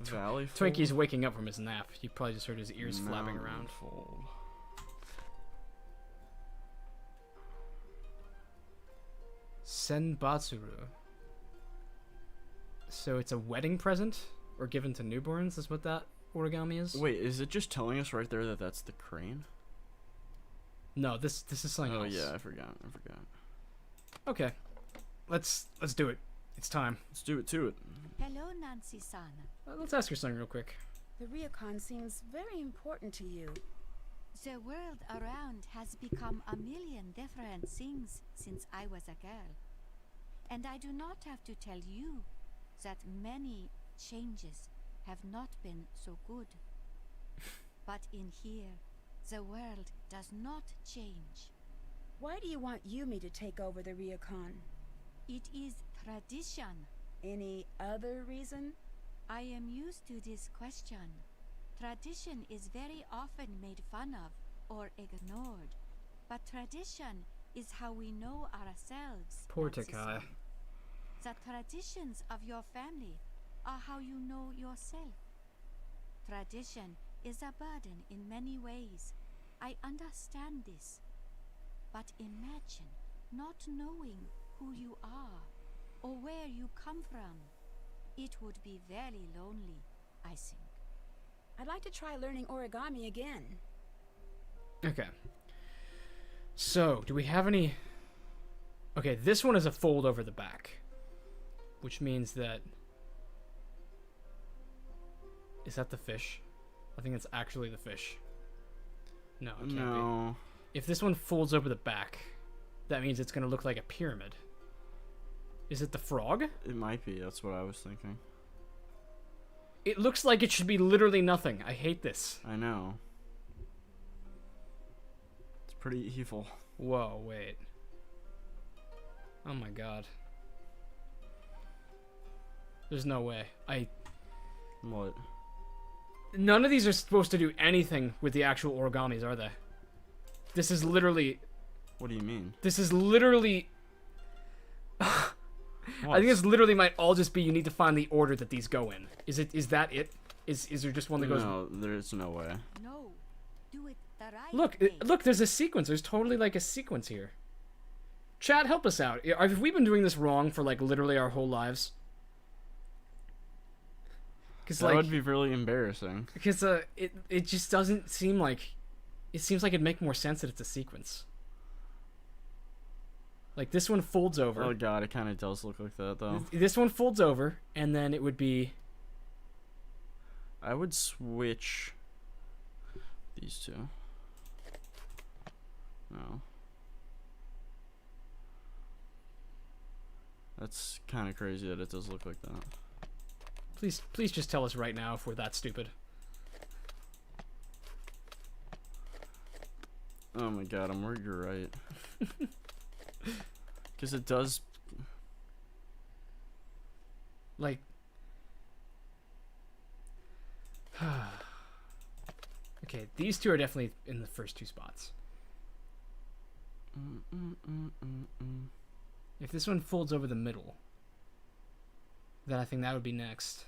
Valley fold. Twinkie's waking up from his nap. You probably just heard his ears flapping around. Fold. Senbatsuru. So it's a wedding present? Or given to newborns is what that origami is? Wait, is it just telling us right there that that's the crane? No, this is something else. Oh yeah, I forgot. Okay. Let's do it. It's time. Let's do it to it. Hello, Nancy-san. Let's ask her something real quick. The ryokan seems very important to you. The world around has become a million different things since I was a girl. And I do not have to tell you that many changes have not been so good. But in here, the world does not change. Why do you want Yumi to take over the ryokan? It is tradition. Any other reason? I am used to this question. Tradition is very often made fun of or ignored. But tradition is how we know ourselves. Poor Takae. The traditions of your family are how you know yourself. Tradition is a burden in many ways. I understand this. But imagine not knowing who you are or where you come from. It would be very lonely, I think. I'd like to try learning origami again. Okay. So, do we have any... Okay, this one is a fold over the back. Which means that... Is that the fish? I think it's actually the fish. No, it can't be. If this one folds over the back, that means it's going to look like a pyramid. Is it the frog? It might be. That's what I was thinking. It looks like it should be literally nothing. I hate this. I know. It's pretty evil. Whoa, wait. Oh my god. There's no way. What? None of these are supposed to do anything with the actual origamis, are they? This is literally... What do you mean? This is literally... I think this literally might all just be you need to find the order that these go in. Is that it? Is there just one that goes... No, there's no way. No. Do it the right Look, way. look, there's a sequence. There's totally like a sequence here. Chat, help us out. Have we been doing this wrong for like literally our whole lives? That would be really embarrassing. Because it just doesn't seem like... It seems like it'd make more sense that it's a sequence. Like, this one folds over. Oh god, it kind of does look like that, though. This one folds over, and then it would be... I would switch these two. No. That's kind of crazy that it does look like that. Please just tell us right now if we're that stupid. Oh my god, I'm worried you're right. Because it does... Like... Okay, these two are definitely in the first two spots. If this one folds over the middle, then I think that would be next.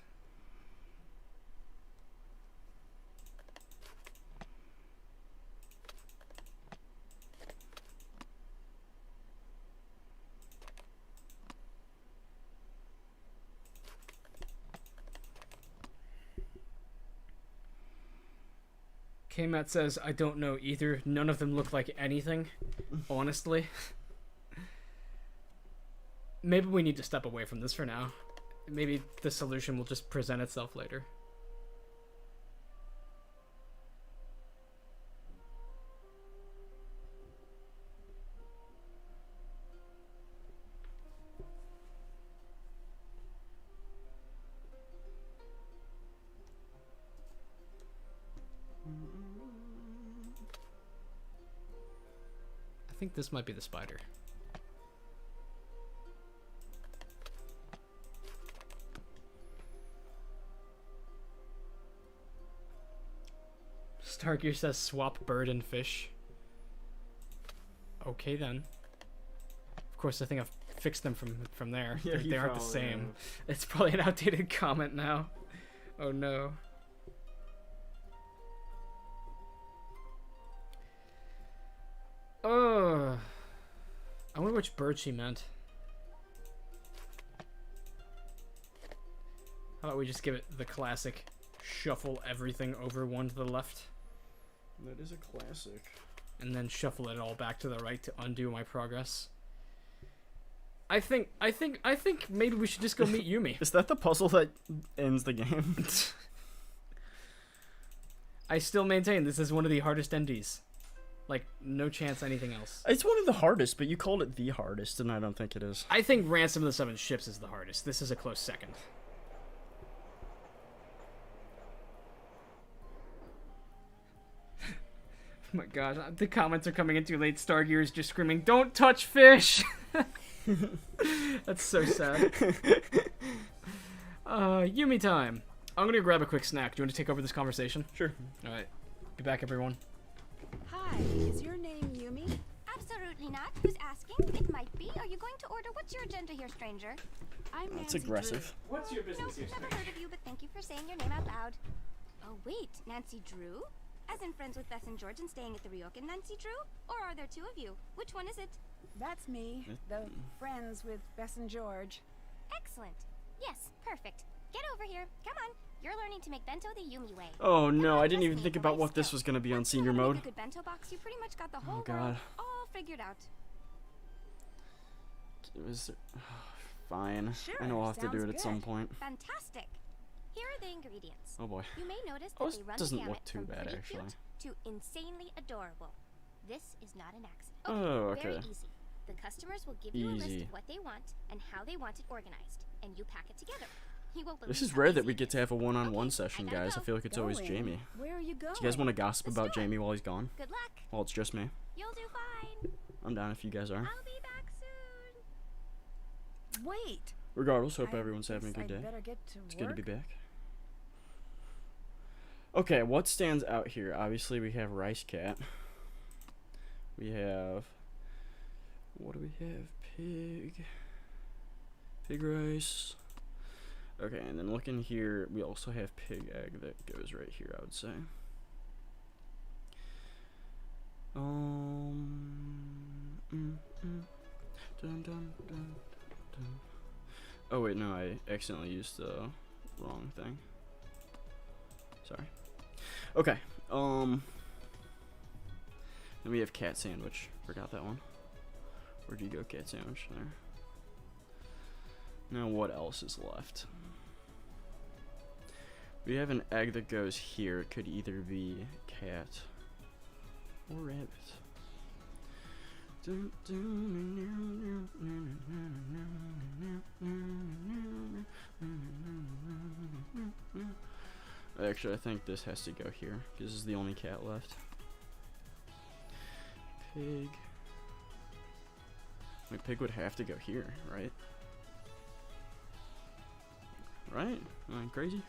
K-Matt says, I don't know either. None of them look like anything, honestly. Maybe we need to step away from this for now. Maybe the solution will just present itself later. I think this might be the spider. Stargear says swap bird and fish. Okay then. Of course, I think I've fixed them from there. Yeah, they aren't the same. It's probably an outdated comment now. Oh no. I wonder which bird she meant. How about we just give it the classic shuffle everything over one to the left? That is a classic. And then shuffle it all back to the right to undo my progress. I think maybe we should just go meet Yumi. Is that the puzzle that ends the game? I still maintain this is one of the hardest NDs. Like, no chance anything else. It's one of the hardest, but you called it the hardest, and I don't think it is. I think Ransom of the Seven Ships is the hardest. This is a close second. Oh my god, the comments are coming in too late. Stargear is just screaming, "Don't touch fish!" That's so sad. Yumi time. I'm gonna grab a quick snack. Do you want to take over this conversation? Sure. Alright. Be back, everyone. Hi, is your name Yumi? Absolutely not. Who's asking? It might be. Are you going to order? What's your agenda here, stranger? I'm That's Nancy aggressive. Drew. What's your business here, Never heard of you, but thank you for saying your name out loud. Oh, wait. Nancy Drew? As in friends with Bess and George and staying at the ryokan Nancy Drew? Or are there two of you? Which one is it? That's me, the friends with Bess and George. Excellent. Yes, perfect. Get over here. Come on. You're learning to make bento the Yumi way. Oh no, I didn't even think about what this was gonna be on senior mode. Make a good bento box. You pretty much got the whole Oh god. world all figured out. It was fine. Sure, I know I'll have to do sounds it at some good. point. Fantastic. Here are the ingredients. Oh boy. You may notice Oh, that this they run doesn't the look gamut too from bad, pretty actually. cute to insanely adorable. This is not an accident. Oh, Very okay. easy. The customers will give you a list Easy. of what they want and how they want it organized, and you pack it together. You won't This believe is how rare that easy we it get is. to have a one-on-one Okay, session, I gotta guys. I go. feel like it's always Going? Jamie. Where are you going? Do you guys want to gossip The about store. Jamie while he's gone? Good luck. Well, it's just me. You'll do fine. I'm down if you guys are. I'll be back soon. Wait. Regardless, hope I everyone's having a guess good I'd day. better get to It's good to be work. back. Okay, what stands out here? Obviously, we have Rice Cat. We have... What do we have? Pig. Pig rice. Okay, and then looking here, we also have pig egg that goes right here, I would say. Dun, dun, dun, dun. Oh wait, no, I accidentally used the wrong thing. Sorry. Okay, then we have cat sandwich. Forgot that one. Where'd you go, cat sandwich? There. Now what else is left? We have an egg that goes here. It could either be cat or rabbit. Actually, I think this has to go here because this is the only cat left. Pig. Wait, pig would have to go here, right? Right? Am I crazy?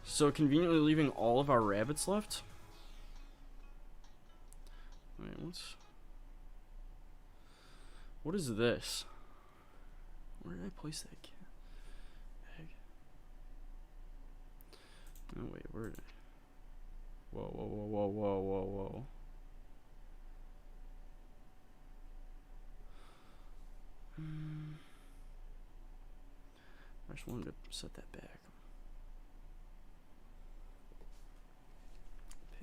So conveniently leaving all of our rabbits left? Wait, what is this? Where did I place that cat? Egg. Oh wait, where did I... Whoa, whoa, whoa, whoa, whoa, whoa, whoa. I just wanted to set that back.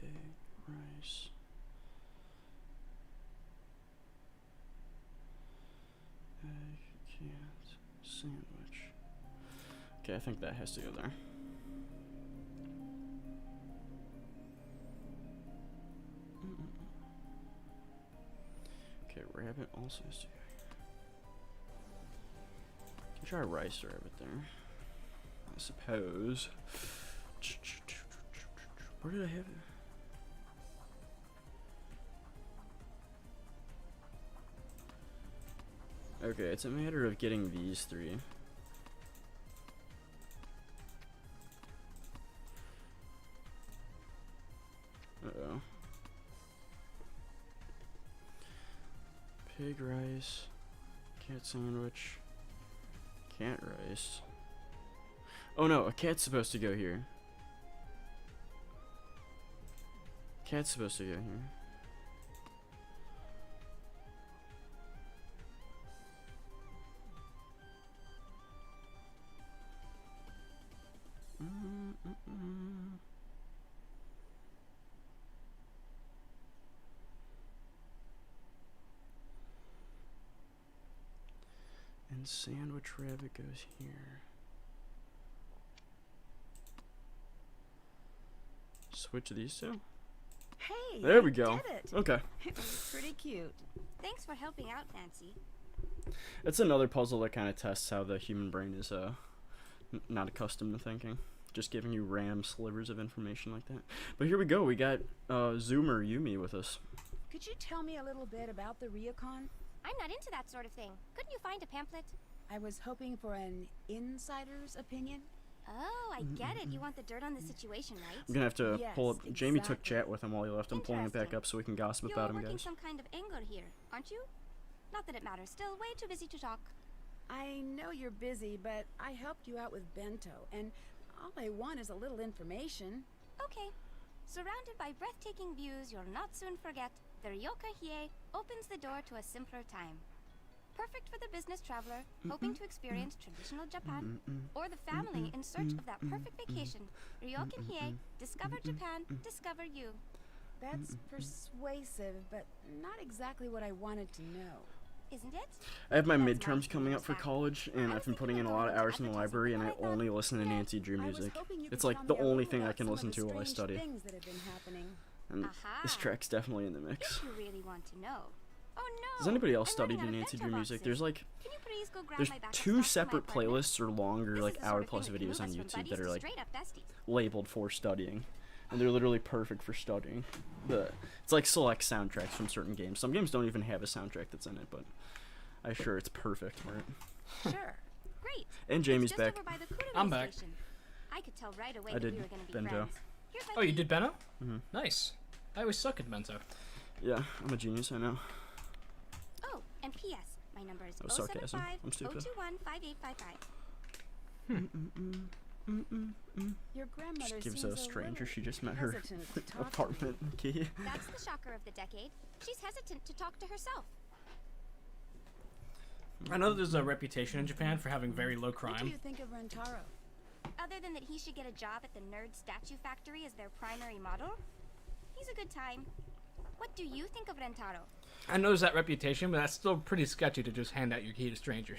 Pig, rice. Egg, cat, sandwich. Okay, I think that has to go there. Okay, rabbit also has to go. Can try rice rabbit there, I suppose. Where did I have it? Okay, it's a matter of getting these three. Uh-oh. Pig rice, cat sandwich, cat rice. Oh no, a cat's supposed to go here. Cat's supposed to go here. And sandwich rabbit goes here. Switch these two. Hey, There we I go. did it. Okay. It was pretty cute. Thanks for helping out, Nancy. That's another puzzle that kind of tests how the human brain is not accustomed to thinking. Just giving you random slivers of information like that. But here we go. We got Zoomer Yumi with us. Could you tell me a little bit about the ryokan? I'm not into that sort of thing. Couldn't you find a pamphlet? I was hoping for an insider's opinion. Oh, I get it. You want the dirt on the situation, right? I'm gonna have to Yes, pull up. Jamie took exactly. chat with him while he left. I'm pulling it back Interesting. up so we can gossip You're about him, working guys. some kind of angle here, aren't you? Not that it matters. Still, way too busy to talk. I know you're busy, but I helped you out with Bento, and all I want is a little information. Okay. Surrounded by breathtaking views you'll not soon forget, the Ryoka Hie opens the door to a simpler time. Perfect for the business traveler hoping to experience traditional Japan, or the family in search of that perfect vacation. Ryokan Hie, discover Japan, discover you. That's persuasive, but not exactly what I wanted to know. Isn't it? I have my midterms coming up for college, and I've been putting in a lot of hours in the library, and I only listen to Nancy Drew music. It's like the only thing I can listen to while I study. And this track's definitely in the mix. If you really want to know. Oh no! Does anybody else study the Nancy Drew music? There's like, there's 2 separate playlists or longer like hour-plus videos on YouTube that are like labeled for studying, and they're literally perfect for studying. It's like select soundtracks from certain games. Some games don't even have a soundtrack that's in it, but I'm sure it's perfect for it. Sure, great. And Jamie's back. I'm back. I could tell right away I that did we were gonna be Bento. friends. Oh, you did Bento? Mhm. Nice. I always suck at Bento. Yeah, I'm a genius, I know. Oh, and P.S. My number is That was sarcasm. 075 I'm stupid. 021 5855. Your grandmother Just gives seems a stranger she just met her hesitant to talk to apartment key. That's the shocker of the decade. She's hesitant to talk to herself. I know there's a reputation in Japan for having very low What do crime. you think of Rentaro? Other than that he should get a job at the Nerd Statue Factory as their primary model, he's a good time. What do you think of Rentaro? I know there's that reputation, but that's still pretty sketchy to just hand out your key to strangers.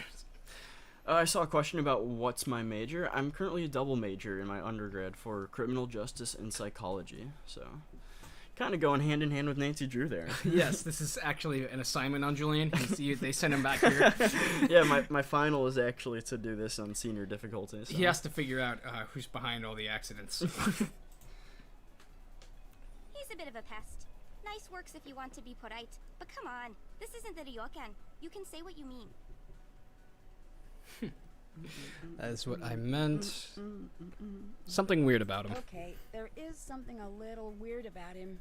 I saw a question about what's my major. I'm currently a double major in my undergrad for criminal justice and psychology, so kind of going hand in hand with Nancy Drew there. Yes, this is actually an assignment on Julian. They sent him back here. Yeah, my final is actually to do this on senior difficulty. So. He has to figure out who's behind all the accidents. He's a bit of a pest. Nice works if you want to be polite, but come on, this isn't the ryokan. You can say what you mean. That's what I meant. Something weird about him. Okay, there is something a little weird about him.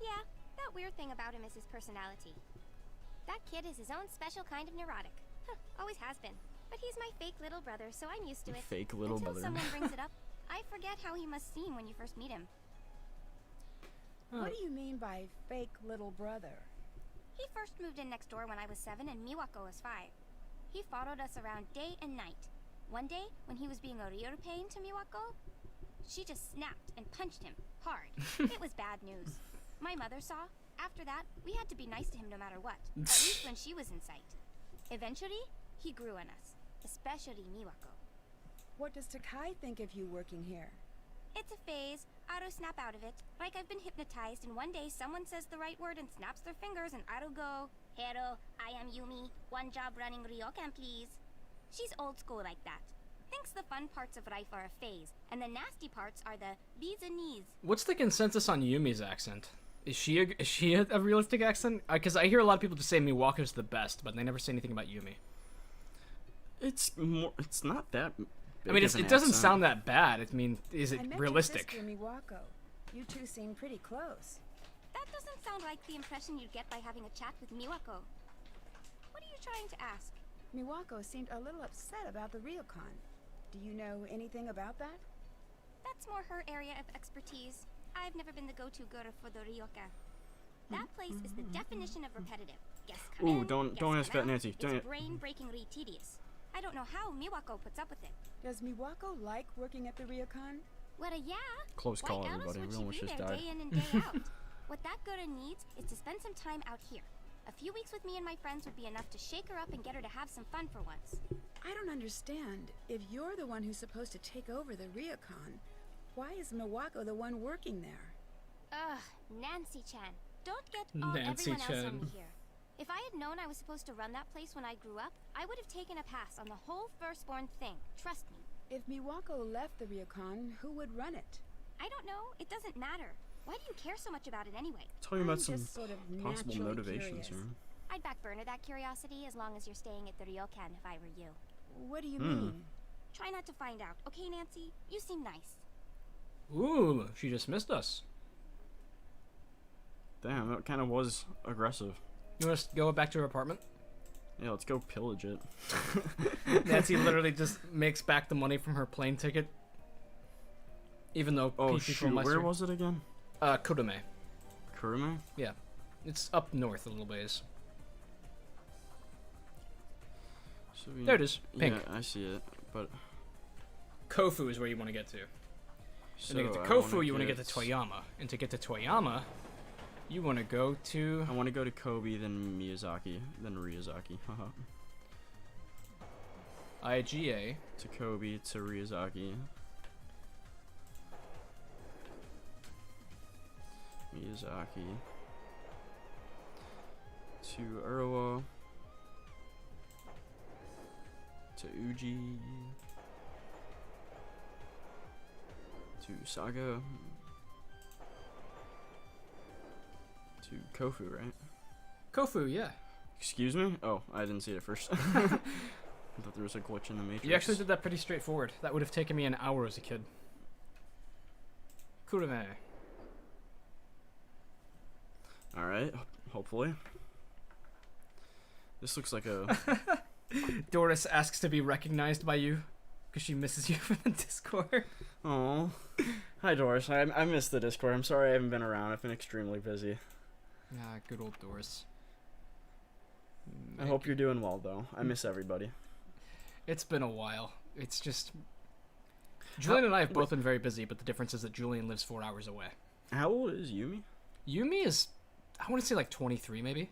Yeah, that weird thing about him is his personality. That kid is his own special kind of neurotic. Always has been. But he's my fake little brother, so I'm used to it. Fake little Until brother. someone brings it up, I forget how he must seem when you first meet him. What do you mean by fake little brother? He first moved in next door when I was 7 and Miwako was 5. He followed us around day and night. One day, when he was being a real pain to Miwako, she just snapped and punched him hard. It was bad news. My mother saw. After that, we had to be nice to him no matter what, at least when she was in sight. Eventually, he grew on us, especially Miwako. What does Takae think of you working here? It's a phase. I'll snap out of it. Like I've been hypnotized, and one day someone says the right word and snaps their fingers, and I'll go, "Hello, I am Yumi. One job running ryokan, please." She's old school like that. Thinks the fun parts of life are a phase, and the nasty parts are the bees and knees. What's the consensus on Yumi's accent? Is she a realistic accent? Because I hear a lot of people just say Miwako's the best, but they never say anything about Yumi. It's not that. I mean, it doesn't sound that bad. I mean, is it I met realistic? Your sister, Miwako. You two seem pretty close. That doesn't sound like the impression you'd get by having a chat with Miwako. What are you trying to ask? Miwako seemed a little upset about the ryokan. Do you know anything about that? That's more her area of expertise. I've never been the go-to girl for the ryokan. That place is the definition of repetitive. Guests come in, don't guests ask come that, out. Nancy. It's brain-breakingly tedious. I don't know how Miwako puts up with it. Does Miwako like working at the ryokan? Well, yeah. Close call, Why else everybody. would We she almost be just there died. day in and day out? What that girl needs is to spend some time out here. A few weeks with me and my friends would be enough to shake her up and get her to have some fun for once. I don't understand. If you're the one who's supposed to take over the ryokan, why is Miwako the one working there? Ugh, Nancy-chan. Don't get all Nancy everyone else on Chan. me here. If I had known I was supposed to run that place when I grew up, I would have taken a pass on the whole firstborn thing. Trust me. If Miwako left the ryokan, who would run it? I don't know. It doesn't matter. Why do you care so much about it anyway? Talking about I'm some just sort of possible naturally motivations curious. here. I'd back burner that curiosity as long as you're staying at the ryokan if I were you. What do you mean? Try not to find out, okay, Nancy? You seem nice. Ooh, she just missed us. Damn, that kind of was aggressive. You want us to go back to her apartment? Yeah, let's go pillage it. Nancy literally just makes back the money from her plane ticket. Even though shoot, where was it again? Kodame. Kurume? Yeah. It's up north a little ways. So There it is. Pink. Yeah, I see it, but Kofu is where you want to get to. so And to get to I Kofu, wanna you want to get to Toyama. And to get to Toyama, you want to go to... I want to go to Kobe, then Miyazaki, then Ryazaki. Haha. IGA. To Kobe, to Ryazaki. Miyazaki. To Urawa. To Uji. To Saga. To Kofu, right? Kofu, yeah. Excuse me? Oh, I didn't see it first. I thought there was a glitch in the Matrix. You actually did that pretty straightforward. That would have taken me an hour as a kid. Kurame. Alright, hopefully. This looks like a... Doris asks to be recognized by you because she misses you from the Discord. Oh, hi Doris. I missed the Discord. I'm sorry I haven't been around. I've been extremely busy. Ah, good old Doris. I hope you're doing well, though. I miss everybody. It's been a while. It's just... Julian and I have both been very busy, but the difference is that Julian lives 4 hours away. How old is Yumi? Yumi is... I want to say like 23, maybe?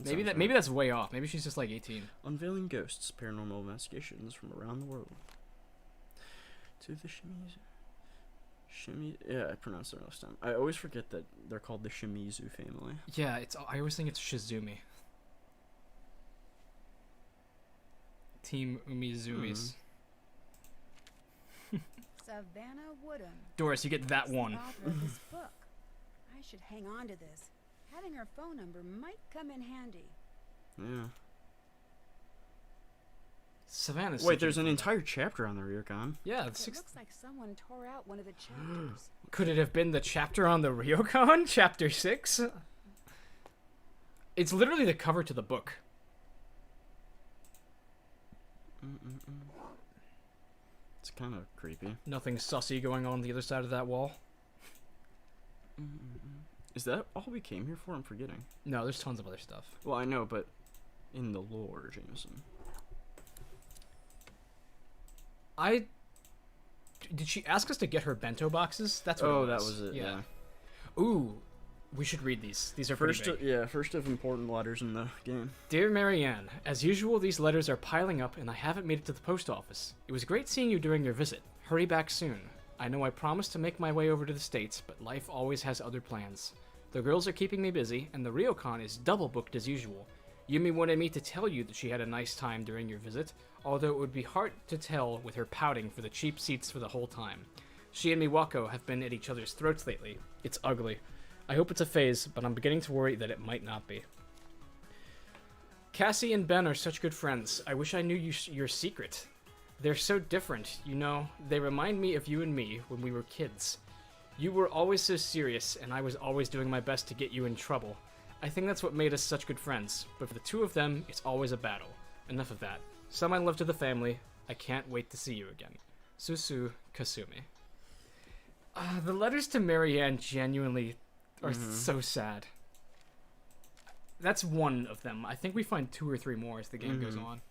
Maybe Sounds maybe that's way off. Maybe she's just like 18. Unveiling ghosts, paranormal investigations from around the world. To the yeah, I pronounced it last time. I always forget that they're called the Shimizu family. Yeah, I always think it's Shizumi. Team Umizumis. Savannah Woodham. Doris, you get that one. The author of this book. I should hang on to this. Having her phone number might come in handy. Yeah. Savannah's Wait, there's an entire chapter on the ryokan. Yeah, It looks like someone tore out one of the chapters. Could it have been the chapter on the ryokan? Chapter 6? It's literally the cover to the book. It's kind of creepy. Nothing sussy going on the other side of that wall. Is that all we came here for? I'm forgetting. No, there's tons of other stuff. Well, I know, but in the lore, Jameson. Did she ask us to get her bento boxes? That's what it was. That was it. Yeah. Ooh, we should read these. These are pretty big. First of important letters in the game. Dear Marianne, as usual, these letters are piling up, and I haven't made it to the post office. It was great seeing you during your visit. Hurry back soon. I know I promised to make my way over to the States, but life always has other plans. The girls are keeping me busy, and the ryokan is double booked as usual. Yumi wanted me to tell you that she had a nice time during your visit, although it would be hard to tell with her pouting for the cheap seats for the whole time. She and Miwako have been at each other's throats lately. It's ugly. I hope it's a phase, but I'm beginning to worry that it might not be. Cassie and Ben are such good friends. I wish I knew your secret. They're so different, you know. They remind me of you and me when we were kids. You were always so serious, and I was always doing my best to get you in trouble. I think that's what made us such good friends, but for the two of them, it's always a battle. Enough of that. Send my love to the family. I can't wait to see you again. Susu Kasumi. The letters to Marianne genuinely are so sad. That's one of them. I think we find 2 or 3 more as the game goes on.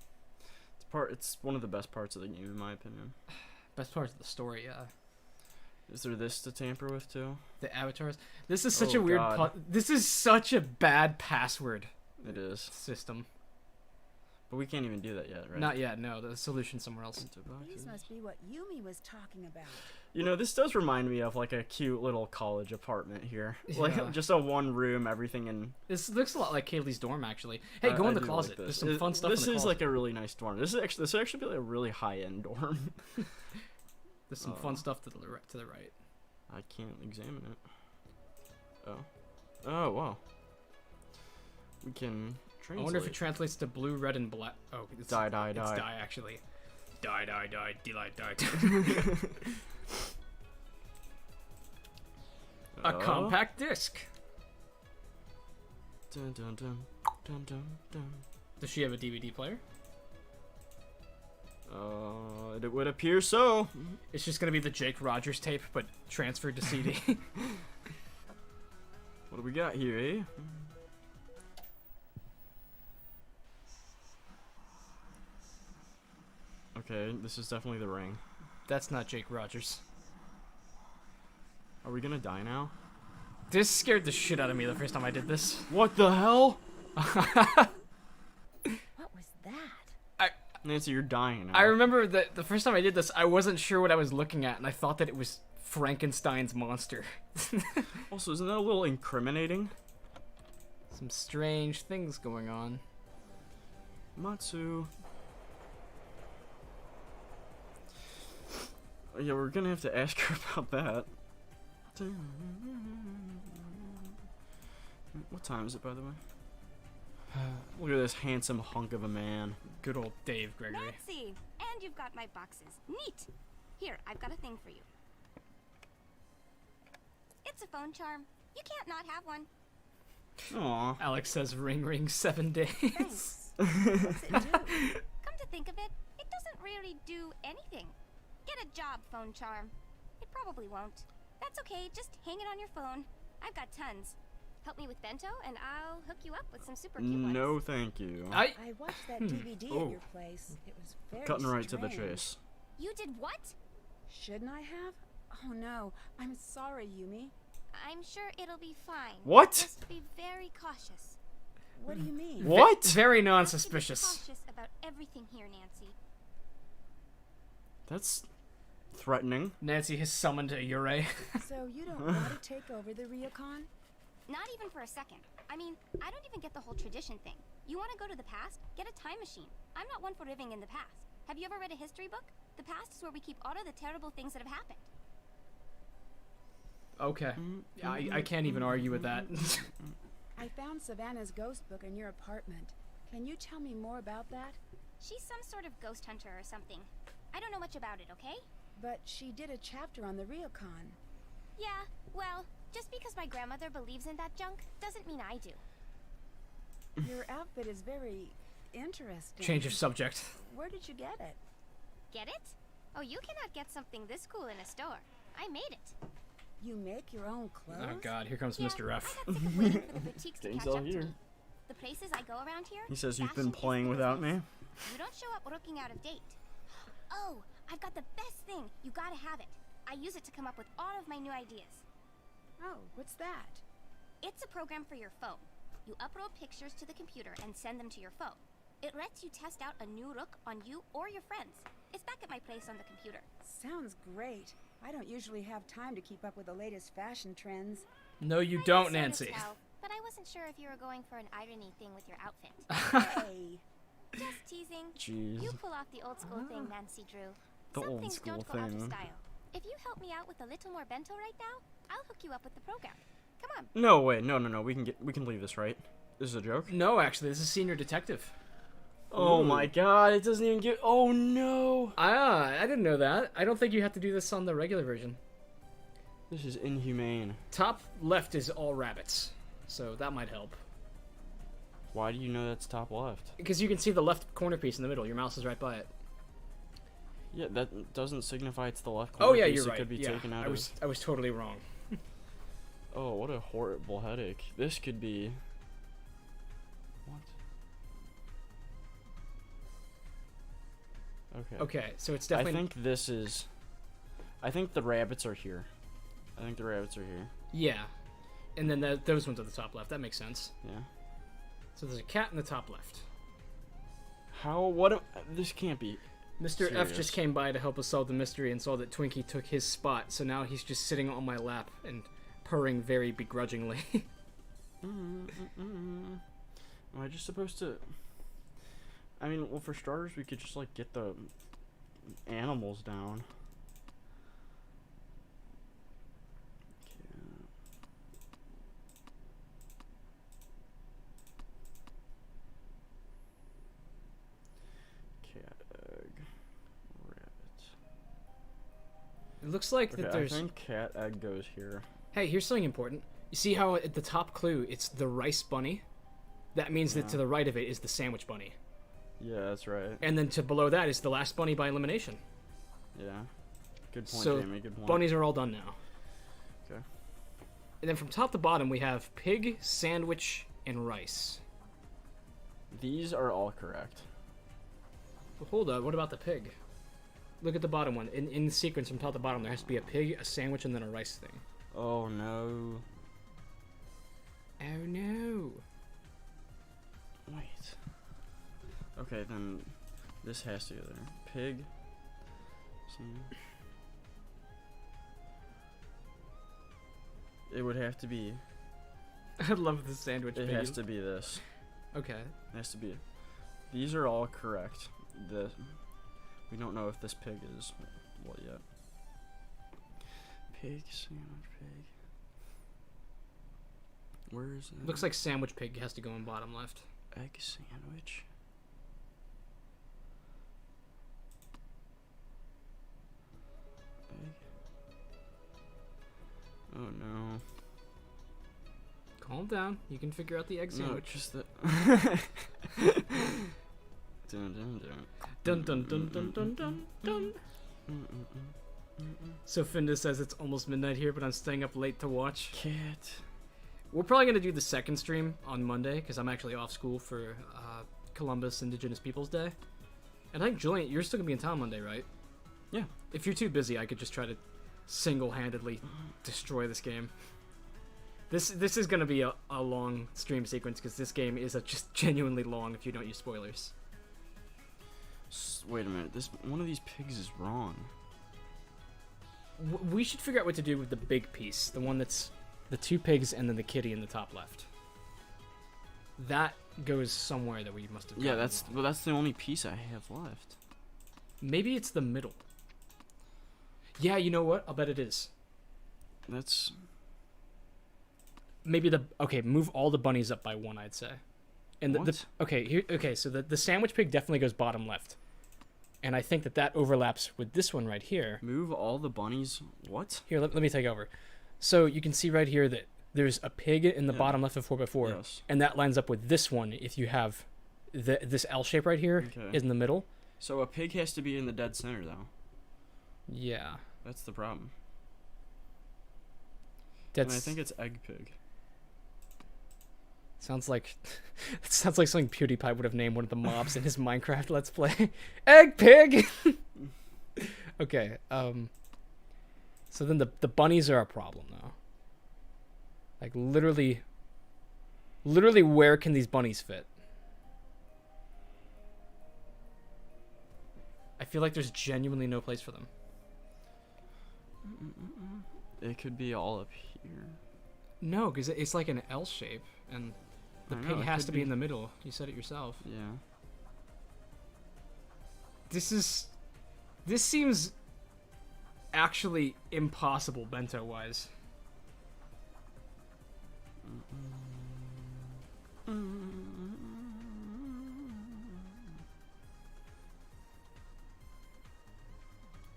It's one of the best parts of the game, in my opinion. Best parts of the story, yeah. Is there this to tamper with too? The avatars. This is such a weird. This is such a bad password. It is system. But we can't even do that yet, right? Not yet. No, the solution's somewhere else. These must be what Yumi was talking about. You know, this does remind me of like a cute little college apartment here. Yeah. Like just a one room, everything in. This looks a lot like Kaylee's dorm, actually. Hey, go in the closet. Like there's some fun stuff. This in the is closet. like a really nice dorm. This would actually be like a really high end dorm. There's some fun stuff to the right. I can't examine it. Oh, wow. We can translate. I wonder if it translates to blue, red, and black. Oh, it's die, It's die, actually. Die, delight, die. A compact disc. Dun, dun, dun, dun, dun, dun. Does she have a DVD player? It would appear so. It's just gonna be the Jake Rogers tape, but transferred to CD. What do we got here, eh? Okay, this is definitely the ring. That's not Jake Rogers. Are we gonna die now? This scared the shit out of me the first time I did this. What the hell? What was that? Nancy, you're dying now. I remember that the first time I did this, I wasn't sure what I was looking at, and I thought that it was Frankenstein's monster. Also, isn't that a little incriminating? Some strange things going on. Matsu. Yeah, we're gonna have to ask her about that. What time is it, by the way? Look at this handsome hunk of a man. Good old Dave Gregory. Nancy! And you've got my boxes. Neat! Here, I've got a thing for you. It's a phone charm. You can't not have one. Aww. Alex says ring ring 7 days. Thanks. What's it do? Come to think of it, it doesn't really do anything. Get a job, phone charm. It probably won't. That's okay, just hang it on your phone. I've got tons. Help me with Bento, and I'll hook you up with some super cute ones. No, thank you. I watched that DVD at your place. It was very Cutting right to strange. the chase. You did what? Shouldn't I have? Oh no, I'm sorry, Yumi. I'm sure it'll be fine. What? Just be very cautious. What do you mean? What? Very Be non-suspicious. cautious about everything here, Nancy. That's threatening. Nancy has summoned a Yurei. So you don't want to take over the ryokan? Not even for a second. I mean, I don't even get the whole tradition thing. You want to go to the past? Get a time machine. I'm not one for living in the past. Have you ever read a history book? The past is where we keep all of the terrible things that have happened. Okay. I can't even argue with that. I found Savannah's ghost book in your apartment. Can you tell me more about that? She's some sort of ghost hunter or something. I don't know much about it, okay? But she did a chapter on the ryokan. Yeah, well, just because my grandmother believes in that junk doesn't mean I do. Your outfit is very interesting. Change of subject. Where did you get it? Get it? Oh, you cannot get something this cool in a store. I made it. You make your own clothes? Oh god, here comes Yeah, Mr. F. I got sick of waiting for the boutiques to Things catch all up to here. me. The places I go around here, He says you've fashion been is playing without me. business. You don't show up looking out of date. Oh, I've got the best thing. You gotta have it. I use it to come up with all of my new ideas. Oh, what's that? It's a program for your phone. You upload pictures to the computer and send them to your phone. It lets you test out a new look on you or your friends. It's back at my place on the computer. Sounds great. I don't usually have time to keep up with the latest fashion trends. No, you I don't, can sorta Nancy. tell, but I wasn't sure if you were going for an irony thing with your outfit. Hey. Just teasing. Jeez. You pull off the old school thing Nancy drew. The Some old things school don't go out of thing. style. If you help me out with a little more bento right now, I'll hook you up with the program. Come on. No, wait, no. We can leave this, right? This is a joke? No, actually, this is Senior Detective. Oh Ooh. my god, it doesn't even get. Oh no! I didn't know that. I don't think you have to do this on the regular version. This is inhumane. Top left is all rabbits, so that might help. Why do you know that's top left? Because you can see the left corner piece in the middle. Your mouse is right by it. Yeah, that doesn't signify it's the left corner Oh yeah, piece. you're It right. could be Yeah, taken out I was totally wrong. Oh, what a horrible headache. This could be. What? Okay. Okay, so it's definitely. I think this is. I think the rabbits are here. Yeah, and then those ones at the top left. That makes sense. Yeah. So there's a cat in the top left. How? What? This can't be. Mr. F serious. just came by to help us solve the mystery and saw that Twinkie took his spot, so now he's just sitting on my lap and purring very begrudgingly. Am I just supposed to? I mean, well, for starters, we could just like get the animals down. Cat, egg, rabbit. It looks like Okay, that there's. I think cat egg goes here. Hey, here's something important. You see how at the top clue it's the rice bunny? That means that to the right of it is the sandwich bunny. Yeah, that's right. And then to below that is the last bunny by elimination. Yeah. Good point, So Jamie. Good point. bunnies are all done now. Okay. And then from top to bottom we have pig, sandwich, and rice. These are all correct. But hold up, what about the pig? Look at the bottom one. In the sequence from top to bottom, there has to be a pig, a sandwich, and then a rice thing. Oh no. Oh no. Wait. Okay, then this has to go there. Pig. It would have to be. I love the sandwich. It pig. has to be this. Okay. It has to be. These are all correct. We don't know if this pig is what yet. Pig, sandwich, pig. Where is it? Looks like sandwich pig has to go in bottom left. Egg sandwich. Egg. Oh no. Calm down. You can figure out the egg sandwich. No, just the. Dun dun dun. Dun dun dun dun dun dun dun. So Finda says it's almost midnight here, but I'm staying up late to watch. Cat. We're probably gonna do the second stream on Monday because I'm actually off school for Columbus Indigenous Peoples Day. And I think Julian, you're still gonna be in town Monday, right? Yeah. If you're too busy, I could just try to single-handedly destroy this game. This is gonna be a long stream sequence because this game is just genuinely long if you don't use spoilers. Wait a minute. One of these pigs is wrong. We should figure out what to do with the big piece, the one that's the two pigs and then the kitty in the top left. That goes somewhere that we must have. Yeah, that's the only piece I have left. Maybe it's the middle. Yeah, you know what? I'll bet it is. That's maybe move all the bunnies up by one, I'd say. And so the sandwich pig definitely goes bottom left. And I think that overlaps with this one right here. Move all the bunnies. What? Here, let me take over. So you can see right here that there's a pig in the bottom left of 4x4. Yes. And that lines up with this one if you have this L shape right here is in the middle. So a pig has to be in the dead center, though. Yeah. That's the problem. And I think it's egg pig. Sounds like something PewDiePie would have named one of the mobs in his Minecraft Let's Play. Egg pig. Okay. So then the bunnies are a problem though. Like literally, where can these bunnies fit? I feel like there's genuinely no place for them. It could be all up here. No, because it's like an L shape, and the pig has to be in the middle. You said it yourself. Yeah. This seems actually impossible bento-wise.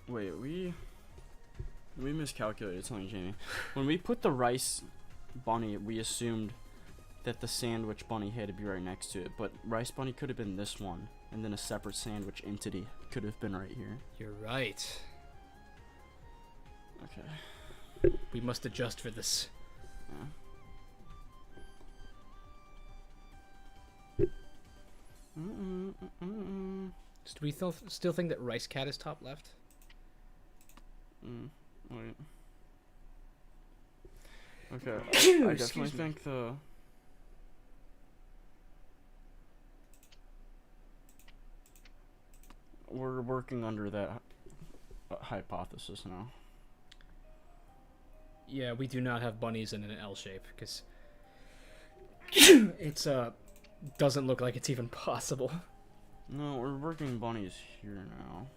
Wait, we miscalculated something, Jamie. When we put the rice bunny, we assumed that the sandwich bunny had to be right next to it, but rice bunny could have been this one, and then a separate sandwich entity could have been right here. You're right. Okay. We must adjust for this. Yeah. Do we still think that Rice Cat is top left? Wait. Okay. I definitely think we're working under that hypothesis now. Yeah, we do not have bunnies in an L shape because it's doesn't look like it's even possible. No, we're working bunnies here now.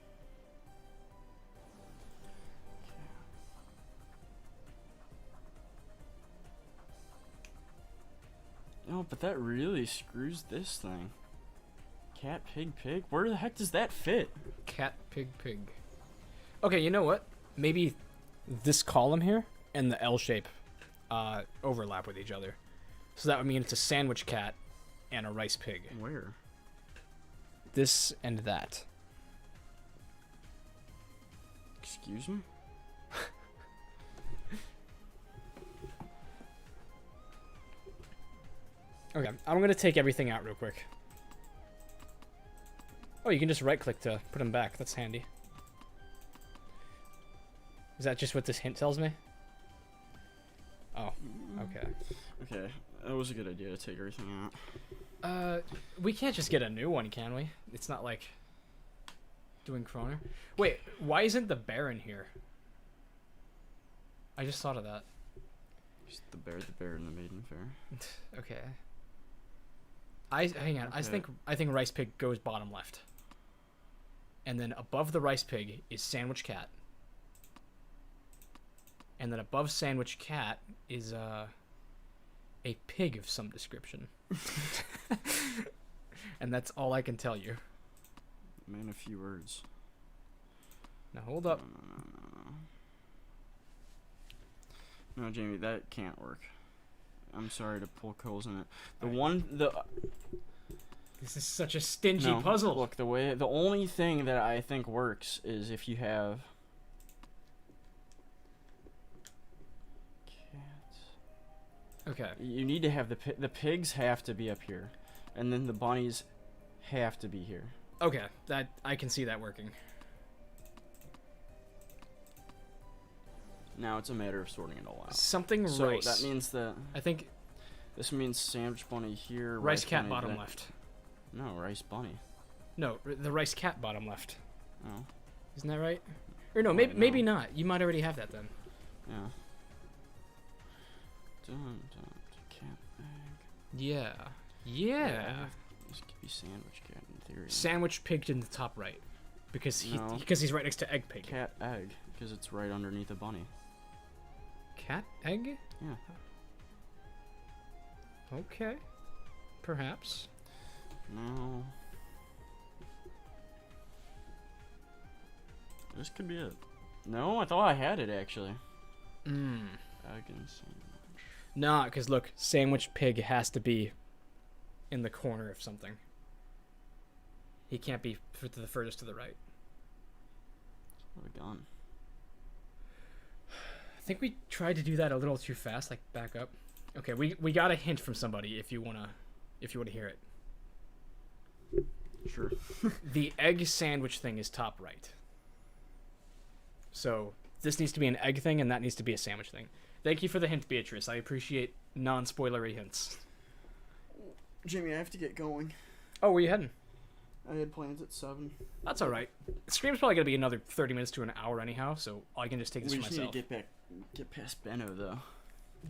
No, but that really screws this thing. Cat, pig, pig? Where the heck does that fit? Cat, pig, pig. Okay, you know what? Maybe this column here and the L shape overlap with each other. So that would mean it's a sandwich cat and a rice pig. Where? This and that. Excuse me? Okay, I'm gonna take everything out real quick. Oh, you can just right click to put them back. That's handy. Is that just what this hint tells me? Oh, okay. Okay, that was a good idea to take everything out. We can't just get a new one, can we? It's not like doing Kroner. Wait, why isn't the Baron here? I just thought of that. Just the bear, and the maiden fair. Okay. Hang on. Okay. I think Rice Pig goes bottom left. And then above the Rice Pig is Sandwich Cat. And then above Sandwich Cat is a pig of some description. And that's all I can tell you. Man, a few words. Now hold up. No, Jamie, that can't work. I'm sorry to poke holes in it. This is such a stingy puzzle. Look, the only thing that I think works is if you have cats. Okay. You need to have the pigs have to be up here, and then the bunnies have to be here. Okay, that I can see that working. Now it's a matter of sorting it all out. Something so rice. That means that I think this means sandwich bunny here. Rice cat bunny bottom there. left. No, rice bunny. No, the rice cat bottom left. Oh. Isn't that right? Or no, maybe not. You might already have that then. Yeah. Cat egg. Yeah. Yeah. This could be sandwich cat in theory. Sandwich pig in the top right, because he's right next to egg pig. Cat egg, because it's right underneath a bunny. Cat egg? Yeah. Okay. Perhaps. No. This could be it. No, I thought I had it actually. Egg and sandwich. Nah, because look, sandwich pig has to be in the corner of something. He can't be to the furthest to the right. What a gun. I think we tried to do that a little too fast. Like back up. Okay, we got a hint from somebody if you wanna hear it. Sure. The egg sandwich thing is top right. So this needs to be an egg thing, and that needs to be a sandwich thing. Thank you for the hint, Beatrice. I appreciate non-spoilery hints. Jamie, I have to get going. Oh, where you heading? I had plans at 7. That's all right. The stream's probably gonna be another 30 minutes to an hour anyhow, so I can just take this for myself. We just need to get past Bento though.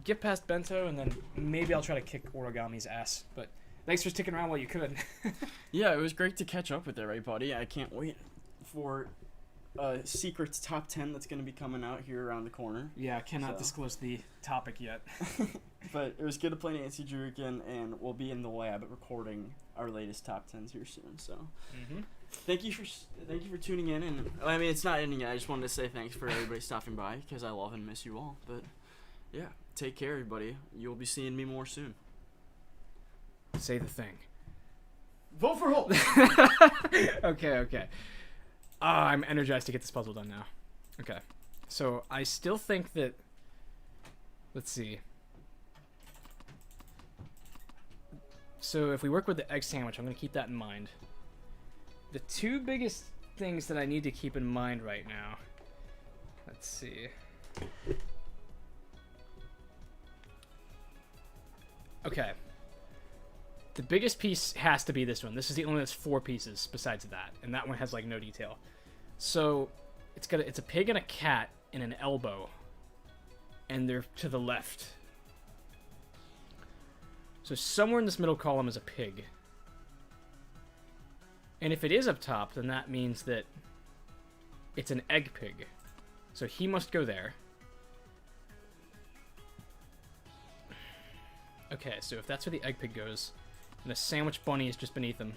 Get past Bento, and then maybe I'll try to kick Origami's ass. But thanks for sticking around while you could. Yeah, it was great to catch up with everybody. I can't wait for Secret's top 10 that's going to be coming out here around the corner. Yeah, I cannot disclose the topic yet. But it was good to play Nancy Drew again, and we'll be in the lab recording our latest top 10s here soon. So, thank you for tuning in. And I mean, it's not ending yet. I just wanted to say thanks for everybody stopping by because I love and miss you all. But yeah, take care, everybody. You'll be seeing me more soon. Say the thing. Vote for Holt. Okay. I'm energized to get this puzzle done now. Okay. So I still think that. Let's see. So if we work with the egg sandwich, I'm going to keep that in mind. The two biggest things that I need to keep in mind right now. Let's see. Okay. The biggest piece has to be this one. This is the only one that's 4 pieces besides that, and that one has like no detail. So it's a pig and a cat and an elbow, and they're to the left. So somewhere in this middle column is a pig. And if it is up top, then that means that it's an egg pig. So he must go there. Okay, so if that's where the egg pig goes, and the sandwich bunny is just beneath him.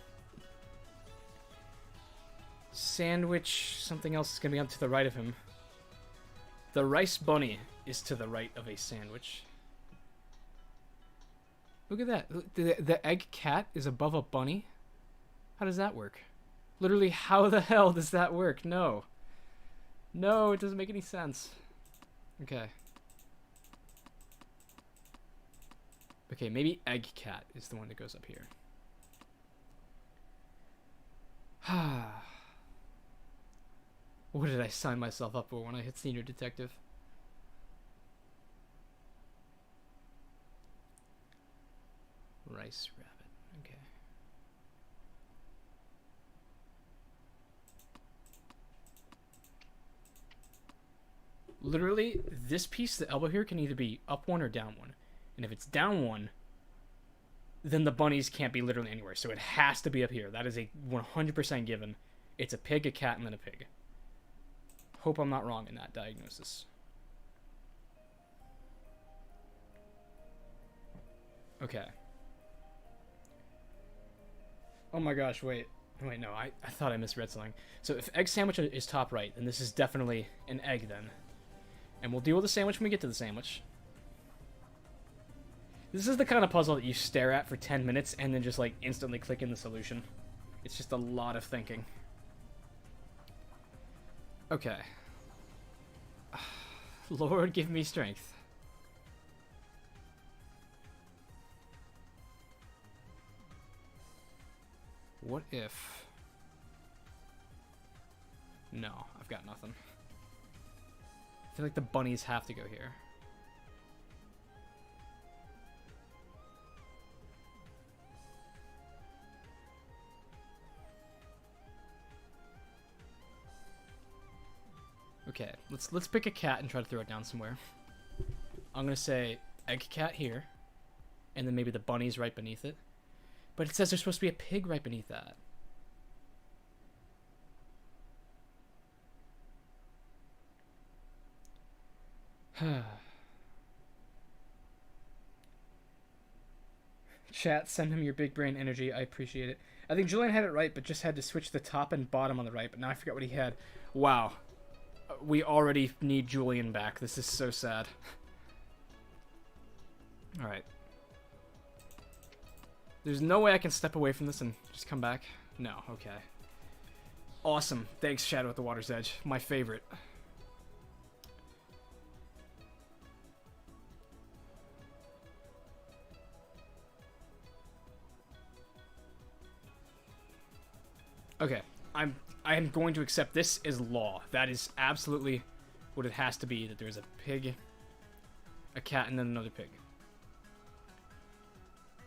Sandwich, something else is going to be up to the right of him. The rice bunny is to the right of a sandwich. Look at that. The egg cat is above a bunny? How does that work? Literally, how the hell does that work? No. No, it doesn't make any sense. Okay. Okay, maybe egg cat is the one that goes up here. What did I sign myself up for when I hit senior detective? Rice rabbit. Okay. Literally, this piece, the elbow here, can either be up one or down one. And if it's down one, then the bunnies can't be literally anywhere. So it has to be up here. That is a 100% given. It's a pig, a cat, and then a pig. Hope I'm not wrong in that diagnosis. Okay. Oh my gosh, wait. Wait, no, I thought I misread something. So if egg sandwich is top right, then this is definitely an egg then. And we'll deal with the sandwich when we get to the sandwich. This is the kind of puzzle that you stare at for 10 minutes and then just like instantly click in the solution. It's just a lot of thinking. Okay. Lord, give me strength. What if... No, I've got nothing. I feel like the bunnies have to go here. Okay, let's pick a cat and try to throw it down somewhere. I'm gonna say egg cat here, and then maybe the bunny's right beneath it. But it says there's supposed to be a pig right beneath that. Chat, send him your big brain energy. I appreciate it. I think Julian had it right, but just had to switch the top and bottom on the right. But now I forgot what he had. Wow. We already need Julian back. This is so sad. Alright. There's no way I can step away from this and just come back? No, okay. Awesome. Thanks, Shadow at the Water's Edge. My favorite. Okay, I am going to accept this as law. That is absolutely what it has to be, that there's a pig, a cat, and then another pig.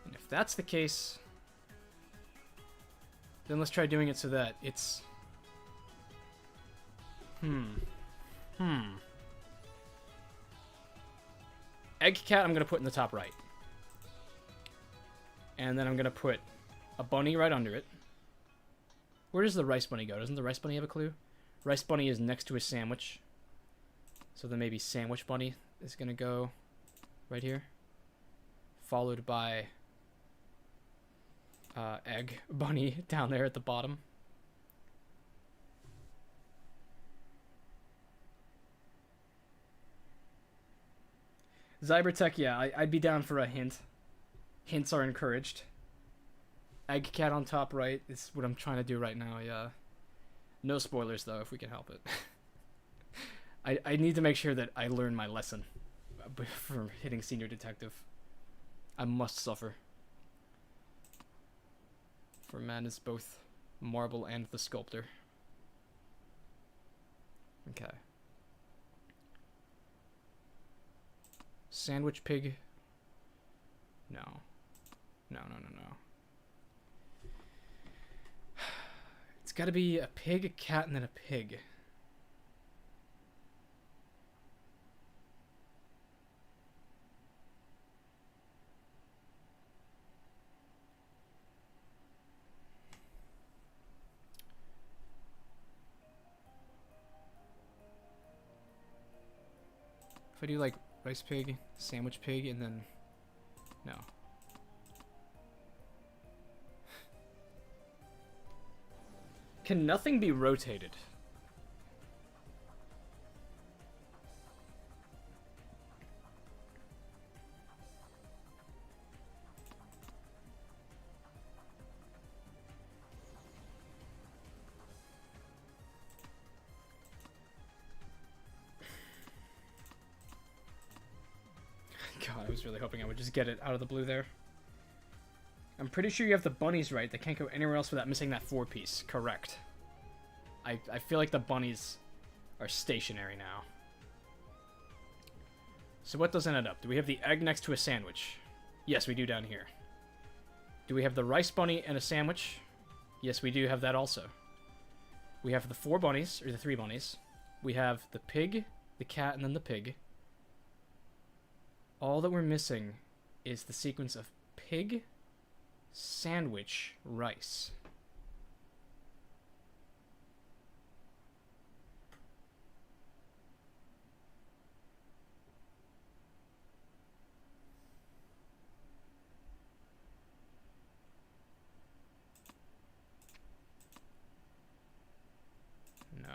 And if that's the case, then let's try doing it so that it's... Egg cat I'm going to put in the top right. And then I'm going to put a bunny right under it. Where does the rice bunny go? Doesn't the rice bunny have a clue? Rice bunny is next to a sandwich. So then maybe sandwich bunny is going to go right here. Followed by egg bunny down there at the bottom. Zybertech, yeah, I'd be down for a hint. Hints are encouraged. Egg cat on top right is what I'm trying to do right now, yeah. No spoilers, though, if we can help it. I need to make sure that I learn my lesson from hitting senior detective. I must suffer. For man is both marble and the sculptor. Okay. Sandwich pig. No. No. It's gotta be a pig, a cat, and then a pig. If I do like rice pig, sandwich pig, and then... No. Can nothing be rotated? God, I was really hoping I would just get it out of the blue there. I'm pretty sure you have the bunnies right. They can't go anywhere else without missing that 4-piece. Correct. I feel like the bunnies are stationary now. So what doesn't add up? Do we have the egg next to a sandwich? Yes, we do down here. Do we have the rice bunny and a sandwich? Yes, we do have that also. We have the 4 bunnies, or the 3 bunnies. We have the pig, the cat, and then the pig. All that we're missing is the sequence of pig, sandwich, rice. No.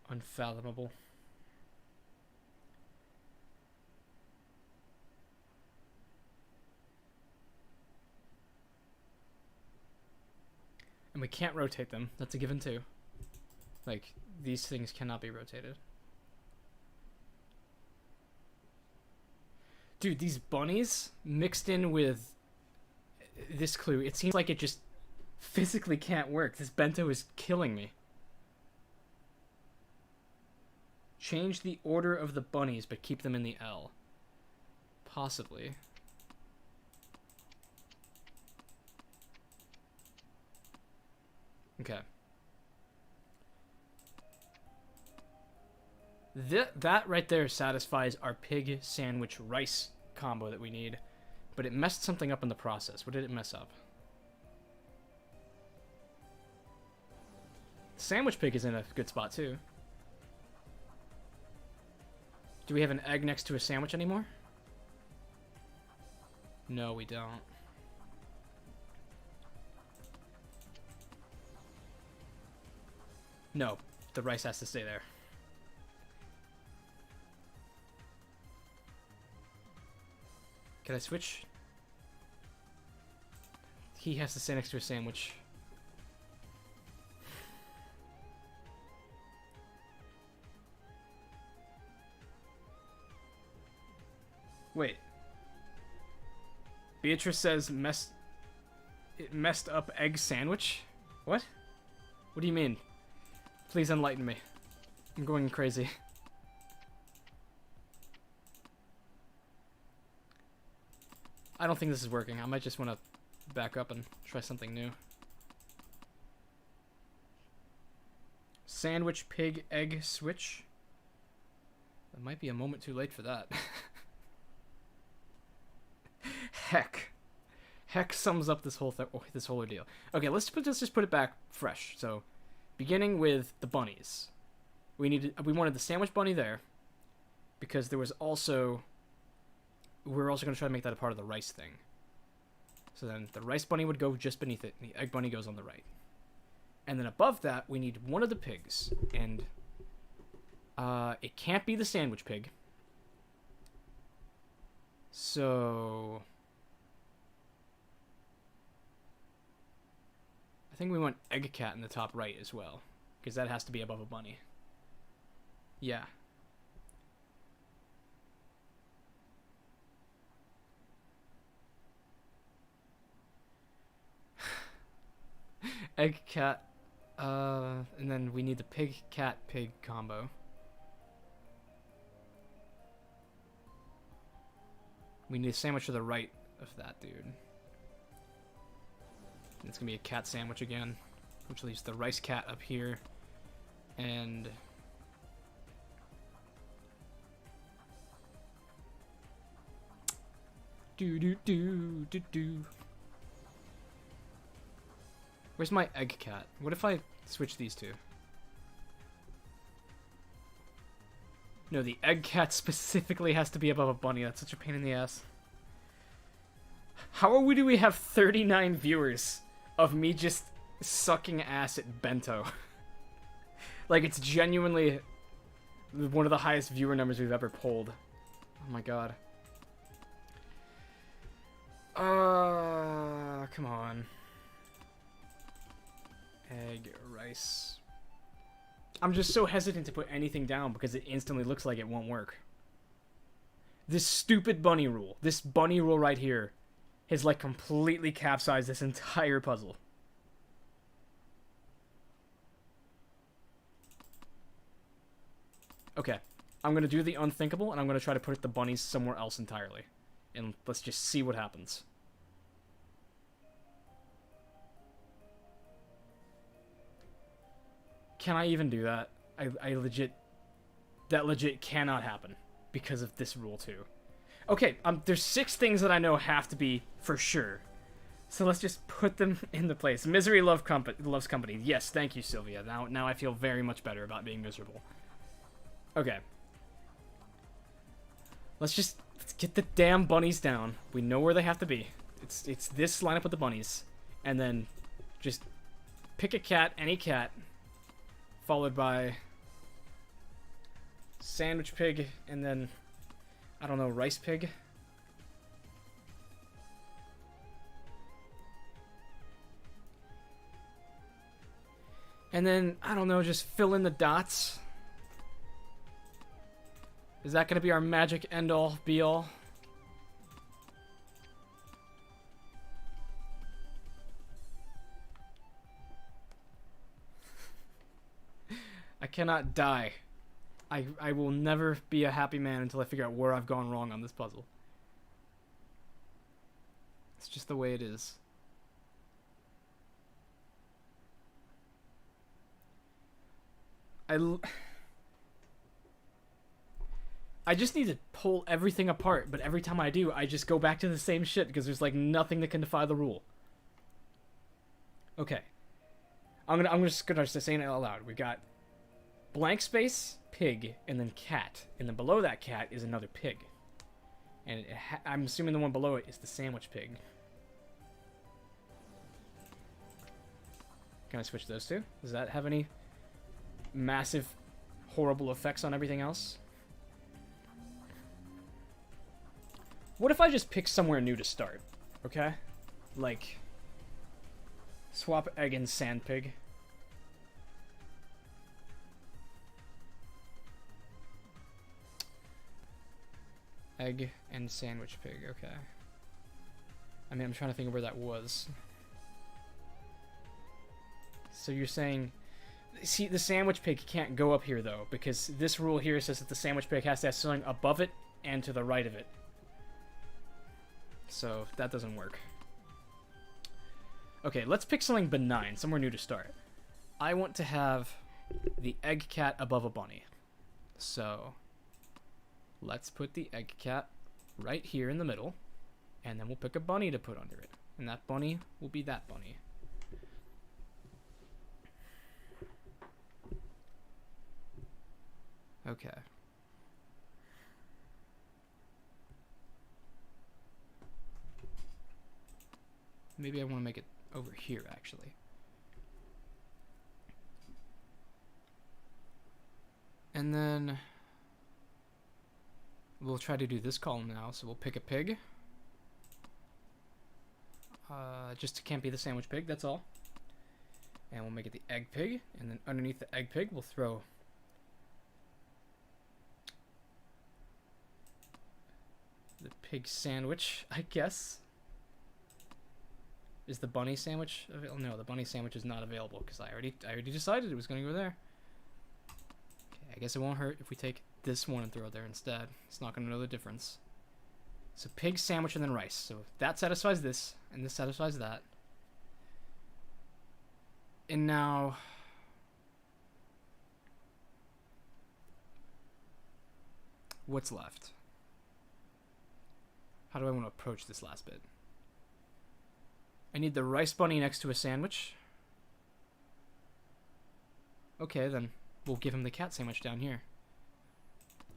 Unfathomable. And we can't rotate them. That's a given too. Like, these things cannot be rotated. Dude, these bunnies mixed in with this clue, it seems like it just physically can't work. This bento is killing me. Change the order of the bunnies, but keep them in the L. Possibly. Okay. That right there satisfies our pig sandwich rice combo that we need, but it messed something up in the process. What did it mess up? Sandwich pig is in a good spot too. Do we have an egg next to a sandwich anymore? No, we don't. No, the rice has to stay there. Can I switch? He has to stay next to a sandwich. Wait. Beatrice says it messed up egg sandwich? What? What do you mean? Please enlighten me. I'm going crazy. I don't think this is working. I might just want to back up and try something new. Sandwich, pig, egg, switch. It might be a moment too late for that. Heck. Heck sums up this whole this whole ordeal. Okay, let's just put it back fresh. So, beginning with the bunnies. We wanted the sandwich bunny there because there was also we're also going to try to make that a part of the rice thing. So then the rice bunny would go just beneath it, and the egg bunny goes on the right. And then above that, we need one of the pigs, and it can't be the sandwich pig. So I think we want egg cat in the top right as well, because that has to be above a bunny. Yeah. Egg cat, and then we need the pig cat pig combo. We need a sandwich to the right of that dude. And it's gonna be a cat sandwich again, which leaves the rice cat up here, and do. Where's my egg cat? What if I switch these two? No, the egg cat specifically has to be above a bunny. That's such a pain in the ass. How do we have 39 viewers of me just sucking ass at Bento? Like, it's genuinely one of the highest viewer numbers we've ever polled. Oh my god. Come on. Egg, rice. I'm just so hesitant to put anything down because it instantly looks like it won't work. This stupid bunny rule. This bunny rule right here has like completely capsized this entire puzzle. Okay. I'm gonna do the unthinkable, and I'm gonna try to put the bunnies somewhere else entirely. And let's just see what happens. Can I even do that? I legit... That legit cannot happen because of this rule, too. Okay, there's 6 things that I know have to be for sure. So let's just put them into place. Misery loves company. Yes, thank you, Sylvia. Now I feel very much better about being miserable. Okay. Let's get the damn bunnies down. We know where they have to be. It's this lineup with the bunnies. And then just pick a cat, any cat, followed by sandwich pig, and then, I don't know, rice pig. And then, I don't know, just fill in the dots. Is that going to be our magic end-all, be-all? I cannot die. I will never be a happy man until I figure out where I've gone wrong on this puzzle. It's just the way it is. I just need to pull everything apart, but every time I do, I just go back to the same shit because there's like nothing that can defy the rule. Okay. I'm just gonna say it out loud. We got blank space, pig, and then cat. And then below that cat is another pig. And I'm assuming the one below it is the sandwich pig. Can I switch those two? Does that have any massive, horrible effects on everything else? What if I just pick somewhere new to start? Okay? Like, swap egg and sand pig. Egg and sandwich pig, okay. I mean, I'm trying to think of where that was. So you're saying... See, the sandwich pig can't go up here, though, because this rule here says that the sandwich pig has to have something above it and to the right of it. So, that doesn't work. Okay, let's pick something benign, somewhere new to start. I want to have the egg cat above a bunny. So, let's put the egg cat right here in the middle, and then we'll pick a bunny to put under it. And that bunny will be that bunny. Okay. Maybe I want to make it over here, actually. And then we'll try to do this column now. So we'll pick a pig. Just can't be the sandwich pig, that's all. And we'll make it the egg pig. And then underneath the egg pig, we'll throw the pig sandwich, I guess. Is the bunny sandwich available? No, the bunny sandwich is not available because I already decided it was going to go there. Okay, I guess it won't hurt if we take this one and throw it there instead. It's not going to know the difference. So pig sandwich and then rice. So that satisfies this, and this satisfies that. And now... what's left? How do I want to approach this last bit? I need the rice bunny next to a sandwich. Okay, then we'll give him the cat sandwich down here.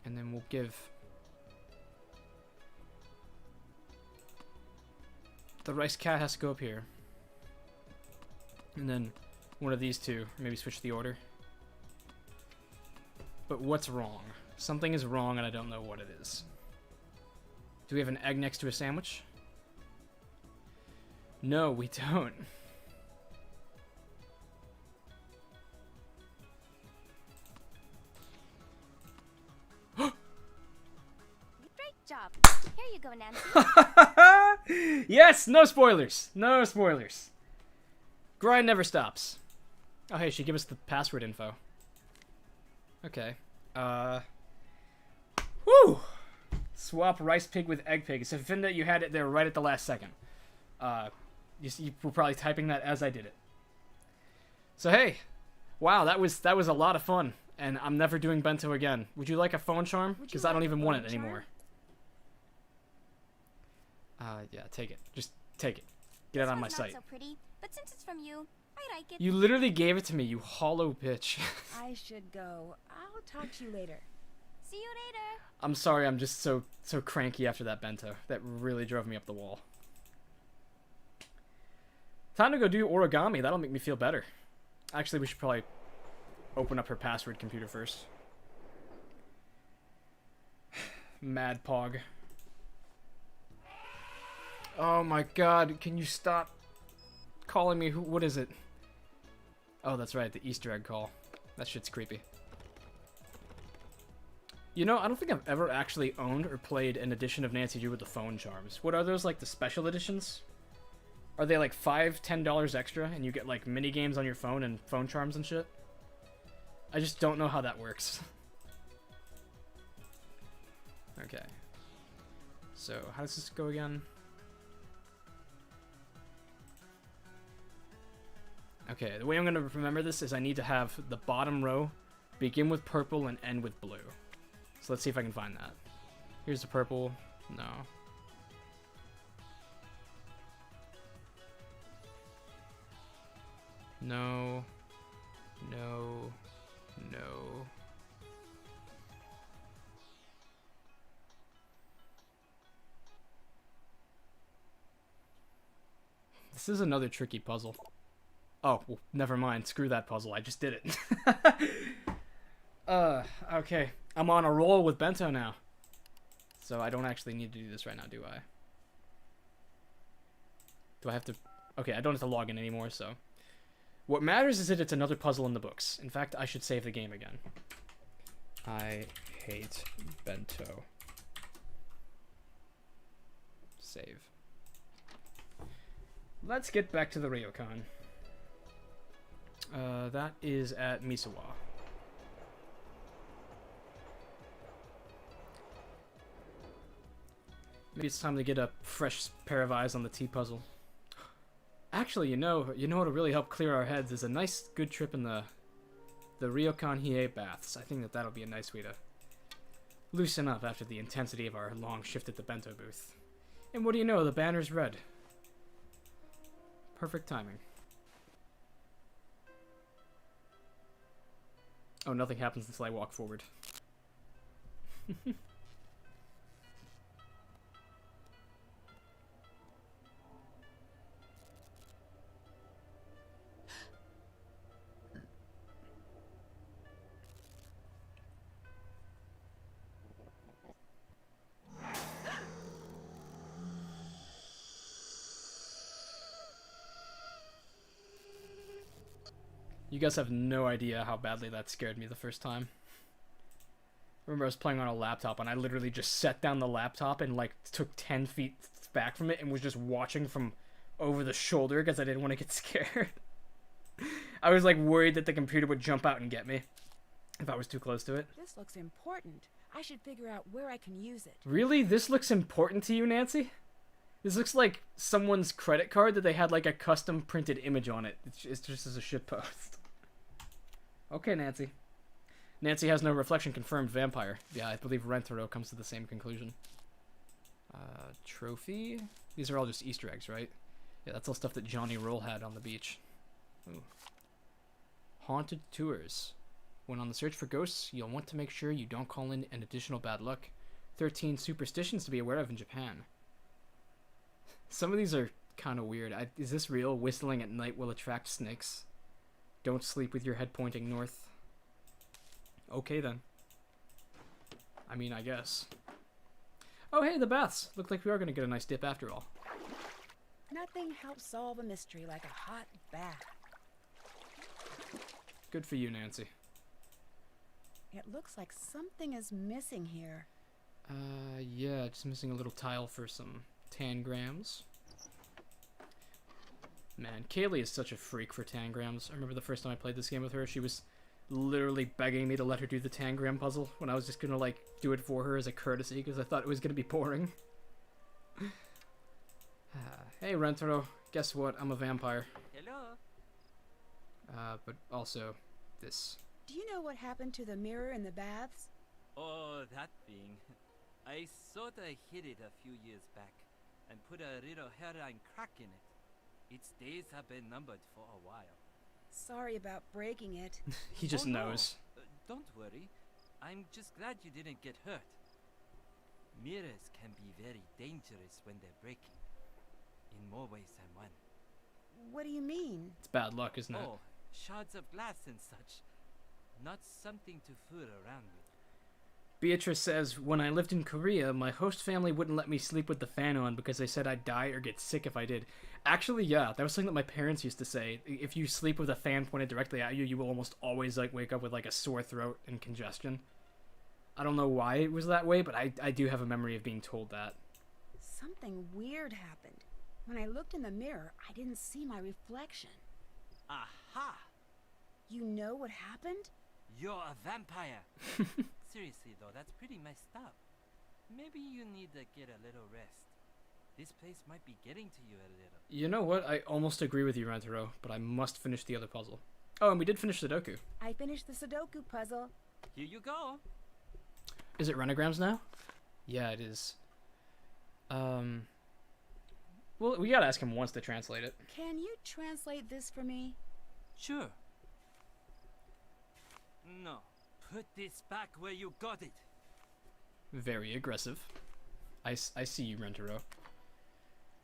And then we'll give the rice cat has to go up here. And then one of these two, maybe switch the order. But what's wrong? Something is wrong and I don't know what it is. Do we have an egg next to a sandwich? No, we don't. Great job. Here you go, Nancy. Yes, no spoilers. No spoilers. Grind never stops. Oh, hey, she gave us the password info. Okay. Woo! Swap rice pig with egg pig. So Finda, you had it there right at the last second. You were probably typing that as I did it. So hey, wow, that was a lot of fun, and I'm never doing Bento again. Would you like a phone charm? Because I don't even want it anymore. Yeah, take it. Just take it. Get it on my site. Not so pretty, but since it's from you, I like it. You literally gave it to me, you hollow bitch. I should go. I'll talk to you later. See you later. I'm sorry, I'm just so cranky after that Bento. That really drove me up the wall. Time to go do origami. That'll make me feel better. Actually, we should probably open up her password computer first. Mad Pog. Oh my god, can you stop calling me? What is it? Oh, that's right, the Easter egg call. That shit's creepy. You know, I don't think I've ever actually owned or played an edition of Nancy Drew with the phone charms. What are those, like the special editions? Are they like $5, $10 extra and you get like mini games on your phone and phone charms and shit? I just don't know how that works. Okay. So, how does this go again? Okay, the way I'm going to remember this is I need to have the bottom row begin with purple and end with blue. So let's see if I can find that. Here's the purple. No. No. No. No. This is another tricky puzzle. Oh, well, never mind. Screw that puzzle. I just did it. Okay. I'm on a roll with Bento now. So I don't actually need to do this right now, do I? Do I have to... Okay, I don't have to log in anymore, so... What matters is that it's another puzzle in the books. In fact, I should save the game again. I hate Bento. Save. Let's get back to the ryokan. That is at Misawa. Maybe it's time to get a fresh pair of eyes on the T puzzle. Actually, you know what'll really help clear our heads is a nice, good trip in the ryokan Hiei baths. I think that'll be a nice way to loosen up after the intensity of our long shift at the Bento booth. And what do you know, the banner's red. Perfect timing. Oh, nothing happens until I walk forward. You guys have no idea how badly that scared me the first time. I remember I was playing on a laptop and I literally just set down the laptop and like took 10 feet back from it and was just watching from over the shoulder because I didn't want to get scared. I was like worried that the computer would jump out and get me if I was too close to it. This looks important. I should figure out where I can use it. Really? This looks important to you, Nancy? This looks like someone's credit card that they had like a custom printed image on it. It's just as a shitpost. Okay, Nancy. Nancy has no reflection confirmed vampire. Yeah, I believe Rentaro comes to the same conclusion. Trophy? These are all just Easter eggs, right? Yeah, that's all stuff that Johnny Roll had on the beach. Ooh. Haunted tours. When on the search for ghosts, you'll want to make sure you don't call in an additional bad luck. 13 superstitions to be aware of in Japan. Some of these are kind of weird. Is this real? Whistling at night will attract snakes. Don't sleep with your head pointing north. Okay then. I mean, I guess. Oh hey, the baths. Look like we are going to get a nice dip after all. Nothing helps solve a mystery like a hot bath. Good for you, Nancy. It looks like something is missing here. Yeah, just missing a little tile for some tangrams. Man, Kaylee is such a freak for tangrams. I remember the first time I played this game with her, she was literally begging me to let her do the Tangram puzzle when I was just gonna like do it for her as a courtesy because I thought it was gonna be boring. Hey Rentaro, guess what? I'm a vampire. Hello. But also this. Do you know what happened to the mirror in the baths? Oh, that thing. I sorta hid it a few years back and put a little hairline crack in it. Its days have been numbered for a while. Sorry about breaking it. He just knows. No. Don't worry. I'm just glad you didn't get hurt. Mirrors can be very dangerous when they're breaking. In more ways than one. What do you mean? It's bad luck, isn't it? Oh, shards of glass and such. Not something to fool around with. Beatrice says, when I lived in Korea, my host family wouldn't let me sleep with the fan on because they said I'd die or get sick if I did. Actually, yeah, that was something that my parents used to say. If you sleep with a fan pointed directly at you, you will almost always like wake up with like a sore throat and congestion. I don't know why it was that way, but I do have a memory of being told that. Something weird happened. When I looked in the mirror, I didn't see my reflection. Aha! You know what happened? You're a vampire. Seriously though, that's pretty messed up. Maybe you need to get a little rest. This place might be getting to you a little. You know what? I almost agree with you, Rentaro, but I must finish the other puzzle. Oh, and we did finish Sudoku. I finished the Sudoku puzzle. Here you go. Is it Renograms now? Yeah, it is. Well, we gotta ask him once to translate it. Can you translate this for me? Sure. No. Put this back where you got it. Very aggressive. I see you, Rentaro.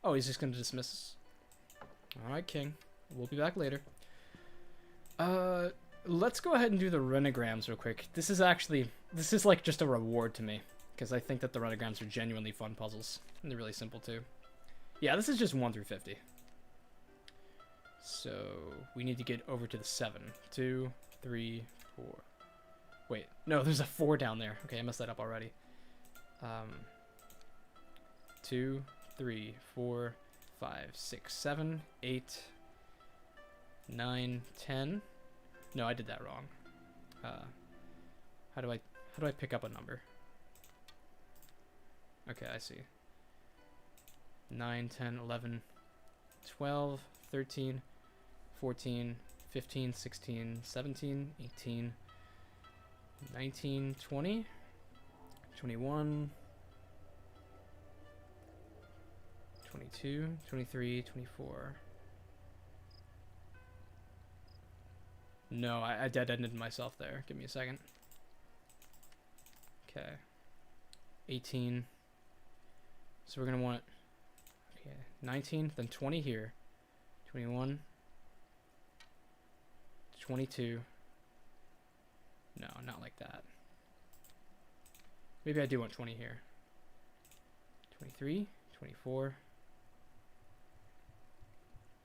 Oh, he's just gonna dismiss us. Alright, King. We'll be back later. Let's go ahead and do the Renograms real quick. This is like just a reward to me, because I think that the Renograms are genuinely fun puzzles. And they're really simple, too. Yeah, this is just 1 through 50. So, we need to get over to the 7. 2, 3, 4. Wait, no, there's a 4 down there. Okay, I messed that up already. 2, 3, 4, 5, 6, 7, 8, 9, 10. No, I did that wrong. How do I pick up a number? Okay, I see. 9, 10, 11, 12, 13, 14, 15, 16, 17, 18, 19, 20, 21, 22, 23, 24. No, I dead-ended myself there. Give me a second. Okay. 18. So we're going to want... Okay, 19, then 20 here. 21. 22. No, not like that. Maybe I do want 20 here. 23, 24,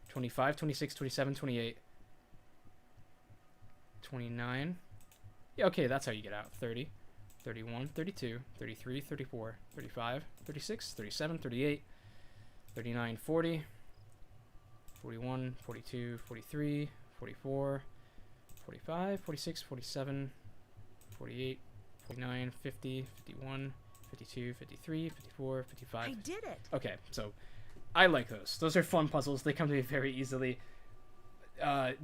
25, 26, 27, 28, 29. Yeah, okay, that's how you get out. 30, 31, 32, 33, 34, 35, 36, 37, 38, 39, 40, 41, 42, 43, 44, 45, 46, 47, 48, 49, 50, 51, 52, 53, 54, 55. I did it! Okay, so I like those. Those are fun puzzles. They come to me very easily.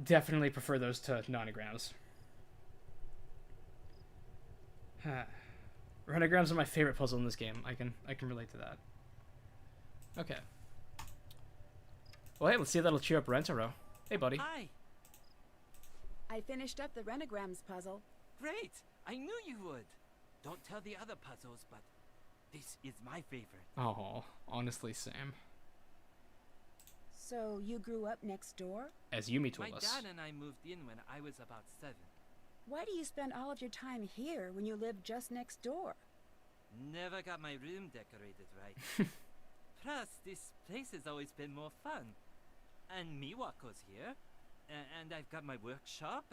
Definitely prefer those to Nonograms. Renograms are my favorite puzzle in this game. I can relate to that. Okay. Well, hey, let's see if that'll cheer up Rentaro. Hey, buddy. Hi. I finished up the Renograms puzzle. Great. I knew you would. Don't tell the other puzzles, but this is my favorite. Oh, honestly, Sam. So you grew up next door? As Yumi told us. My dad and I moved in when I was about 7. Why do you spend all of your time here when you live just next door? Never got my room decorated right. Plus, this place has always been more fun. And Miwako's here. And I've got my workshop.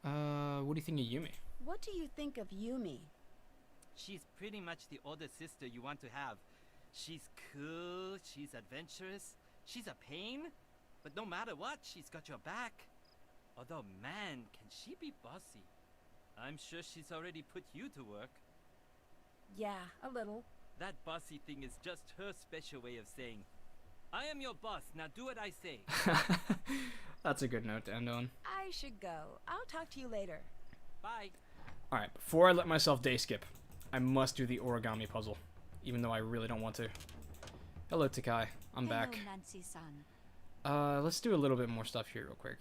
What do you think of Yumi? What do you think of Yumi? She's pretty much the older sister you want to have. She's cool, she's adventurous, she's a pain, But no matter what, she's got your back. Although, man, can she be bossy. I'm sure she's already put you to work. Yeah, a little. That bossy thing is just her special way of saying, I am your boss, now do what I say. That's a good note to end on. I should go. I'll talk to you later. Bye. Alright, before I let myself day skip, I must do the origami puzzle, even though I really don't want to. Hello, Takae. I'm back. Nancy-san. Let's do a little bit more stuff here real quick.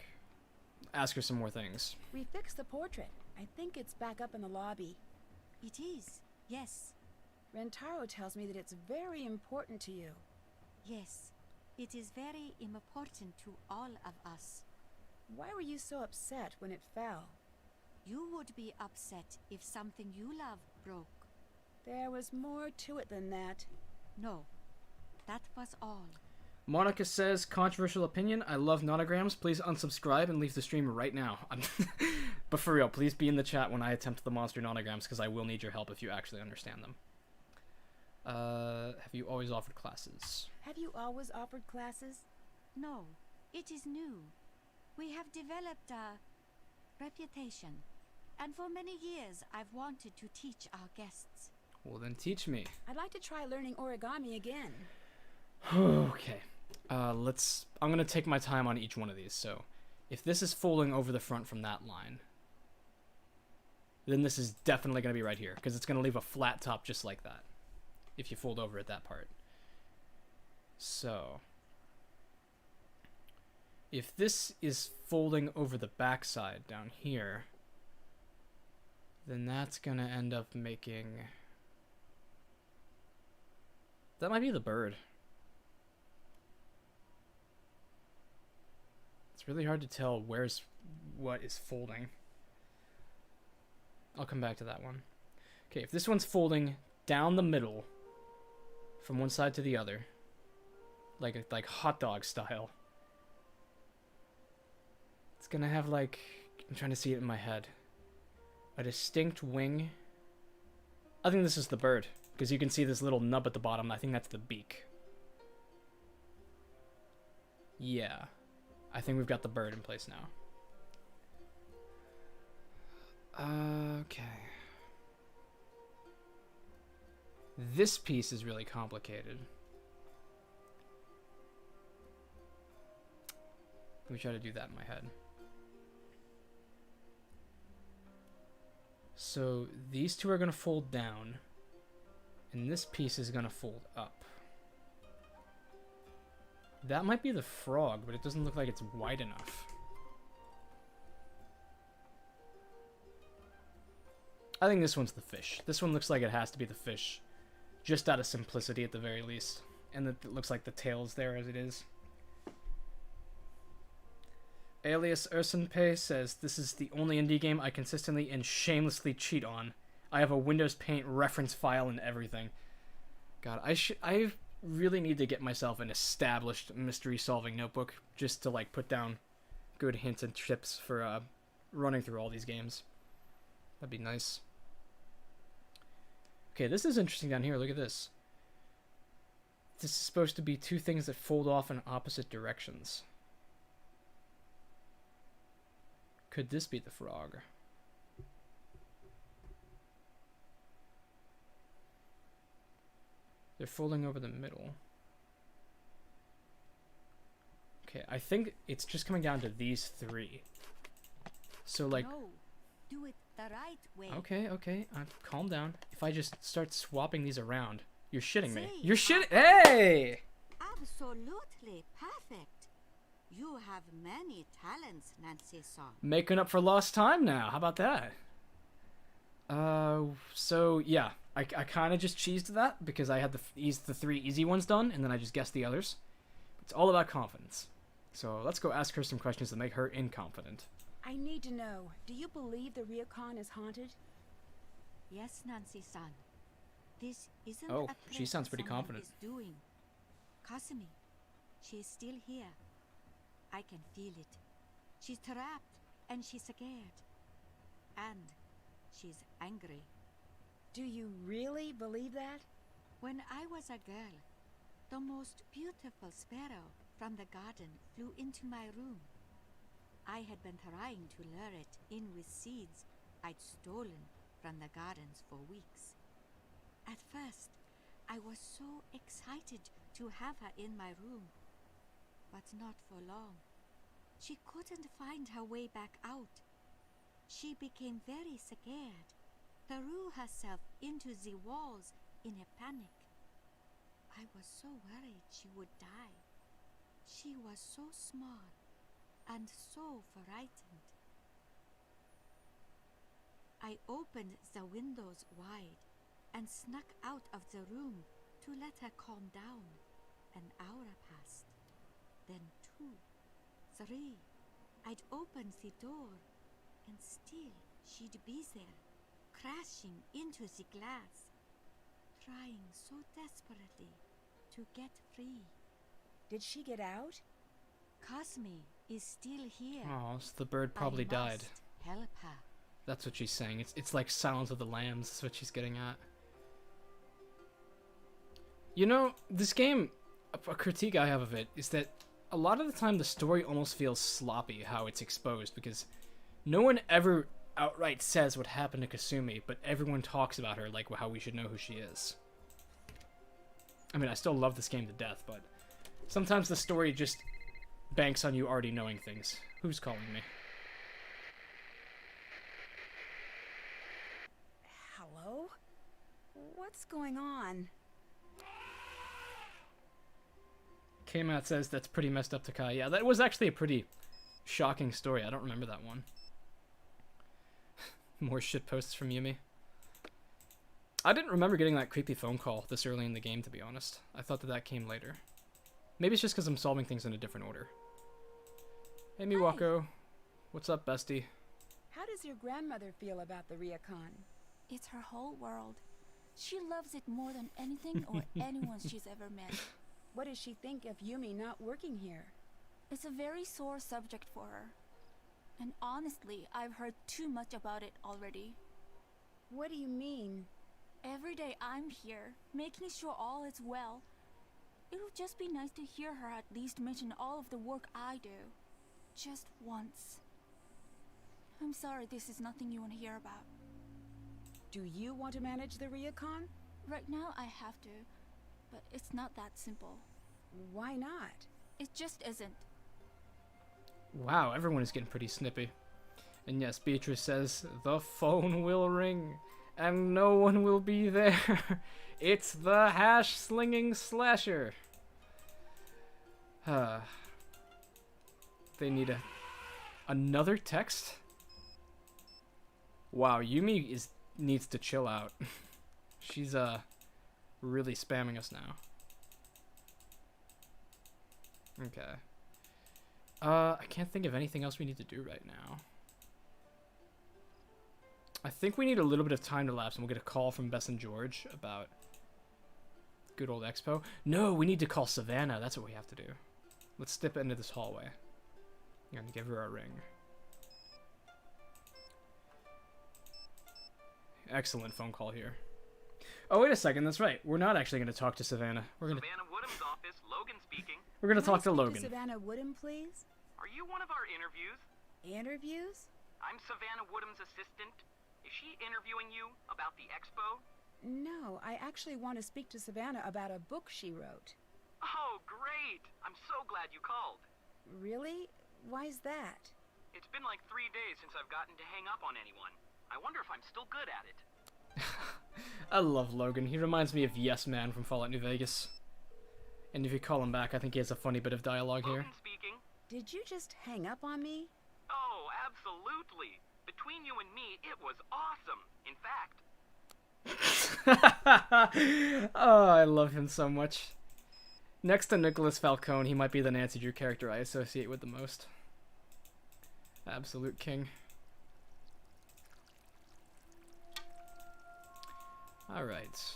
Ask her some more things. We fixed the portrait. I think it's back up in the lobby. It is, yes. Rentaro tells me that it's very important to you. Yes, it is very important to all of us. Why were you so upset when it fell? You would be upset if something you love broke. There was more to it than that. No, that was all. Monica says, controversial opinion, I love Nonograms. Please unsubscribe and leave the stream right now. But for real, please be in the chat when I attempt the monster Nonograms, because I will need your help if you actually understand them. Have you always offered classes? Have you always offered classes? No, it is new. We have developed a reputation, and for many years I've wanted to teach our guests. Well, then teach me. I'd like to try learning origami again. Okay. I'm gonna take my time on each one of these. So, if this is folding over the front from that line, then this is definitely gonna be right here, because it's gonna leave a flat top just like that, if you fold over at that part. So, if this is folding over the back side down here, then that's gonna end up making... That might be the bird. It's really hard to tell where's what is folding. I'll come back to that one. Okay, if this one's folding down the middle from one side to the other, like hot dog style, it's gonna have like, I'm trying to see it in my head, a distinct wing. I think this is the bird, because you can see this little nub at the bottom. I think that's the beak. Yeah. I think we've got the bird in place now. Okay. This piece is really complicated. Let me try to do that in my head. So these two are going to fold down, and this piece is going to fold up. That might be the frog, but it doesn't look like it's wide enough. I think this one's the fish. This one looks like it has to be the fish, just out of simplicity at the very least. And it looks like the tail is there as it is. Alias Ursenpay says, this is the only indie game I consistently and shamelessly cheat on. I have a Windows Paint reference file and everything. God, I really need to get myself an established mystery solving notebook just to like put down good hints and tips for running through all these games. That'd be nice. Okay, this is interesting down here. Look at this. This is supposed to be two things that fold off in opposite directions. Could this be the frog? They're folding over the middle. Okay, I think it's just coming down to these three. So like... No, do it the right way. Okay, calm down. If I just start swapping these around... You're shitting me. See, You're shitting... Hey! Absolutely perfect. You have many talents, Nancy-san. Making up for lost time now. How about that? So yeah, I kind of just cheesed that because I had the three easy ones done, and then I just guessed the others. It's all about confidence. So let's go ask her some questions that make her inconfident. I need to know, do you believe the ryokan is haunted? Yes, Nancy-san. This isn't Oh, a she trick sounds pretty someone confident. is doing. Kasumi, she is still here. I can feel it. She's trapped, and she's scared. And she's angry. Do you really believe that? When I was a girl, the most beautiful sparrow from the garden flew into my room. I had been trying to lure it in with seeds I'd stolen from the gardens for weeks. At first, I was so excited to have her in my room, but not for long. She couldn't find her way back out. She became very scared, threw herself into the walls in a panic. I was so worried she would die. She was so small and so frightened. I opened the windows wide and snuck out of the room to let her calm down. An hour passed, then 2, 3. I'd opened the door, and still she'd be there, crashing into the glass, trying so desperately to get free. Did she get out? Cosme is still here. Oh, so the bird probably I died. must help her. That's what she's saying. It's like Silence of the Lambs. That's what she's getting at. You know, this game, a critique I have of it is that a lot of the time the story almost feels sloppy how it's exposed, because no one ever outright says what happened to Kasumi, but everyone talks about her like how we should know who she is. I mean, I still love this game to death, but sometimes the story just banks on you already knowing things. Who's calling me? Hello? What's going on? K-Mat says that's pretty messed up, Takae. Yeah, that was actually a pretty shocking story. I don't remember that one. More shit posts from Yumi. I didn't remember getting that creepy phone call this early in the game, to be honest. I thought that came later. Maybe it's just because I'm solving things in a different order. Hey, Miwako. What's up, bestie? How does your grandmother feel about the ryokan? It's her whole world. She loves it more than anything or anyone she's ever met. What does she think of Yumi not working here? It's a very sore subject for her. And honestly, I've heard too much about it already. What do you mean? Every day I'm here, making sure all is well. It would just be nice to hear her at least mention all of the work I do. Just once. I'm sorry this is nothing you want to hear about. Do you want to manage the ryokan? Right now I have to, but it's not that simple. Why not? It just isn't. Wow, everyone is getting pretty snippy. And yes, Beatrice says, the phone will ring, and no one will be there. It's the hash-slinging slasher. They need another text? Wow, Yumi needs to chill out. She's really spamming us now. Okay. I can't think of anything else we need to do right now. I think we need a little bit of time to lapse, and we'll get a call from Bess and George about good old Expo. No, we need to call Savannah. That's what we have to do. Let's step into this hallway. I'm gonna give her a ring. Excellent phone call here. Oh, wait a second. That's right. We're not actually going to talk to Savannah. Savannah Woodham's office, Logan speaking. We're going to talk to Can I speak Logan. to Savannah Woodham, please? Are you one of our interviews? Interviews? I'm Savannah Woodham's assistant. Is she interviewing you about the expo? No, I actually want to speak to Savannah about a book she wrote. Oh, great! I'm so glad you called. Really? Why's that? It's been like 3 days since I've gotten to hang up on anyone. I wonder if I'm still good at it. I love Logan. He reminds me of Yes Man from Fallout New Vegas. And if you call him back, I think he has a funny bit of dialogue here. Logan speaking. Did you just hang up on me? Oh, absolutely. Between you and me, it was awesome. In fact. Oh, I love him so much. Next to Nicholas Falcone, he might be the Nancy Drew character I associate with the most. Absolute king. Alright.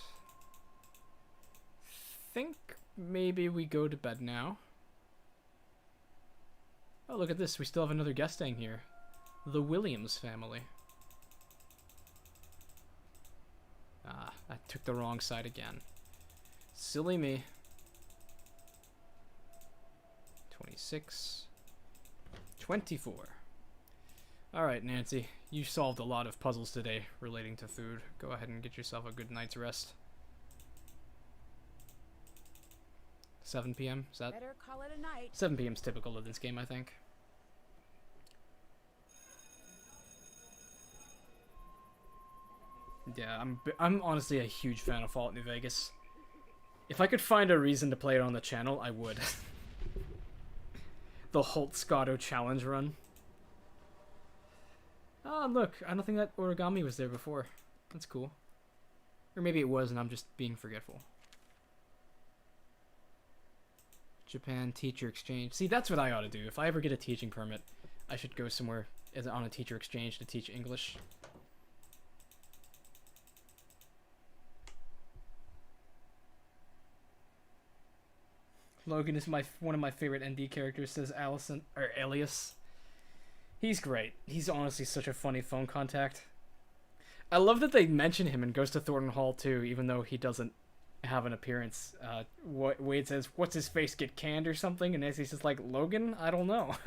Think maybe we go to bed now. Oh, look at this. We still have another guest staying here. The Williams family. Ah, I took the wrong side again. Silly me. 26, 24. Alright, Nancy, you solved a lot of puzzles today relating to food. Go ahead and get yourself a good night's rest. 7 p.m. Is that? Better call it a night. 7 p.m. is typical of this game, I think. Yeah, I'm honestly a huge fan of Fallout New Vegas. If I could find a reason to play it on the channel, I would. The Holt Scotto challenge run. Oh, look, I don't think that Origami was there before. That's cool. Or maybe it was and I'm just being forgetful. Japan teacher exchange. See, that's what I ought to do. If I ever get a teaching permit, I should go somewhere on a teacher exchange to teach English. Logan is one of my favorite ND characters, says Allison, or Elias. He's great. He's honestly such a funny phone contact. I love that they mention him in Ghost of Thornton Hall too, even though he doesn't have an appearance. Wade says, "What's his face get canned or something?" And Nancy's just like, "Logan? I don't know."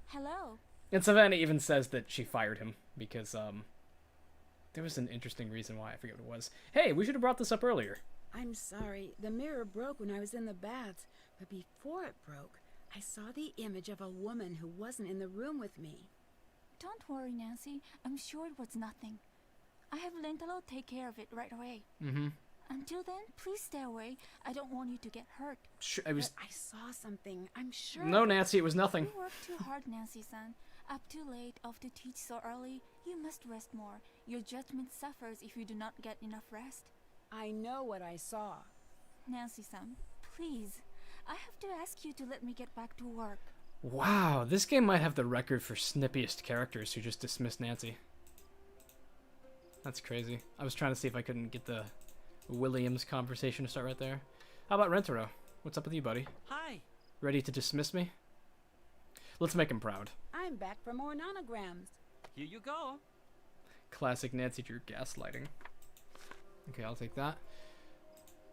Hello. And Savannah even says that she fired him because there was an interesting reason why. I forget what it was. Hey, we should have brought this up earlier. I'm sorry. The mirror broke when I was in the baths, but before it broke, I saw the image of a woman who wasn't in the room with me. Don't worry, Nancy. I'm sure it was nothing. I have Rentaro take care of it right away. Mm-hmm. Until then, please stay away. I don't want you to get hurt. Sure, I saw something. I'm sure. No, Nancy, it was nothing. You work too hard, Nancy-san. Up too late, off to teach so early. You must rest more. Your judgment suffers if you do not get enough rest. I know what I saw. Nancy-san, please. I have to ask you to let me get back to work. Wow, this game might have the record for snippiest characters who just dismissed Nancy. That's crazy. I was trying to see if I couldn't get the Williams conversation to start right there. How about Rentaro? What's up with you, buddy? Hi. Ready to dismiss me? Let's make him proud. I'm back for more Nonograms. Here you go. Classic Nancy Drew gaslighting. Okay, I'll take that.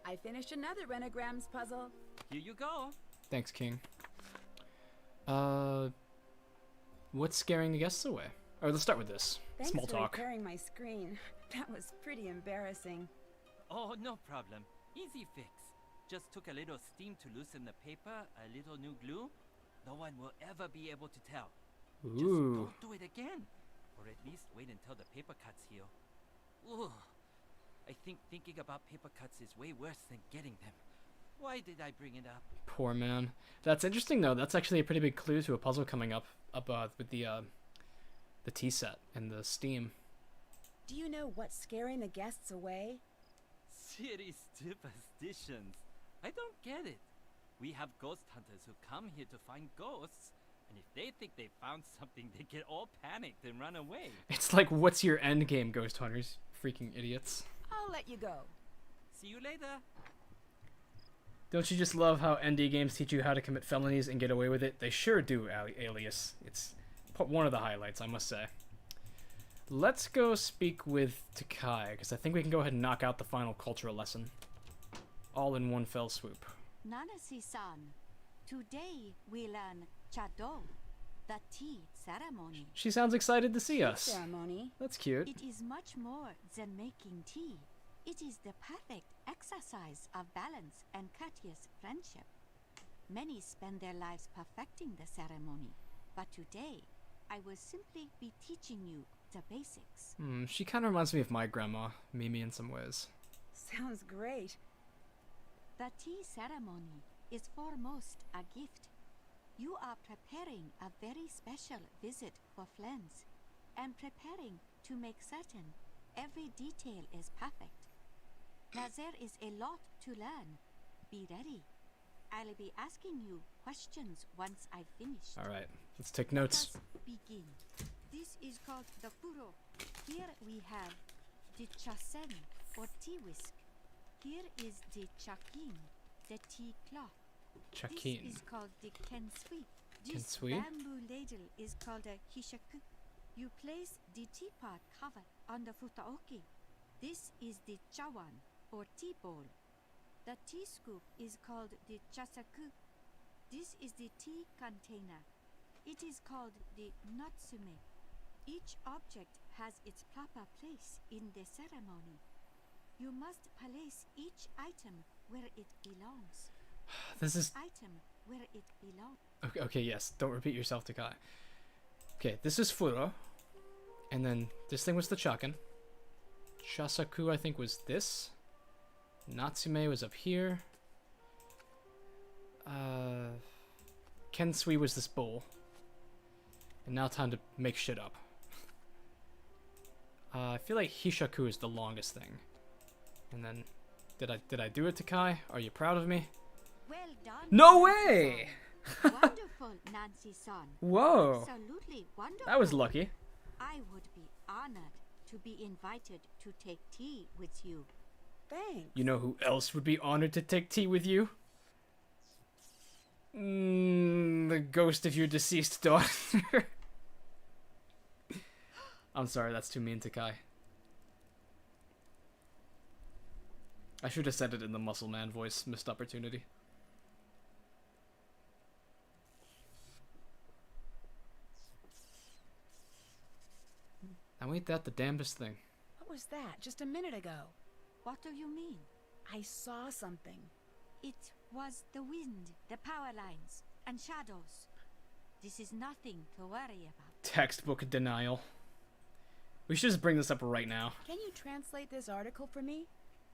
I finished another Renograms puzzle. Here you go. Thanks, King. What's scaring the guests away? Alright, let's start with this. Thanks Small for talk. repairing my screen. That was pretty embarrassing. Oh, no problem. Easy fix. Just took a little steam to loosen the paper, a little new glue. No one will ever be able to tell. Ooh. Just don't do it again. Or at least wait until the paper cuts heal. Ooh. I think thinking about paper cuts is way worse than getting them. Why did I bring it up? Poor man. That's interesting though. That's actually a pretty big clue to a puzzle coming up with the tea set and the steam. Do you know what's scaring the guests away? City superstitions. I don't get it. We have ghost hunters who come here to find ghosts, and if they think they found something, they get all panicked and run away. It's like, what's your end game, ghost hunters? Freaking idiots. I'll let you go. See you later. Don't you just love how ND games teach you how to commit felonies and get away with it? They sure do, Alias. It's one of the highlights, I must say. Let's go speak with Takae, because I think we can go ahead and knock out the final cultural lesson. All in one fell swoop. Nanasi-san, today we learn Chado, the tea ceremony. She sounds excited to see us. Ceremony. That's cute. It is much more than making tea. It is the perfect exercise of balance and courteous friendship. Many spend their lives perfecting the ceremony, but today I will simply be teaching you the basics. She kind of reminds me of my grandma, Mimi, in some ways. Sounds great. The tea ceremony is foremost a gift. You are preparing a very special visit for friends and preparing to make certain every detail is perfect. Now there is a lot to learn. Be ready. I'll be asking you questions once I've finished. Alright, let's take notes. Let us begin. This is called the furo. Here we have the chasen, or tea whisk. Here is the chakin, the tea cloth. Chakin. This is called the kensui. This Kensui? bamboo ladle is called a hishaku. You place the teapot cover on the futaoki. This is the chawan, or tea bowl. The tea scoop is called the chasaku. This is the tea container. It is called the Natsume. Each object has its proper place in the ceremony. You must place each item where it belongs. This is... Item where it belongs. Okay, okay, yes. Don't repeat yourself, Takae. Okay, this is Furo. And then this thing was the Chakan. Shasaku, I think, was this. Natsume was up here. Kensui was this bowl. And now time to make shit up. I feel like Hishaku is the longest thing. And then, did I do it, Takae? Are you proud of me? Well done. No way! Wonderful, Nancy-san. Whoa. Absolutely wonderful. That was lucky. I would be honored to be invited to take tea with you. Thanks. You know who else would be honored to take tea with you? The ghost of your deceased daughter. I'm sorry, that's too mean, Takae. I should have said it in the muscle man voice. Missed opportunity. Now ain't that the damnedest thing? What was that just a minute ago? What do you mean? I saw something. It was the wind, the power lines, and shadows. This is nothing to worry about. Textbook denial. We should just bring this up right now. Can you translate this article for me?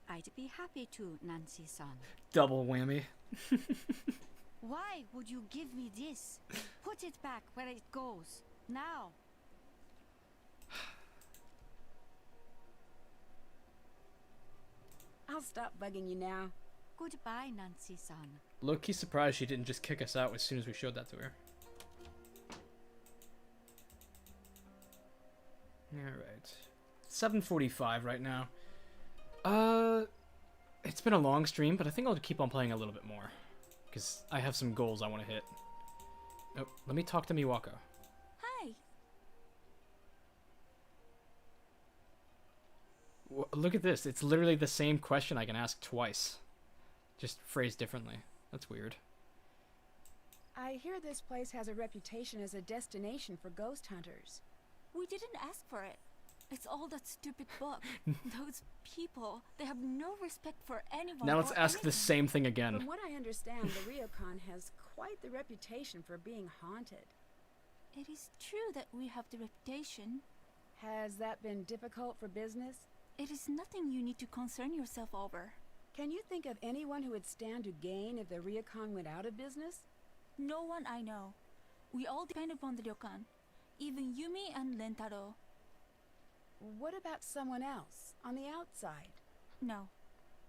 I'd be happy to, Nancy-san. Double whammy. Why would you give me this? Put it back where it goes. Now. I'll stop bugging you now. Goodbye, Nancy-san. Low-key surprised she didn't just kick us out as soon as we showed that to her. Alright. 7:45 right now. It's been a long stream, but I think I'll keep on playing a little bit more. Because I have some goals I want to hit. Oh, let me talk to Miwako. Hi. Look at this. It's literally the same question I can ask twice. Just phrased differently. That's weird. I hear this place has a reputation as a destination for ghost hunters. We didn't ask for it. It's all that stupid book. Those people, they have no respect for anyone. Now let's ask anything. the same thing again. From what I understand, the ryokan has quite the reputation for being haunted. It is true that we have the reputation. Has that been difficult for business? It is nothing you need to concern yourself over. Can you think of anyone who would stand to gain if the ryokan went out of business? No one I know. We all depend upon the ryokan. Even Yumi and Rentaro. What about someone else, on the outside? No,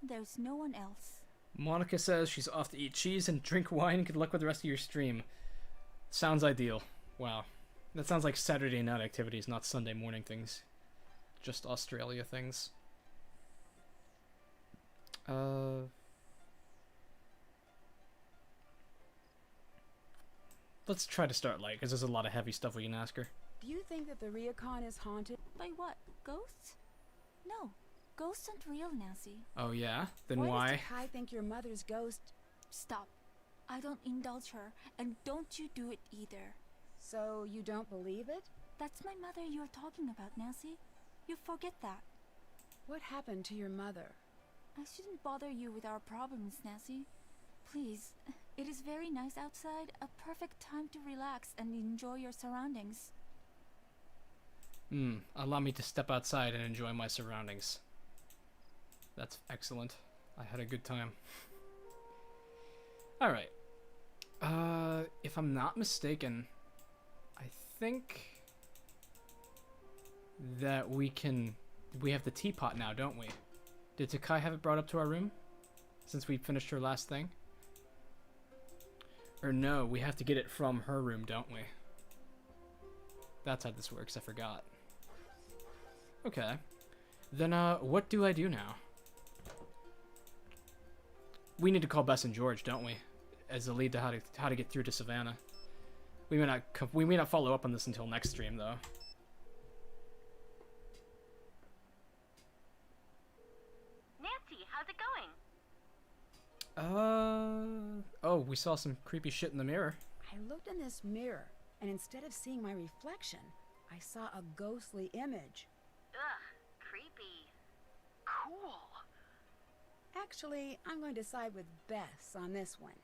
there's no one else. Monica says she's off to eat cheese and drink wine. Good luck with the rest of your stream. Sounds ideal. Wow. That sounds like Saturday night activities, not Sunday morning things. Just Australia things. Let's try to start light, because there's a lot of heavy stuff we can ask her. Do you think that the ryokan is haunted? By what? Ghosts? No. Ghosts aren't real, Nancy. Oh yeah? Then why? Why does Takae think your mother's ghost... Stop. I don't indulge her, and don't you do it either. So you don't believe it? That's my mother you're talking about, Nancy. You forget that. What happened to your mother? I shouldn't bother you with our problems, Nancy. Please. It is very nice outside, a perfect time to relax and enjoy your surroundings. Allow me to step outside and enjoy my surroundings. That's excellent. I had a good time. Alright. If I'm not mistaken, I think that we have the teapot now, don't we? Did Takae have it brought up to our room? Since we finished her last thing? Or no, we have to get it from her room, don't we? That's how this works, I forgot. Okay. Then, what do I do now? We need to call Bess and George, don't we? As a lead to how to get through to Savannah. We may not follow up on this until next stream, though. Nancy, how's it going? Oh, we saw some creepy shit in the mirror. I looked in this mirror, and instead of seeing my reflection, I saw a ghostly image. Ugh, creepy. Cool. Actually, I'm going to side with Bess on this one.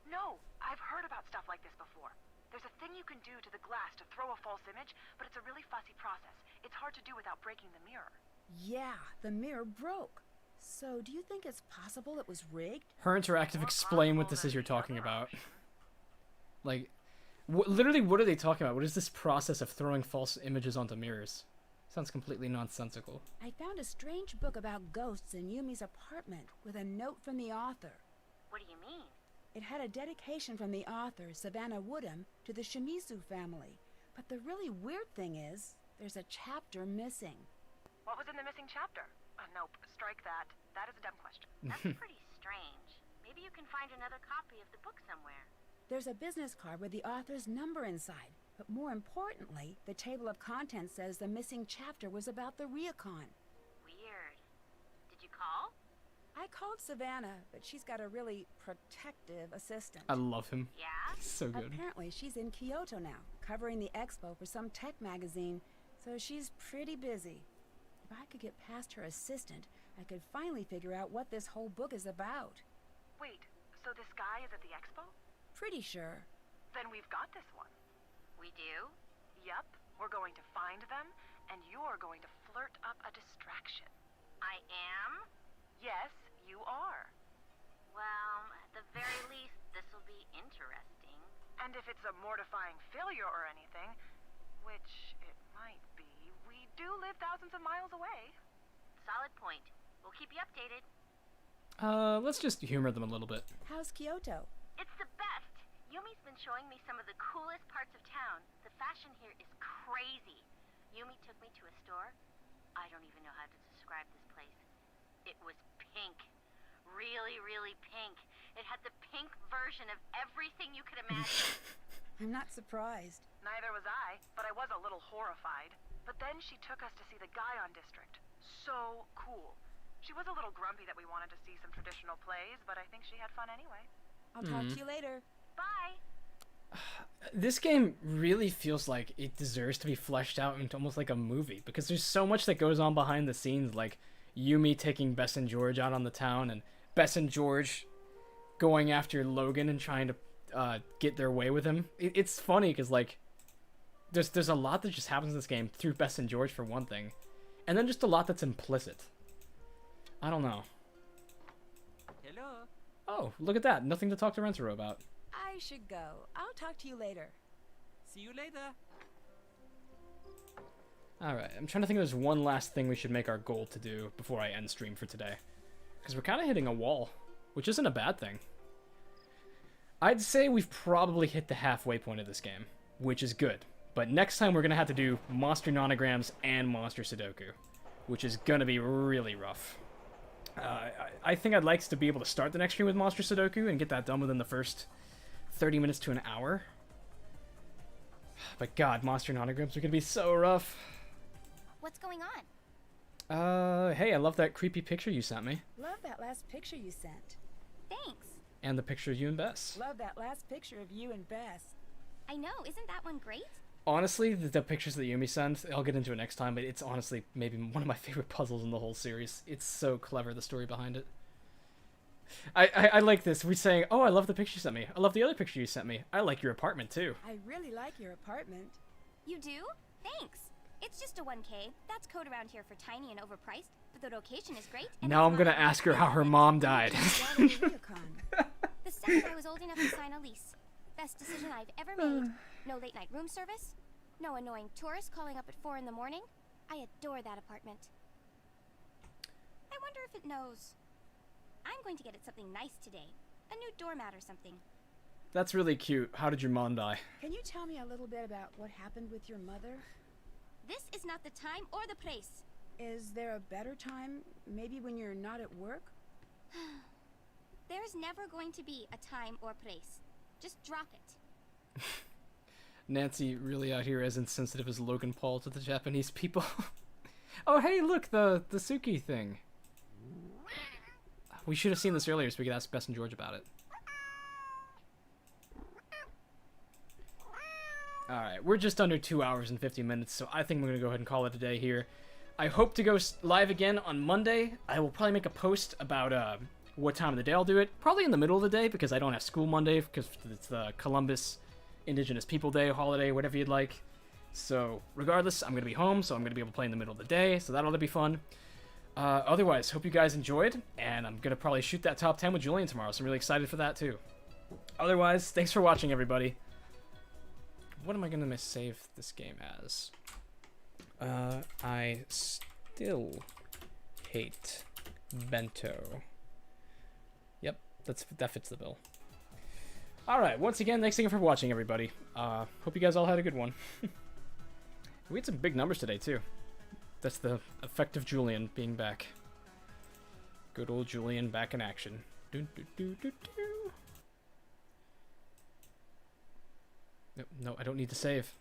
No, I've heard about stuff like this before. There's a thing you can do to the glass to throw a false image, but it's a really fussy process. It's hard to do without breaking the mirror. Yeah, the mirror broke. So, do you think it's possible it was rigged? Her interactive explain what this is you're talking about. Like, literally, what are they talking about? What is this process of throwing false images onto mirrors? Sounds completely nonsensical. I found a strange book about ghosts in Yumi's apartment with a note from the author. What do you mean? It had a dedication from the author, Savannah Woodham, to the Shimizu family. But the really weird thing is, there's a chapter missing. What was in the missing chapter? Nope, strike that. That is a dumb question. That's pretty strange. Maybe you can find another copy of the book somewhere. There's a business card with the author's number inside. But more importantly, the table of contents says the missing chapter was about the ryokan. Weird. Did you call? I called Savannah, but she's got a really protective assistant. I love him. Yeah? He's so good. Apparently, she's in Kyoto now, covering the expo for some tech magazine, so she's pretty busy. If I could get past her assistant, I could finally figure out what this whole book is about. Wait, so this guy is at the expo? Pretty sure. Then we've got this one. We do? Yep, we're going to find them, and you're going to flirt up a distraction. I am? Yes, you are. Well, at the very least, this'll be interesting. And if it's a mortifying failure or anything, which it might be, we do live thousands of miles away. Solid point. We'll keep you updated. Let's just humor them a little bit. How's Kyoto? It's the best. Yumi's been showing me some of the coolest parts of town. The fashion here is crazy. Yumi took me to a store. I don't even know how to describe this place. It was pink. Really, really pink. It had the pink version of everything you could imagine. I'm not surprised. Neither was I, but I was a little horrified. But then she took us to see the Guion district. So cool. She was a little grumpy that we wanted to see some traditional plays, but I think she had fun anyway. I'll talk to you later. Bye. This game really feels like it deserves to be fleshed out into almost like a movie, because there's so much that goes on behind the scenes, like Yumi taking Bess and George out on the town, and Bess and George going after Logan and trying to get their way with him. It's funny because like there's a lot that just happens in this game through Bess and George for one thing, and then just a lot that's implicit. I don't know. Hello. Oh, look at that. Nothing to talk to Rentaro about. I should go. I'll talk to you later. See you later. Alright, I'm trying to think if there's one last thing we should make our goal to do before I end stream for today. Because we're kind of hitting a wall, which isn't a bad thing. I'd say we've probably hit the halfway point of this game, which is good. But next time we're going to have to do Monster Nonograms and Monster Sudoku, which is going to be really rough. I think I'd like to be able to start the next stream with Monster Sudoku and get that done within the first 30 minutes to an hour. But god, Monster Nonograms are going to be so rough. What's going on? Hey, I love that creepy picture you sent me. Love that last picture you sent. Thanks. And the picture of you and Bess. Love that last picture of you and Bess. I know, isn't that one great? Honestly, the pictures that Yumi sent, I'll get into it next time, but it's honestly maybe one of my favorite puzzles in the whole series. It's so clever, the story behind it. I like this. We're saying, oh, I love the picture you sent me. I love the other picture you sent me. I like your apartment, too. I really like your apartment. You do? Thanks. It's just a 1K. That's code around here for tiny and overpriced, but the location is great. And now I'm gonna ask her how her mom died. The second I was old enough to sign a lease. Best decision I've ever made. No late night room service. No annoying tourists calling up at 4 in the morning. I adore that apartment. I wonder if it knows. I'm going to get it something nice today. A new doormat or something. That's really cute. How did your mom die? Can you tell me a little bit about what happened with your mother? This is not the time or the place. Is there a better time? Maybe when you're not at work? There's never going to be a time or place. Just drop it. Nancy really out here as insensitive as Logan Paul to the Japanese people. Oh, hey, look, the Sooki thing. We should have seen this earlier so we could ask Bess and George about it. Alright, we're just under 2 hours and 50 minutes, so I think we're going to go ahead and call it a day here. I hope to go live again on Monday. I will probably make a post about what time of the day I'll do it. Probably in the middle of the day, because I don't have school Monday, because it's the Columbus Indigenous People Day, holiday, whatever you'd like. So, regardless, I'm going to be home, so I'm going to be able to play in the middle of the day, so that'll be fun. Otherwise, hope you guys enjoyed, and I'm going to probably shoot that top 10 with Julian tomorrow, so I'm really excited for that, too. Otherwise, thanks for watching, everybody. What am I going to save this game as? I still hate Bento. Yep, that fits the bill. Alright, once again, thanks again for watching, everybody. Hope you guys all had a good one. We had some big numbers today, too. That's the effect of Julian being back. Good old Julian back in action. No, I don't need to save.